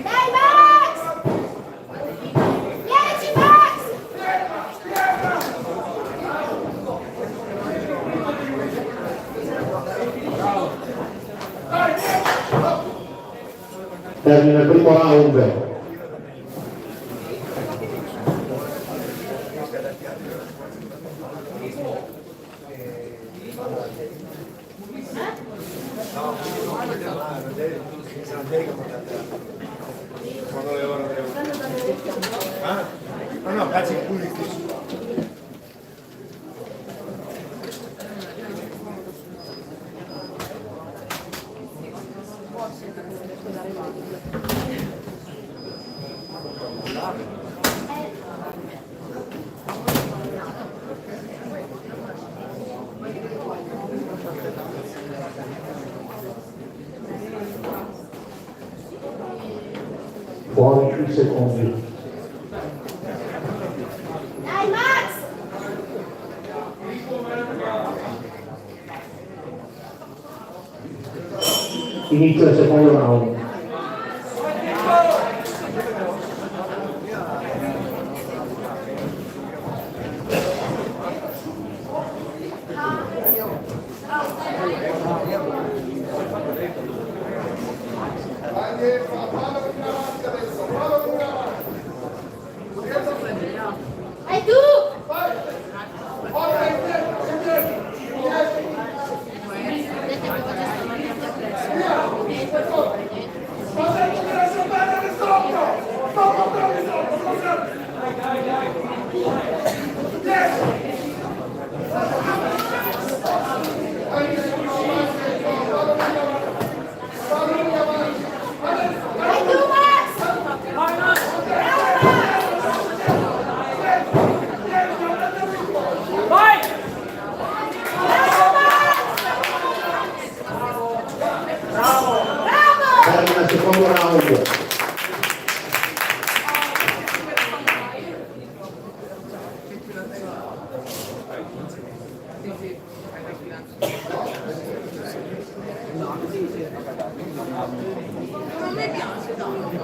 [SPEAKER 2] Dai Max! 10 Max!
[SPEAKER 1] Termina il primo round.
[SPEAKER 8] No, cazzo il pubblico.
[SPEAKER 1] Buoni i secondi.
[SPEAKER 2] Dai Max!
[SPEAKER 1] Inizia il secondo round.
[SPEAKER 3] Vai dietro, fallo più in avanti adesso, fallo più in avanti.
[SPEAKER 2] Vai tu!
[SPEAKER 3] Vai! Ora indietro, indietro, indietro.
[SPEAKER 2] Vai tu!
[SPEAKER 6] Non mi piace, dai.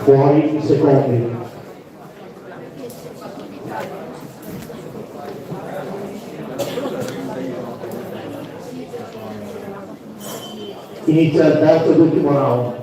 [SPEAKER 1] Fuori i secondi. Inizia il terzo ed ultimo round.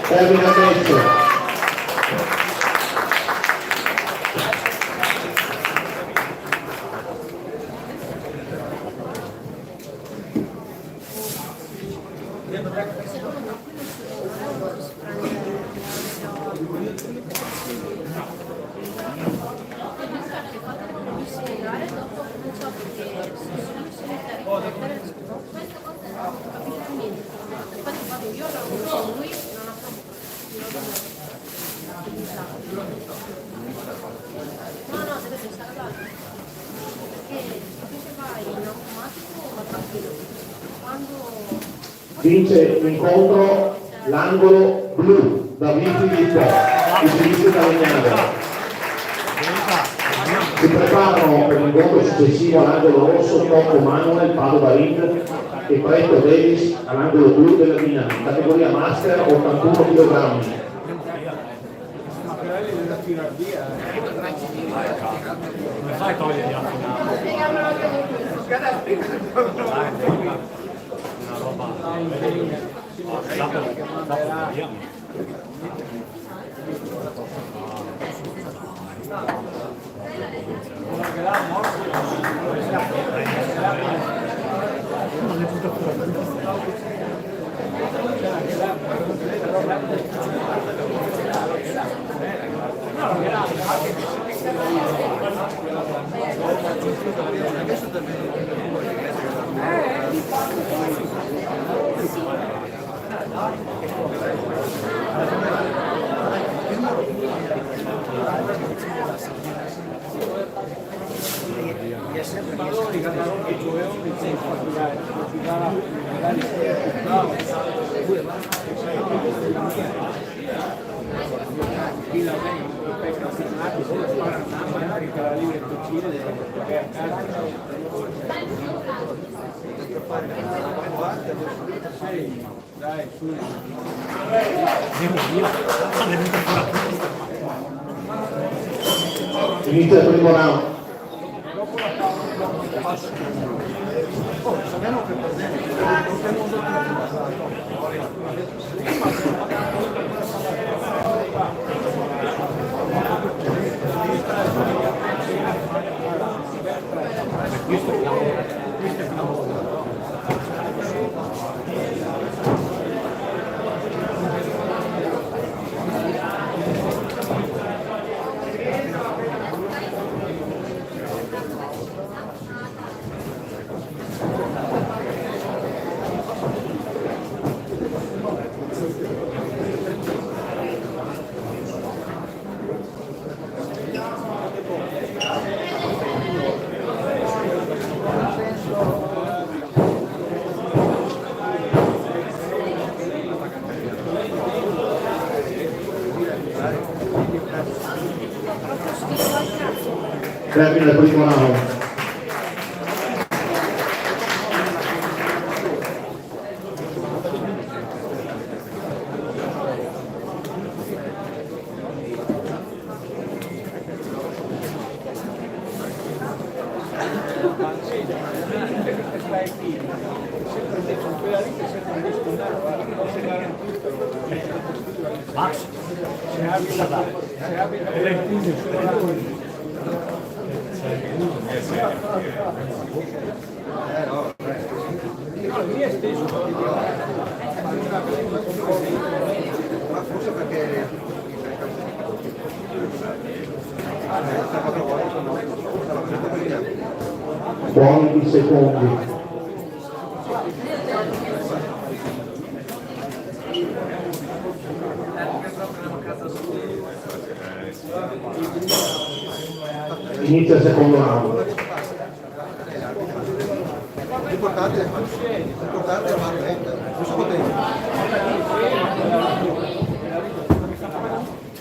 [SPEAKER 1] Termina adesso. Vince l'incontro l'angolo blu da Vinci Filippo, il giudizio italiano. Si preparano per l'incontro successivo all'angolo rosso Tocco Manuel Padova Ring e Preto Davis all'angolo blu della Mina, categoria master 81 kg.
[SPEAKER 4] Come fai a toglierli la una roba
[SPEAKER 1] Inizia il primo round. Termina il primo round. Buoni i secondi. Inizia il secondo round.
[SPEAKER 8] L'importante è fare lenta, giusto potente.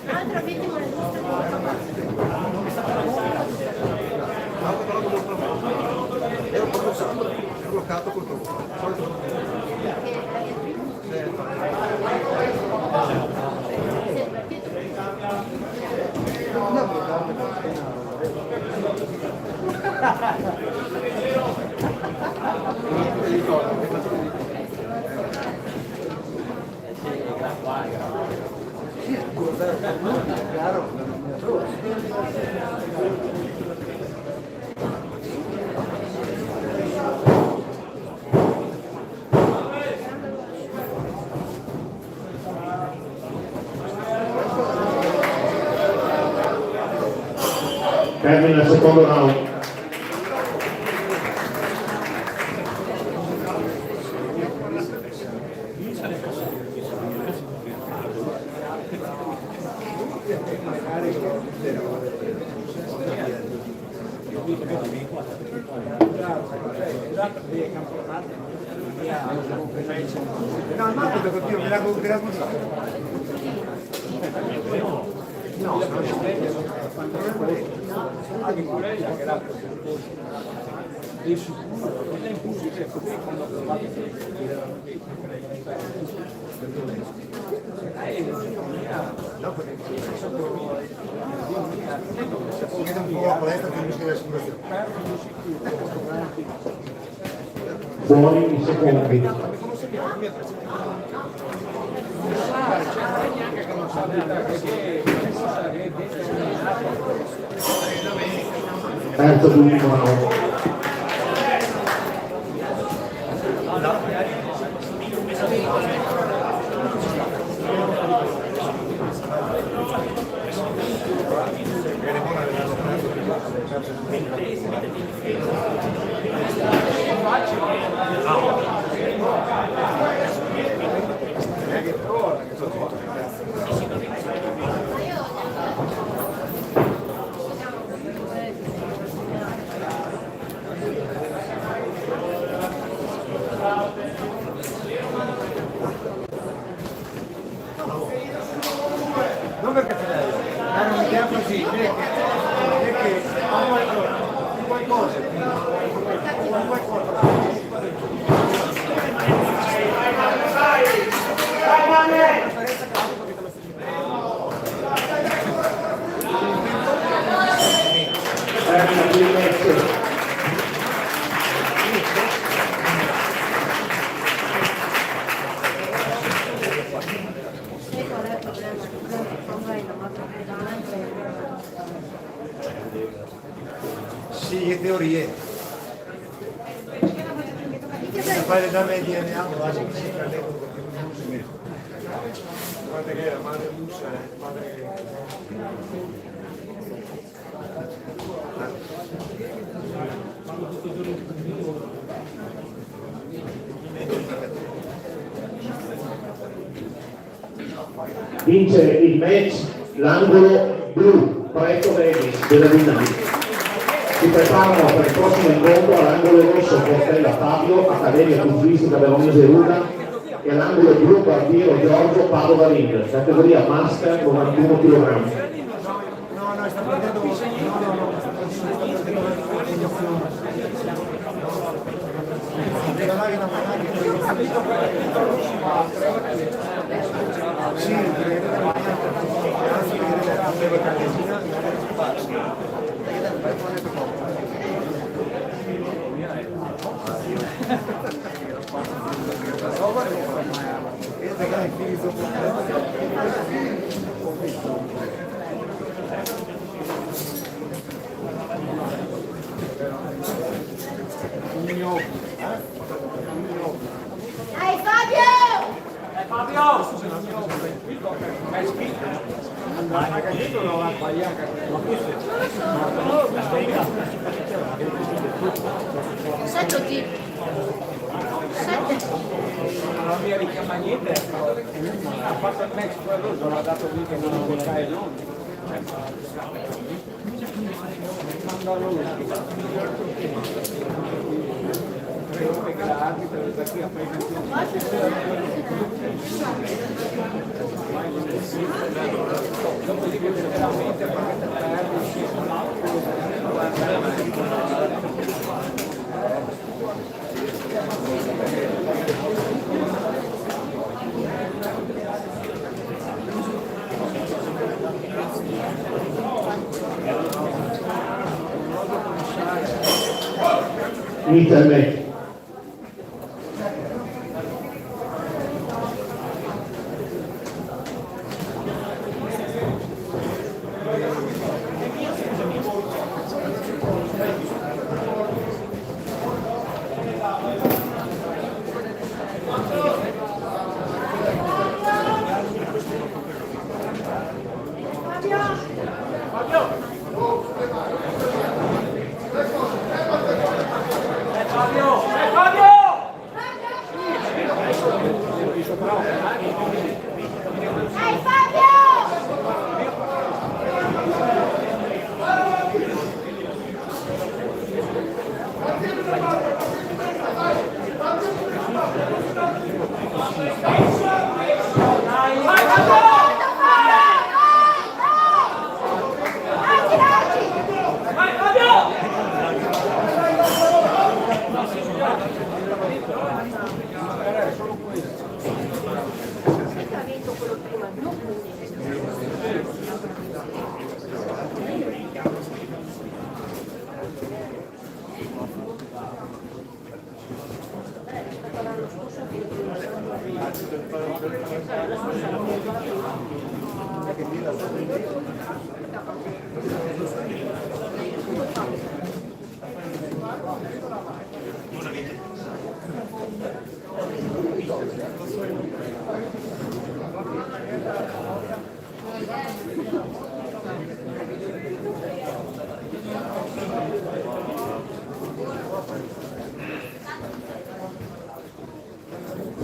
[SPEAKER 6] Un'altra vittima del
[SPEAKER 8] Ero bloccato col tuo.
[SPEAKER 1] Termina il secondo round.
[SPEAKER 8] No, ma perché io me la no,
[SPEAKER 7] di sicuro, non è impossibile, così quando ho provato
[SPEAKER 1] Buoni i secondi. Terzo ed ultimo round.
[SPEAKER 8] Non perché te l'hai, dare un'idea così, che qualcosa. Sì, teorie. Fare l'esame di DNA, guarda che la madre russa,
[SPEAKER 1] Vince il match l'angolo blu, Preto Davis della Dinamo. Si preparano per il prossimo incontro all'angolo rosso Portella Fabio, Accademia Pugilistica Veronese Ruda, e all'angolo blu Quartiero Giorgio Padova Ring, categoria master 91 kg.
[SPEAKER 8] no, sta prendendo, no. la macchina sì,
[SPEAKER 6] Dai Fabio! Sette o tipo? Sette?
[SPEAKER 7] Non mi richiama niente, ha fatto il match quello, l'ho dato lì che non lo sai non. Mandalo lui. Credo che l'arbitro da qui a dopodiché veramente
[SPEAKER 1] Inizia il match.
[SPEAKER 6] Dai Fabio!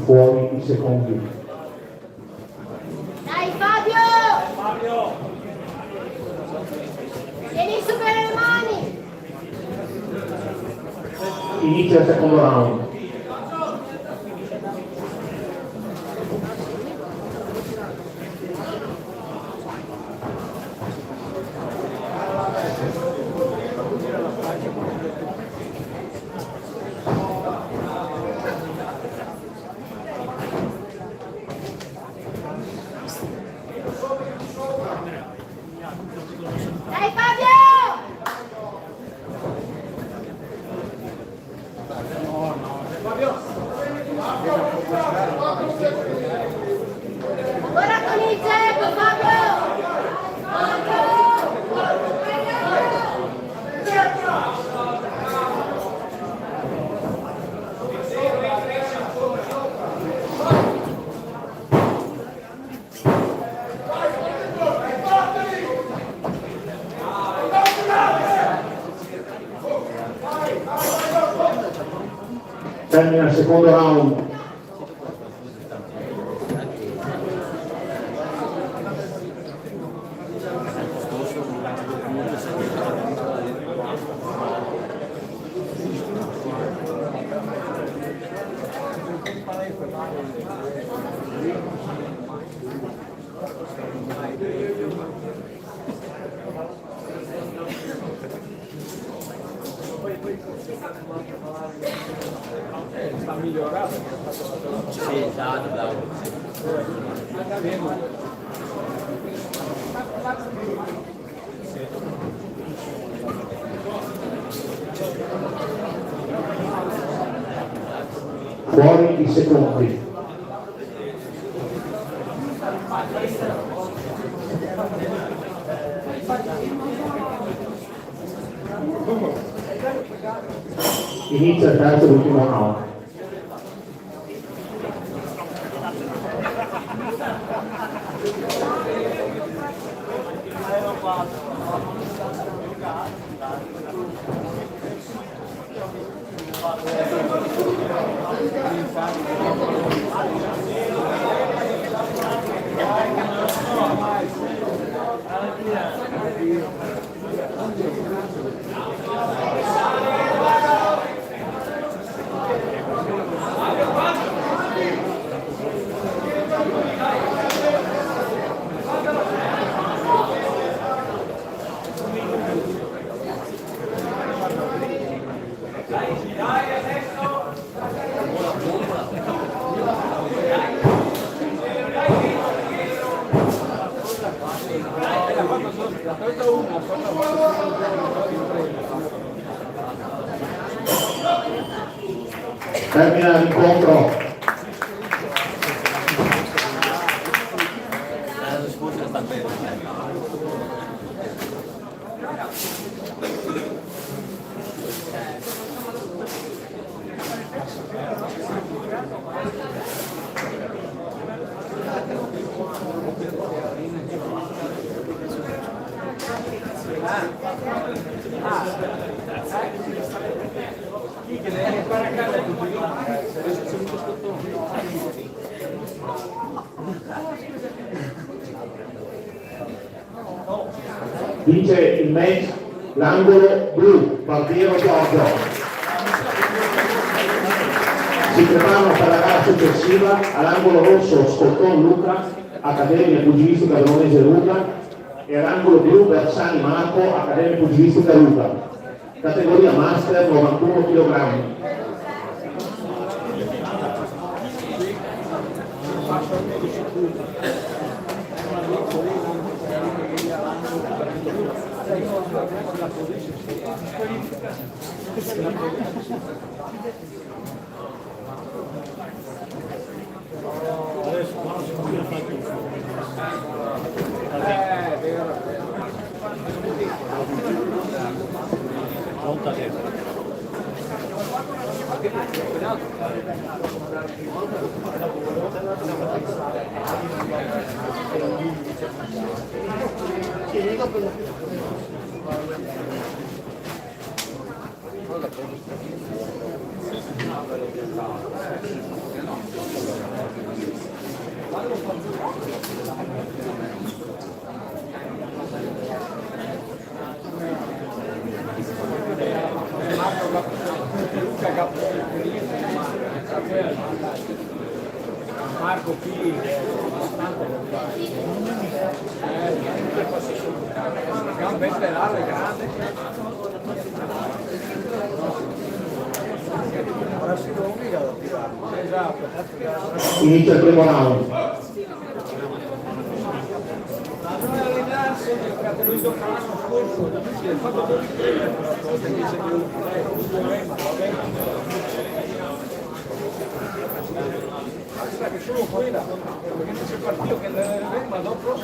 [SPEAKER 1] Fuori i secondi.
[SPEAKER 6] Dai Fabio! Tieni su per le mani!
[SPEAKER 1] Inizia il secondo round.
[SPEAKER 6] Dai Fabio! Ora con il tempo Fabio!
[SPEAKER 1] Termina il secondo round.
[SPEAKER 7] sta migliorando perché ha fatto la tua.
[SPEAKER 10] Sì, esatto, bravo.
[SPEAKER 7] Anda bene.
[SPEAKER 1] Fuori i secondi. Inizia il terzo e l'ultimo round. Termina l'incontro. Vince il match l'angolo blu, Barbiero Giorgio. Si preparano per la gara successiva all'angolo rosso Scotton Luca, Accademia Pugilistica Veronese Luca, e all'angolo blu Bersani Marco, Accademia Pugilistica Luca. Categoria Master 91 kg.
[SPEAKER 7] Marco qui gambette larghe, grande. Ora si obbliga ad attivarlo. Esatto.
[SPEAKER 1] Inizia il primo round.
[SPEAKER 7] Non allenarsi, perché lui gioca l'anno scorso, si è fatto 12 invece che un che solo quella, perché non c'è partito che ma dopo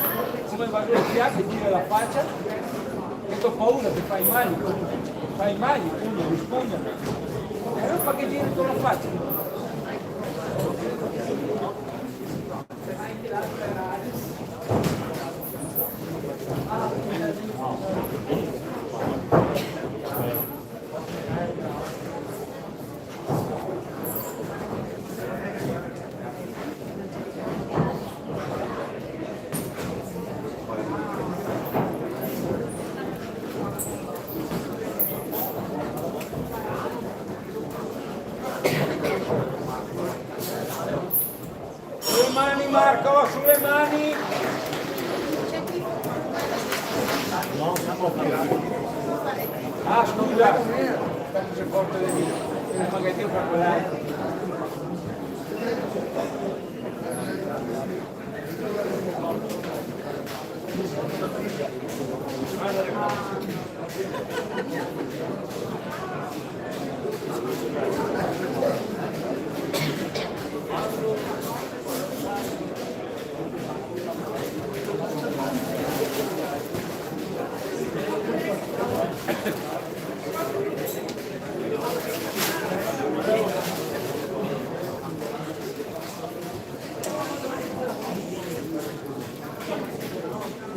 [SPEAKER 7] come va a fianco e tira la faccia e ho paura che fai male, pugno, rispugna e non fa che giri con la faccia. Sulle mani Marco, sulle mani!
[SPEAKER 8] No, siamo qui.
[SPEAKER 7] Ah scusa, aspetta se porto le mie, il magazzino per quell'altro.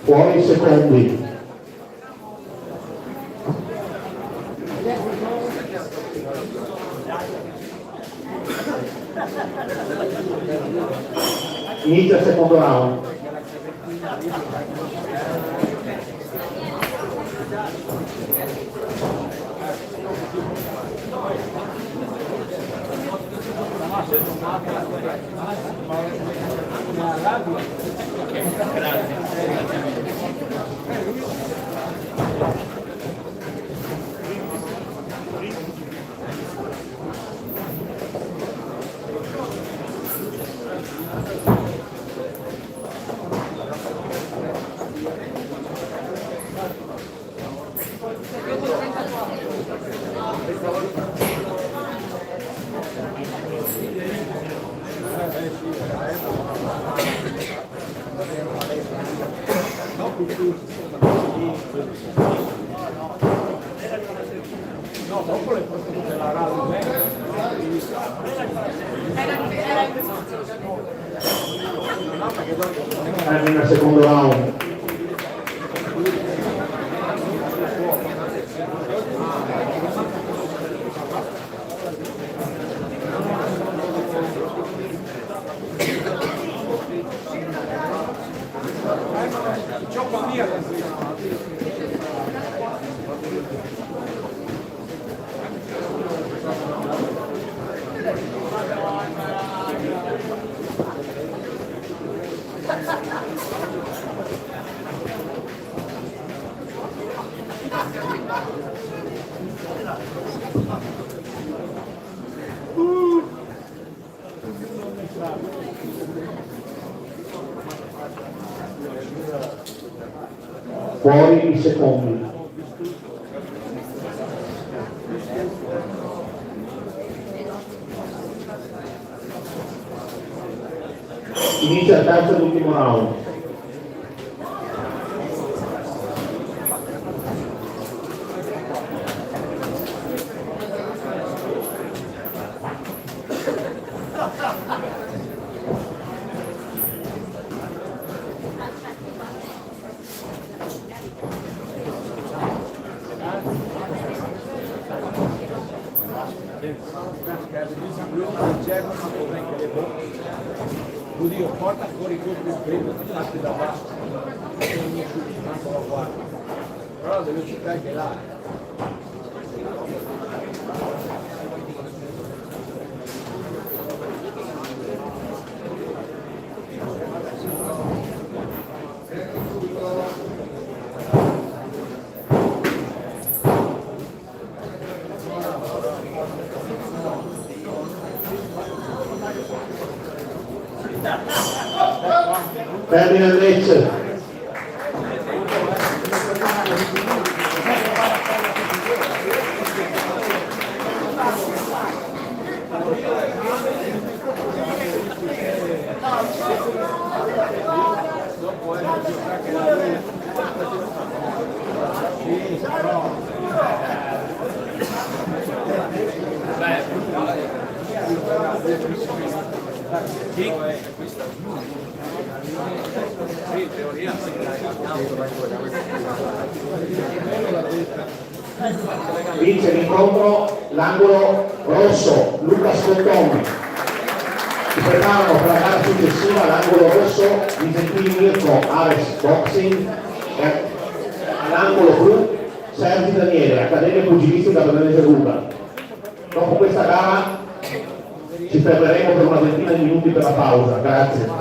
[SPEAKER 1] Fuori i secondi. Inizia il secondo round.
[SPEAKER 7] No, dopo le porto tutte la radio,
[SPEAKER 1] Termina il secondo round. Fuori i secondi. Inizia il terzo ed ultimo round.
[SPEAKER 7] Dio, porta fuori tutto il primo, ti fatti da basso, però la velocità che là.
[SPEAKER 1] Termina il match. Vince l'incontro l'angolo rosso, Luca Scottoni. Si preparano per la gara successiva l'angolo rosso Vicentini Mirko, Ares Boxing, e all'angolo blu Sergi Daniele, Accademia Pugilistica Bernese Ruga. Dopo questa gara ci fermeremo per una ventina di minuti per la pausa. Grazie.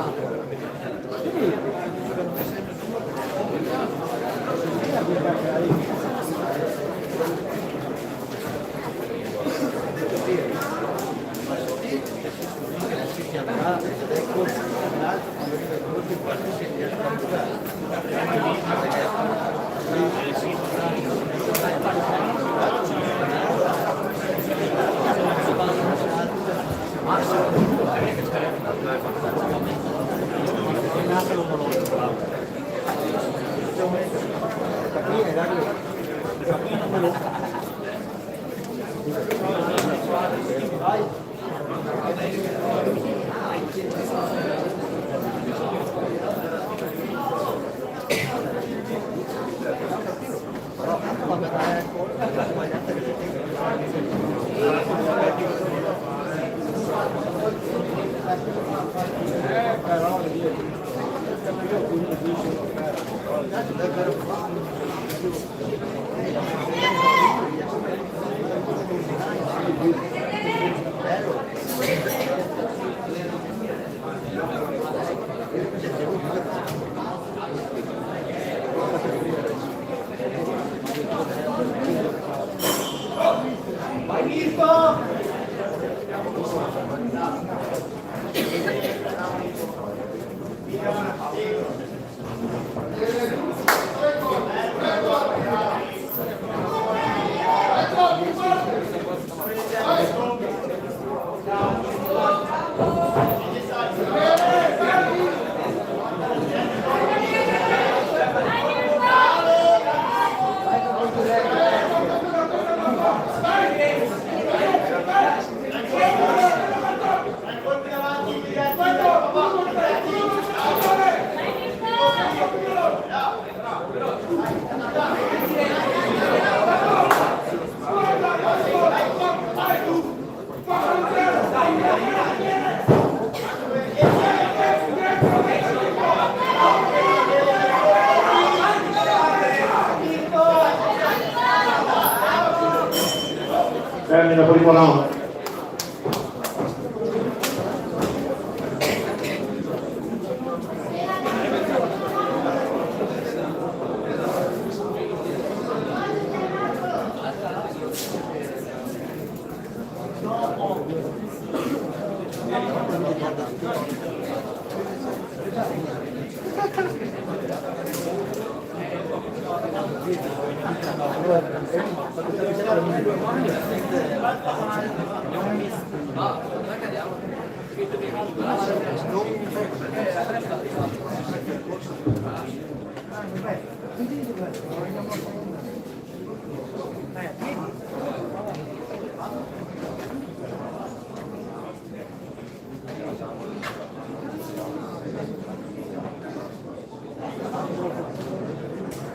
[SPEAKER 1] Termina primo round.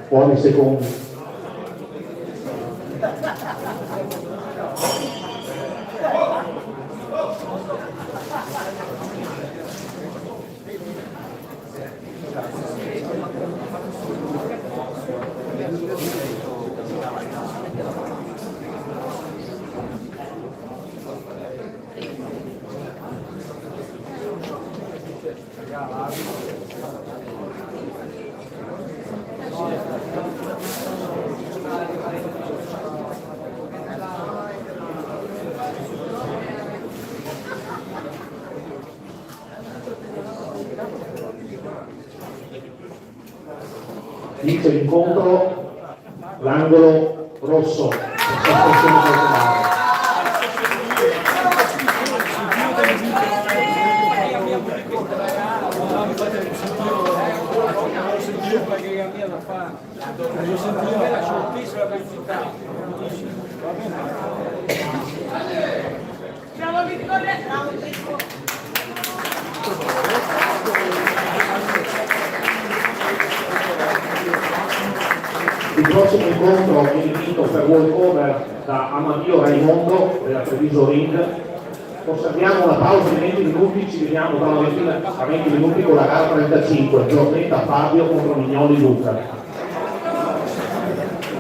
[SPEAKER 1] Buoni secondi. Vince l'incontro l'angolo rosso. Il prossimo incontro viene vinto per walkover da Amadio Raimondo della Treviso Ring. Osserviamo una pausa di 20 minuti, ci vediamo tra una ventina a 20 minuti con la gara 35, Giornetta Fabio contro Mignoli Luca.